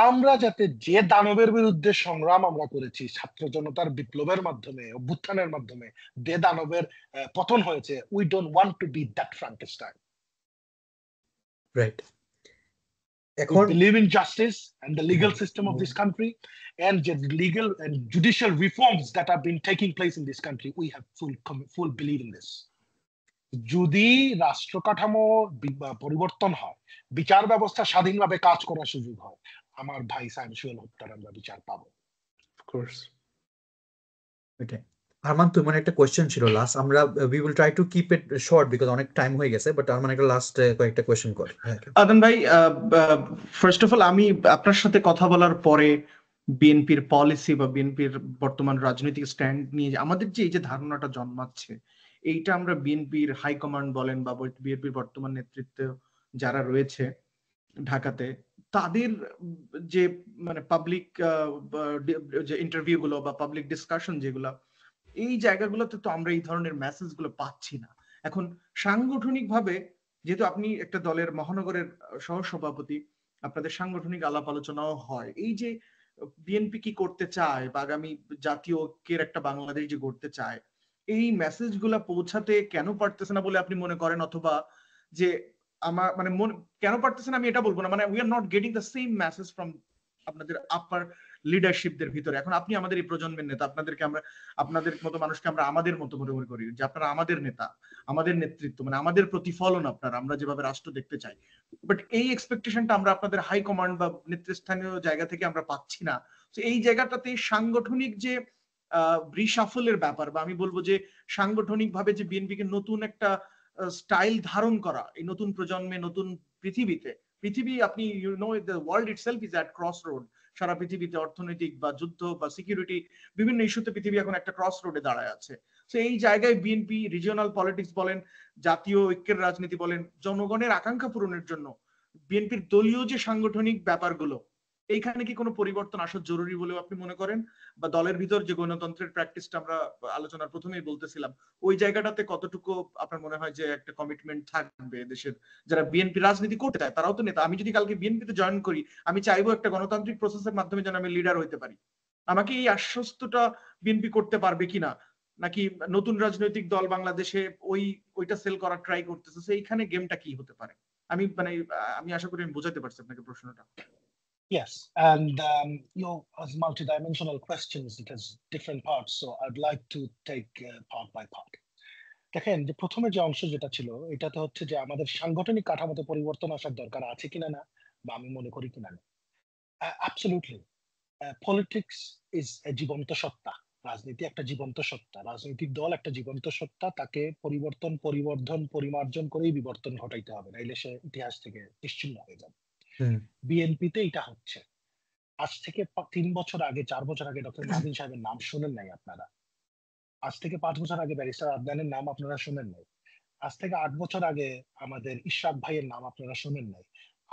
আমরা যাতে যে দানবের বিরুদ্ধে সংগ্রাম আমরা করেছি ছাত্র জনতার বিপ্লবের মাধ্যমে অভ্যুত্থানের মাধ্যমে যে দানবের পতন হয়েছে, we don't want to be that Frankenstein. Right. We believe in justice and the legal system of this country and the legal and judicial reforms that have been taking place in this country. We have full belief in this. যদি রাষ্ট্র কাঠামো পরিবর্তন হয়, বিচার ব্যবস্থা স্বাধীনভাবে কাজ করার সুযোগ হয়, আমার ভাই সায়েম সুহেল হত্যার আমরা বিচার পাবো। Of course. Okay. আরমান, তোমার একটা কোয়েশ্চেন ছিল লাস্ট। আমরা we will try to keep it short because অনেক টাইম হয়ে গেছে, বাট আরমান একটা লাস্ট কয়েকটা কোয়েশ্চেন কর। আদম ভাই, ফার্স্ট অফ অল আমি আপনার সাথে কথা বলার পরে বিএনপির পলিসি বা বিএনপির বর্তমান রাজনৈতিক স্ট্যান্ড নিয়ে আমাদের যে এই যে ধারণাটা জন্মাচ্ছে, এইটা আমরা বিএনপির হাইকমান্ড বলেন বা বিএনপির বর্তমান নেতৃত্ব যারা রয়েছে ঢাকাতে, তাদের যে মানে পাবলিক যে ইন্টারভিউ গুলো বা পাবলিক ডিসকাশন যেগুলো, এই জায়গাগুলোতে তো আমরা এই ধরনের মেসেজ গুলো পাচ্ছি না। এখন সাংগঠনিক ভাবে যেহেতু আপনি একটা দলের মহানগরের সহসভাপতি, আপনাদের সাংগঠনিক আলাপ আলোচনাও হয়, এই যে বিএনপি কি করতে চায় বা আগামী জাতীয় ঐক্যের একটা বাংলাদেশ যে গড়তে চায়, এই মেসেজ গুলা পৌঁছাতে কেন পারতেছে না বলে আপনি মনে করেন? অথবা যে আমার মানে কেন পারতেছে না আমি এটা বলবো না, মানে we are not getting the same message from আপনাদের আপার লিডারশিপদের ভিতরে। এখন আপনি আমাদের এই প্রজন্মের নেতা, আপনাদেরকে আমরা আপনাদের মতো মানুষকে আমরা আমাদের মতো মনে করি যে আপনারা আমাদের নেতা, আমাদের নেতৃত্ব, মানে আমাদের প্রতিফলন আপনারা, আমরা যেভাবে রাষ্ট্র দেখতে চাই। বাট এই এক্সপেকটেশনটা আমরা আপনাদের হাই কমান্ড বা নেতৃস্থানীয় জায়গা থেকে আমরা পাচ্ছি না। তো এই জায়গাটাতে সাংগঠনিক যে রিশাফলের ব্যাপার, বা আমি বলবো যে সাংগঠনিক ভাবে যে বিএনপিকে নতুন একটা স্টাইল ধারণ করা, এই নতুন প্রজন্মে নতুন পৃথিবীতে, পৃথিবী আপনি you know the world itself is at cross road. সারা পৃথিবীতে অর্থনৈতিক বা যুদ্ধ বা সিকিউরিটি বিভিন্ন ইস্যুতে পৃথিবী এখন একটা ক্রস রোডে দাঁড়ায় আছে। তো এই জায়গায় বিএনপি রিজিওনাল পলিটিক্স বলেন, জাতীয় ঐক্যের রাজনীতি বলেন, জনগণের আকাঙ্ক্ষা পূরণের জন্য বিএনপির দলীয় যে সাংগঠনিক ব্যাপারগুলো, এইখানে কি কোনো পরিবর্তন আসা জরুরি বলে আপনি মনে করেন? বা দলের ভিতর যে গণতন্ত্রের প্র্যাকটিসটা আমরা আলোচনার প্রথমেই বলতেছিলাম, ওই জায়গাটাতে কতটুকু আপনার মনে হয় যে একটা কমিটমেন্ট থাকবে দেশের যারা বিএনপি রাজনীতি করতে চায়? তারাও তো নেতা। আমি যদি কালকে বিএনপিতে জয়েন করি, আমি চাইবো একটা গণতান্ত্রিক প্রসেসের মাধ্যমে যেন আমি লিডার হইতে পারি। আমাকে এই আশ্বস্তটা বিএনপি করতে পারবে কিনা, নাকি নতুন রাজনৈতিক দল বাংলাদেশে ওইটা সেল করার ট্রাই করতেছে? সেইখানে গেমটা কি হতে পারে? আমি আশা করি আমি বোঝাতে পারছি আপনাকে প্রশ্নটা। Yes, and as multidimensional questions, it has different parts, so I'd like to take part by part. দেখেন, যে প্রথমে যে অংশ যেটা ছিল, এটাতে হচ্ছে যে আমাদের সাংগঠনিক কাঠামোতে পরিবর্তন আসার দরকার আছে কিনা না, বা আমি মনে করি কিনা না। অ্যাবসলিউটলি, পলিটিক্স ইজ এ জীবন্ত সত্তা। রাজনীতি একটা জীবন্ত সত্তা, রাজনৈতিক দল একটা জীবন্ত সত্তা। তাকে পরিবর্তন, পরিবর্ধন, পরিমার্জন করেই বিবর্তন ঘটাইতে হবে, নাইলে সে ইতিহাস থেকে নিশ্চিহ্ন হয়ে যাবে। বিএনপিতে এটা হচ্ছে। আজ থেকে 3 বছর আগে, 4 বছর আগে ডক্টর মাহদিন সাহেবের নাম শুনেন নাই আপনারা। আজ থেকে 5 বছর আগে ব্যারিস্টার আদনানের নাম আপনারা শুনেন নাই। আজ থেকে 8 বছর আগে আমাদের ইশরাক ভাইয়ের নাম আপনারা শুনেন নাই।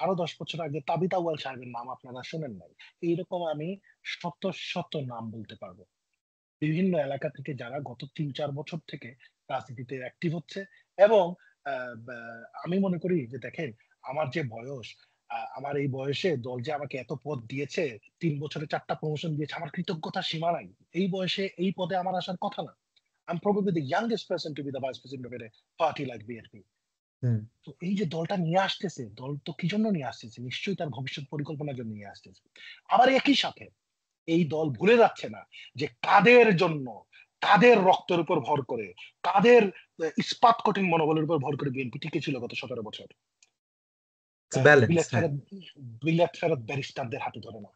আরো 10 বছর আগে তাবিত আউয়াল সাহেবের নাম আপনারা শুনেন নাই। এইরকম আমি শত নাম বলতে পারবো বিভিন্ন এলাকা থেকে, যারা গত 3-4 বছর থেকে রাজনীতিতে অ্যাক্টিভ হচ্ছে। এবং আমি মনে করি যে দেখেন, আমার যে বয়স, আমার এই বয়সে দল যে আমাকে এত পদ দিয়েছে, 3 বছরে 4টা প্রমোশন দিয়েছে, আমার কৃতজ্ঞতার সীমা নাই। এই বয়সে এই পদে আমার আসার কথা না। I'm probably the youngest person to be the vice president of a party like BNP. তো এই যে দলটা নিয়ে আসতেছে, দল তো কি জন্য নিয়ে আসতেছে? নিশ্চয়ই তার ভবিষ্যৎ পরিকল্পনার জন্য নিয়ে আসতেছে। আবার একই সাথে এই দল ভুলে যাচ্ছে না যে কাদের জন্য, কাদের রক্তের উপর ভর করে, কাদের ইস্পাত কঠিন মনোবলের উপর ভর করে বিএনপি টিকে ছিল গত 17 বছর। বিলেত ফেরত ব্যারিস্টারদের হাতে ধরে না,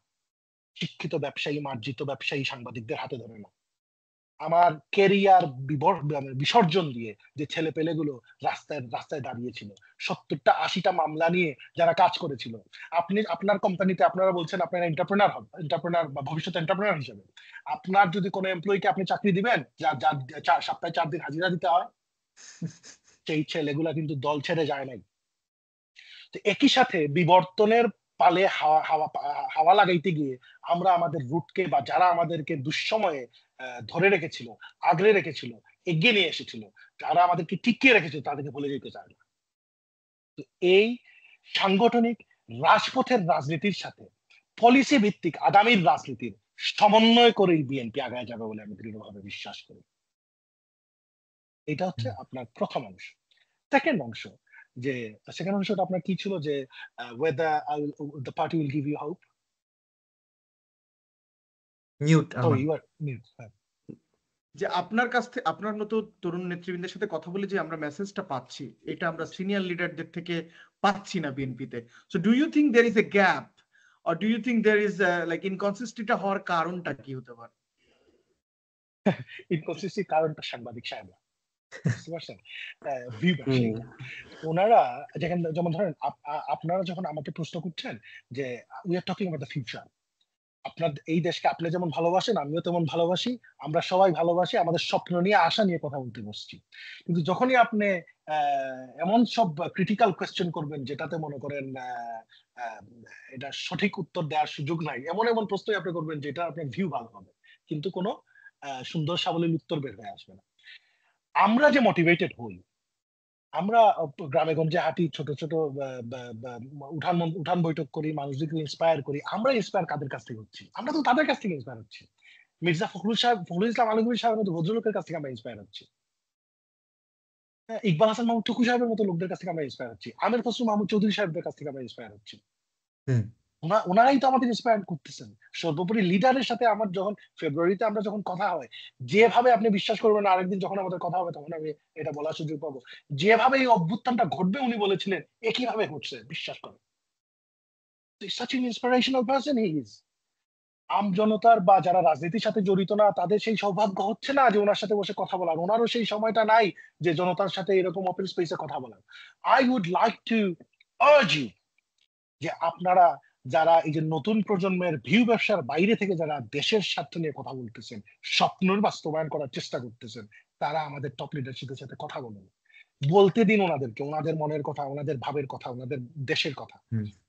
শিক্ষিত ব্যবসায়ী, মার্জিত ব্যবসায়ী, সাংবাদিকদের হাতে ধরে না, আমার কেরিয়ার বিসর্জন দিয়ে যে ছেলে পেলেগুলো রাস্তায় দাঁড়িয়েছিল, 70টা 80টা মামলা নিয়ে যারা কাজ করেছিল। আপনি আপনার কোম্পানিতে আপনারা বলছেন আপনারা এন্টারপ্রেনার বা ভবিষ্যৎ এন্টারপ্রেনার হিসেবে, আপনার যদি কোনো এমপ্লয়িকে আপনি চাকরি দিবেন যার সপ্তাহে 4 দিন হাজিরা দিতে হয়, সেই ছেলেগুলা কিন্তু দল ছেড়ে যায় নাই। তো একই সাথে বিবর্তনের পালে হাওয়া লাগাইতে গিয়ে আমরা আমাদের রুটকে বা যারা আমাদেরকে দুঃসময়ে ধরে রেখেছিল, আগলে রেখেছিল, এগিয়ে নিয়ে এসেছিল, যারা আমাদেরকে টিকিয়ে রেখেছিল, তাদেরকে ভুলে যেতে চায় না। এই সাংগঠনিক রাজপথের রাজনীতির সাথে পলিসি ভিত্তিক আগামীর রাজনীতির সমন্বয় করেই বিএনপি আগায় যাবে বলে আমি দৃঢ়ভাবে বিশ্বাস করি। এটা হচ্ছে আপনার প্রথম অংশ। সেকেন্ড অংশ, যে সেকেন্ড অংশটা আপনার কি ছিল, যে whether the party will give you hope. Mute Sorry, you are mute. যে আপনার কাছ থেকে, আপনার মতো তরুণ নেতৃবৃন্দের সাথে কথা বলে যে আমরা মেসেজটা পাচ্ছি, এটা আমরা সিনিয়র লিডারদের থেকে পাচ্ছি না বিএনপিতে। So do you think there is a gap, or do you think there is like inconsistent হওয়ার কারণটা কি হতে পারে? ইনকনসিস্টেন্ট কারণটা সাংবাদিক সাহেবরা, বুঝতে পারছেন? ওনারা যেমন ধরেন আপনারা যখন আমাকে প্রশ্ন করছেন যে we are talking about the future, আপনার এই দেশকে আপনি যেমন ভালোবাসেন আমিও তেমন ভালোবাসি, আমরা সবাই ভালোবাসি, আমাদের স্বপ্ন নিয়ে আশা নিয়ে কথা বলতে বসছি। কিন্তু যখনই আপনি এমন সব ক্রিটিক্যাল কোয়েশ্চেন করবেন যেটাতে মনে করেন এটা সঠিক উত্তর দেওয়ার সুযোগ নাই, এমন এমন প্রশ্নই আপনি করবেন যেটা আপনার ভিউ ভালো হবে কিন্তু কোনো সুন্দর সাবলীল উত্তর বের হয়ে আসবে না। আমরা যে মোটিভেটেড হই, আমরা গ্রামে গঞ্জে হাঁটি, ছোট ছোট উঠান বৈঠক করি, মানুষদেরকে ইন্সপায়ার করি, আমরা ইন্সপায়ার কাদের কাছ থেকে হচ্ছি? আমরা তো তাদের কাছ থেকে ইন্সপায়ার হচ্ছি। মির্জা ফখরুল ইসলাম আলমগীর সাহেবের মতো ভদ্রলোকের কাছ থেকে আমরা ইন্সপায়ার হচ্ছি। ইকবাল হাসান মাহমুদ টুকু সাহেবের মতো লোকদের কাছ থেকে আমরা ইন্সপায়ার হচ্ছি। আমির খসরু মাহমুদ চৌধুরী সাহেবদের কাছ থেকে আমরা ইন্সপায়ার হচ্ছি। ওনারাই তো আমাদের ইন্সপায়ার করতেছেন। সর্বোপরি লিডারের সাথে আমার যখন ফেব্রুয়ারিতে আমরা যখন কথা হয়, যেভাবে আপনি বিশ্বাস করবেন না, আরেকদিন যখন আমাদের কথা হবে তখন আমি এটা বলার সুযোগ পাবো, যেভাবে এই অভ্যুত্থানটা ঘটবে উনি বলেছিলেন একইভাবে ঘটছে, বিশ্বাস করেন। such an inspirational person he is. আম জনতার বা যারা রাজনীতির সাথে জড়িত না তাদের সেই সৌভাগ্য হচ্ছে না যে ওনার সাথে বসে কথা বলার, ওনারও সেই সময়টা নাই যে জনতার সাথে এরকম ওপেন স্পেসে কথা বলার। I would like to urge you যে আপনারা যারা এই যে নতুন প্রজন্মের ভিউ ব্যবসার বাইরে থেকে যারা দেশের স্বার্থ নিয়ে কথা বলতেছেন, স্বপ্নের বাস্তবায়ন করার চেষ্টা করতেছেন, তারা আমাদের টপ লিডারশিপের সাথে কথা বলুন, বলতে দিন ওনাদেরকে ওনাদের মনের কথা, ওনাদের ভাবের কথা, ওনাদের দেশের কথা।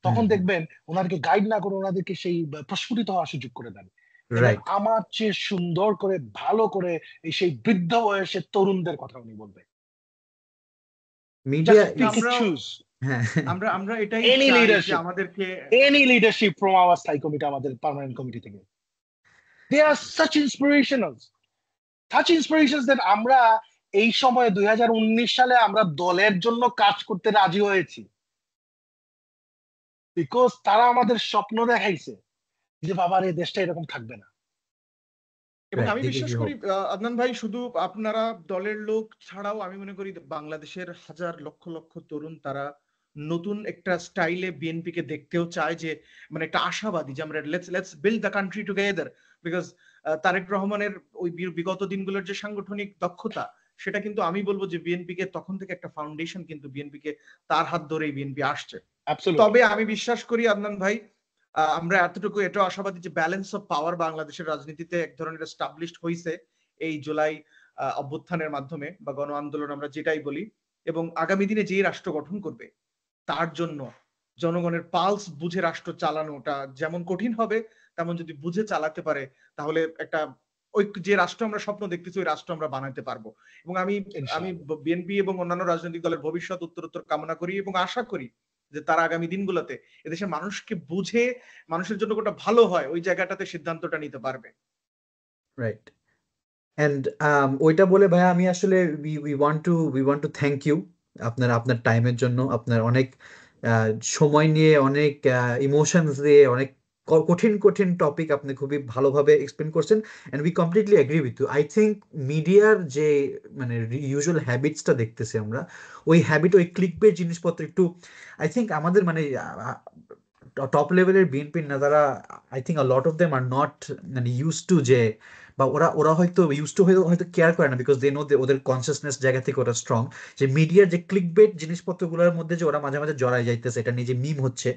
তখন দেখবেন ওনাদেরকে গাইড না করে ওনাদেরকে সেই প্রস্ফুটিত হওয়ার সুযোগ করে দেন। আমার চেয়ে সুন্দর করে ভালো করে এই সেই বৃদ্ধ বয়সের তরুণদের কথা উনি বলবেন। আমরা এটাই চাই যে আমাদেরকে any leadership from our স্থায়ী কমিটি, আমাদের পার্মানেন্ট কমিটি থেকে, they are such inspirations that আমরা এই সময়ে 2019 সালে আমরা দলের জন্য কাজ করতে রাজি হয়েছি, বিকজ তারা আমাদের স্বপ্ন দেখাইছে যে বাবার এই দেশটা এরকম থাকবে না। এবং আমি বিশ্বাস করি আদনান ভাই, শুধু আপনারা দলের লোক ছাড়াও আমি মনে করি বাংলাদেশের হাজার লক্ষ লক্ষ তরুণ তারা নতুন একটা স্টাইলে বিএনপি কে দেখতেও চায়, যে মানে একটা আশাবাদী যে আমরা let's build the country together. Because Tarique রহমানের ওই বিগত দিনগুলোর যে সাংগঠনিক দক্ষতা, সেটা কিন্তু আমি বলবো যে বিএনপি কে তখন থেকে একটা ফাউন্ডেশন কিন্তু বিএনপি কে তার হাত ধরেই বিএনপি আসছে। তবে আমি বিশ্বাস করি আদনান ভাই, আমরা এতটুকু এটা আশাবাদী যে ব্যালেন্স অফ পাওয়ার বাংলাদেশের রাজনীতিতে এক ধরনের এস্টাবলিশড হয়েছে এই জুলাই অভ্যুত্থানের মাধ্যমে বা গণ আন্দোলন আমরা যেটাই বলি, এবং আগামী দিনে যে রাষ্ট্র গঠন করবে তার জন্য জনগণের পালস বুঝে রাষ্ট্র চালানোটা যেমন কঠিন হবে, তেমন যদি বুঝে চালাতে পারে তাহলে একটা ওই যে রাষ্ট্র আমরা স্বপ্ন দেখতেছি ওই রাষ্ট্র আমরা বানাতে পারবো। এবং আমি বিএনপি এবং অন্যান্য রাজনৈতিক দলের ভবিষ্যৎ উত্তরোত্তর কামনা করি এবং আশা করি যে তারা আগামী দিনগুলোতে এদেশের মানুষকে বুঝে মানুষের জন্য কোনটা ভালো হয় ওই জায়গাটাতে সিদ্ধান্তটা নিতে পারবে। রাইট। এন্ড ওইটা বলে ভাই আমি আসলে we want to thank you আপনার টাইমের জন্য, আপনার অনেক সময় নিয়ে, অনেক ইমোশনস দিয়ে, অনেক কঠিন টপিক আপনি খুবই ভালোভাবে এক্সপ্লেন করছেন। And we completely agree with you. I think মিডিয়ার যে মানে ইউজুয়াল হ্যাবিটসটা দেখতেছি আমরা, ওই হ্যাবিট, ওই ক্লিক বেট জিনিসপত্র একটু আই থিঙ্ক আমাদের মানে টপ লেভেলের বিএনপির নেতারা, I think a lot of them are not মানে ইউজ টু যে বা ওরা হয়তো ইউজ টু হয়তো কেয়ার করে না, বিকজ দে নো ওদের কনসিয়াসনেস জায়গা থেকে ওরা স্ট্রং, যে মিডিয়ার যে ক্লিক বেট জিনিসপত্রগুলোর মধ্যে যে ওরা মাঝে মাঝে জড়ায় যাইতেছে, এটা নিয়ে যে মিম হচ্ছে,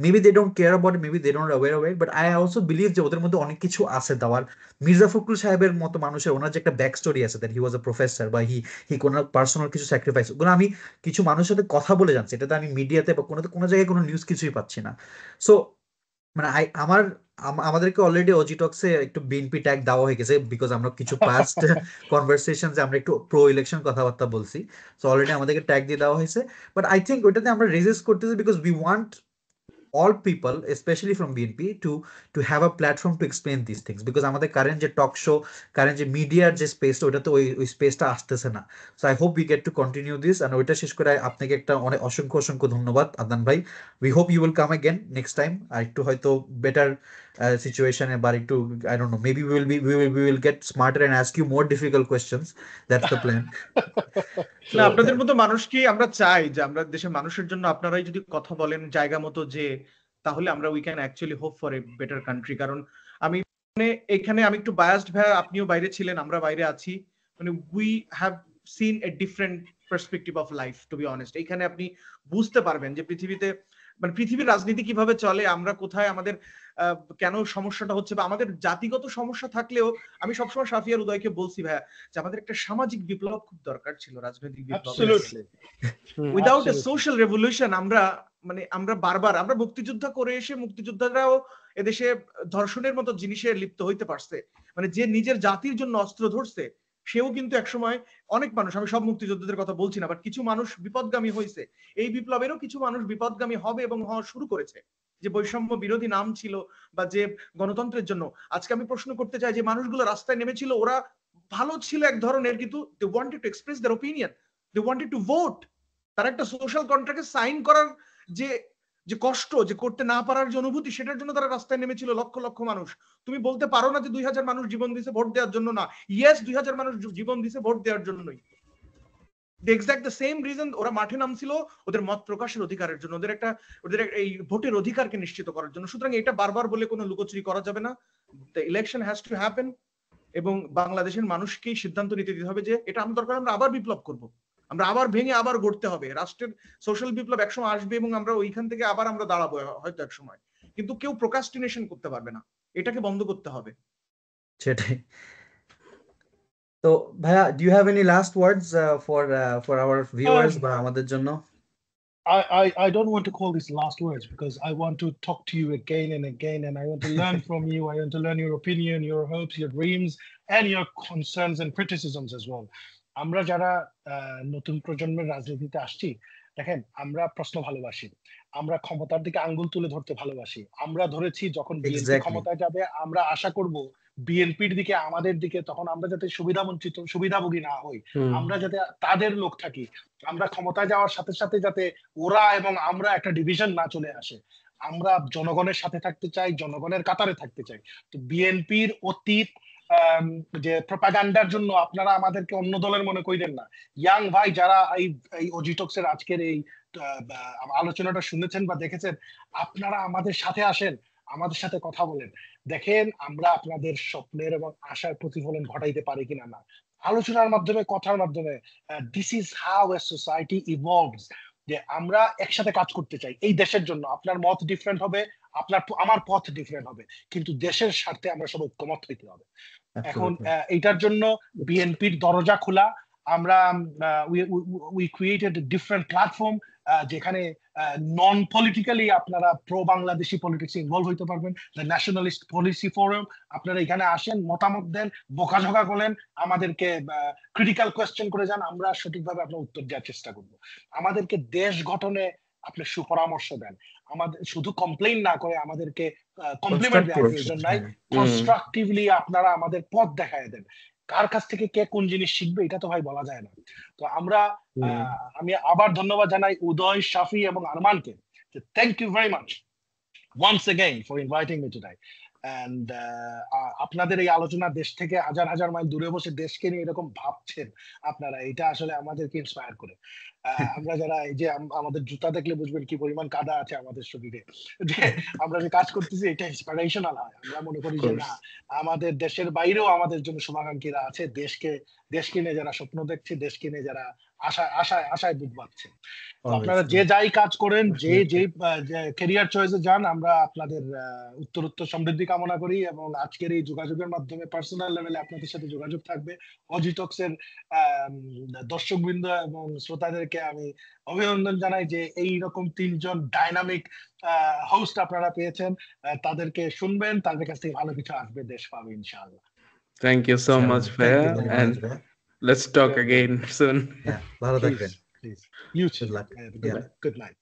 maybe they don't care about, maybe they don't aware of it, but I also believe যে ওদের মধ্যে অনেক কিছু আছে দেওয়ার। মির্জা ফখরুল সাহেবের মতো মানুষের, ওনার যে একটা ব্যাক স্টোরি আছে, that he was a professor, বা হি কোনো পার্সোনাল কিছু স্যাক্রিফাইস, ওগুলো আমি কিছু মানুষের সাথে কথা বলে জানছি, এটা তো আমি মিডিয়াতে বা কোনো জায়গায় কোনো নিউজ কিছুই পাচ্ছি না। সো মানে আমাদেরকে অলরেডি অজি টক্সে একটু বিএনপি ট্যাগ দেওয়া হয়ে গেছে, বিকজ আমরা কিছু পাস্ট কনভারসেশন আমরা একটু প্রো ইলেকশন কথাবার্তা বলছি, সো অলরেডি আমাদেরকে ট্যাগ দিয়ে দেওয়া হয়েছে। বাট আই থিঙ্ক ওইটাতে আমরা রেজিস্ট করতেছি because we want all people, especially from BNP, to have a platform to explain these things, because আমাদের কারেন্ট যে টক শো, কারেন্ট যে মিডিয়ার যে স্পেসটা, ওটা তো ওই স্পেসটা আসতেছে না। So I hope we get to continue this, and ওইটা শেষ করে আপনাকে একটা অনেক অসংখ্য ধন্যবাদ আদনান ভাই। We hope you will come again next time, আর একটু হয়তো বেটার সিচুয়েশনে, বা একটু I don't know, maybe we will get smarter and ask you more difficult questions. That's the plan. না, আপনাদের মতো মানুষকে আমরা চাই যে আমরা দেশের মানুষের জন্য আপনারাই যদি কথা বলেন জায়গা মতো, যে তাহলে আমরা we can actually hope for a better country. কারণ আমি মানে এখানে আমি একটু বায়াসড ভাই, আপনিও বাইরে ছিলেন, আমরা বাইরে আছি, মানে we have seen a different perspective of life, to be honest. এখানে আপনি বুঝতে পারবেন যে পৃথিবীতে মানে পৃথিবীর রাজনীতি কিভাবে চলে, আমরা কোথায়, আমাদের কেন সমস্যাটা হচ্ছে, বা আমাদের জাতিগত সমস্যা থাকলেও আমি সবসময় শাফিয়ার উদয়কে বলছি ভাইয়া যে আমাদের একটা সামাজিক বিপ্লব খুব দরকার ছিল, রাজনৈতিক বিপ্লব। উইদাউট এ সোশ্যাল রেভলিউশন আমরা বারবার আমরা মুক্তিযুদ্ধ করে এসে মুক্তিযোদ্ধারাও এদেশে ধর্ষণের মতো জিনিসে লিপ্ত হইতে পারছে, মানে যে নিজের জাতির জন্য অস্ত্র ধরছে সেও কিন্তু একসময় অনেক মানুষ, আমি সব মুক্তিযোদ্ধাদের কথা বলছি না, বাট কিছু মানুষ বিপদগামী হয়েছে। এই বিপ্লবেরও কিছু মানুষ বিপদগামী হবে এবং হওয়া শুরু করেছে, যে বৈষম্য বিরোধী নাম ছিল বা যে গণতন্ত্রের জন্য। আজকে আমি প্রশ্ন করতে চাই, যে মানুষগুলো রাস্তায় নেমেছিল ওরা ভালো ছিল এক ধরনের, কিন্তু they wanted to express their opinion, they wanted to vote. তারা একটা সোশ্যাল কন্ট্রাক্টে সাইন করার যে যে কষ্ট, যে করতে না পারার যে অনুভূতি, সেটার জন্য তারা রাস্তায় নেমেছিল লক্ষ লক্ষ মানুষ। তুমি বলতে পারো না যে 2000 মানুষ জীবন দিয়েছে ভোট দেওয়ার জন্য না। ইয়েস, 2000 মানুষ জীবন দিয়েছে ভোট দেওয়ার জন্যই। এক্সাক্ট দ্য সেম রিজন ওরা মাঠে নামছিল ওদের মত প্রকাশের অধিকারের জন্য, ওদের এই ভোটের অধিকারকে নিশ্চিত করার জন্য। সুতরাং এটা বারবার বলে কোনো লুকোচুরি করা যাবে না। The election has to happen, এবং বাংলাদেশের মানুষকেই সিদ্ধান্ত নিতে দিতে হবে যে এটা আমরা দরকার, আমরা আবার বিপ্লব করব, আমরা আবার ভেঙে আবার গড়তে হবে। রাষ্ট্রের সোশ্যাল বিপ্লব একসময় আসবে এবং আমরা ওইখান থেকে আবার আমরা দাঁড়াবো হয়তো এক সময়, কিন্তু কেউ প্রোক্রাস্টিনেশন করতে পারবে না, এটাকে বন্ধ করতে হবে। সেটাই। তো ভাইয়া, do you have any last words for our viewers বা আমাদের জন্য? I don't want to call these last words, because I want to talk to you again and again, and I want to learn from you. I want to learn your opinion, your hopes, your dreams, and your concerns and criticisms as well. আমরা যারা নতুন প্রজন্মের রাজনীতিতে আসছি, দেখেন আমরা প্রশ্ন ভালোবাসি, আমরা ক্ষমতার দিকে আঙ্গুল তুলে ধরতে ভালোবাসি। আমরা ধরেছি যখন বিএনপি ক্ষমতায় যাবে, আমরা আশা করব বিএনপির দিকে, আমাদের দিকে, তখন আমরা যাতে সুবিধাবঞ্চিত, সুবিধাভোগী না হই, আমরা যাতে তাদের লোক থাকি, আমরা ক্ষমতায় যাওয়ার সাথে সাথে যাতে ওরা এবং আমরা একটা ডিভিশন না চলে আসে। আমরা জনগণের সাথে থাকতে চাই, জনগণের কাতারে থাকতে চাই। তো বিএনপির অতীত যে প্রপাগান্ডার জন্য আপনারা আমাদেরকে অন্য দলের মনে করিলেন না। ইয়াং ভাই যারা এই অজিটক্সের আজকের এই আলোচনাটা শুনেছেন বা দেখেছেন, আপনারা আমাদের সাথে আসেন, আমাদের সাথে কথা বলেন, দেখেন আমরা আপনাদের স্বপ্নের এবং আশার প্রতিফলন ঘটাইতে পারি কিনা। না, আলোচনার মাধ্যমে, কথার মাধ্যমে, this is how a society evolves. যে আমরা একসাথে কাজ করতে চাই এই দেশের জন্য। আপনার মত ডিফারেন্ট হবে, আমার পথ ডিফারেন্ট হবে, কিন্তু দেশের স্বার্থে আমরা সব ঐক্যমত হইতে হবে। এখন এইটার জন্য বিএনপির দরজা খোলা। আমরা উই ক্রিয়েটেড ডিফারেন্ট প্ল্যাটফর্ম, যেখানে নন পলিটিক্যালি আপনারা প্রো বাংলাদেশি পলিটিক্সে ইনভলভ হইতে পারবেন। দ্য ন্যাশনালিস্ট পলিসি ফোরাম, আপনারা এখানে আসেন, মতামত দেন, বকাঝকা করেন, আমাদেরকে ক্রিটিক্যাল কোয়েশ্চেন করে যান, আমরা সঠিকভাবে আপনার উত্তর দেওয়ার চেষ্টা করব। আমাদেরকে দেশ গঠনে আপনি সুপরামর্শ দেন, আমাদের শুধু কমপ্লেইন না করে আমাদেরকে কমপ্লিমেন্ট দেওয়ার প্রয়োজন নাই, কনস্ট্রাকটিভলি আপনারা আমাদের পথ দেখায় দেন। কার কাছ থেকে কে কোন জিনিস শিখবে এটা তো ভাই বলা যায় না। তো আমি আবার ধন্যবাদ জানাই উদয়, শাফি এবং আরমানকে। Thank you very much once again for inviting me today. And আপনাদের এই আলোচনা দেশ থেকে হাজার হাজার মাইল দূরে বসে দেশকে নিয়ে এরকম ভাবছেন আপনারা, এটা আসলে আমাদেরকে ইন্সপায়ার করে। আমরা যারা এই যে আমাদের জুতা দেখলে বুঝবেন কি পরিমাণ কাদা আছে আমাদের শরীরে, যে আমরা যে কাজ করতেছি এটা ইন্সপিরেশনাল হয়। আমরা মনে করি যে না, আমাদের দেশের বাইরেও আমাদের জন্য শুভাকাঙ্ক্ষীরা আছে, দেশকে নিয়ে যারা স্বপ্ন দেখছে, দেশকে নিয়ে যারা আশায় বুক বাঁধছে। আপনারা যে যাই কাজ করেন, যে ক্যারিয়ার চয়েসে যান, আমরা আপনাদের উত্তরোত্তর সমৃদ্ধি কামনা করি। এবং আজকের এই যোগাযোগের মাধ্যমে পার্সোনাল লেভেলে আপনাদের সাথে যোগাযোগ থাকবে। অজিটক্সের দর্শকবৃন্দ এবং শ্রোতাদেরকে আমি অভিনন্দন জানাই যে এইরকম 3 জন ডাইনামিক হোস্ট আপনারা পেয়েছেন। তাদেরকে শুনবেন, তাদের কাছ থেকে ভালো কিছু আসবে, দেশ পাবে ইনশাআল্লাহ। Thank you so much, Bhaiya, and let's talk again soon. ভালো থাকবেন। Please. You too. Good luck. Good night.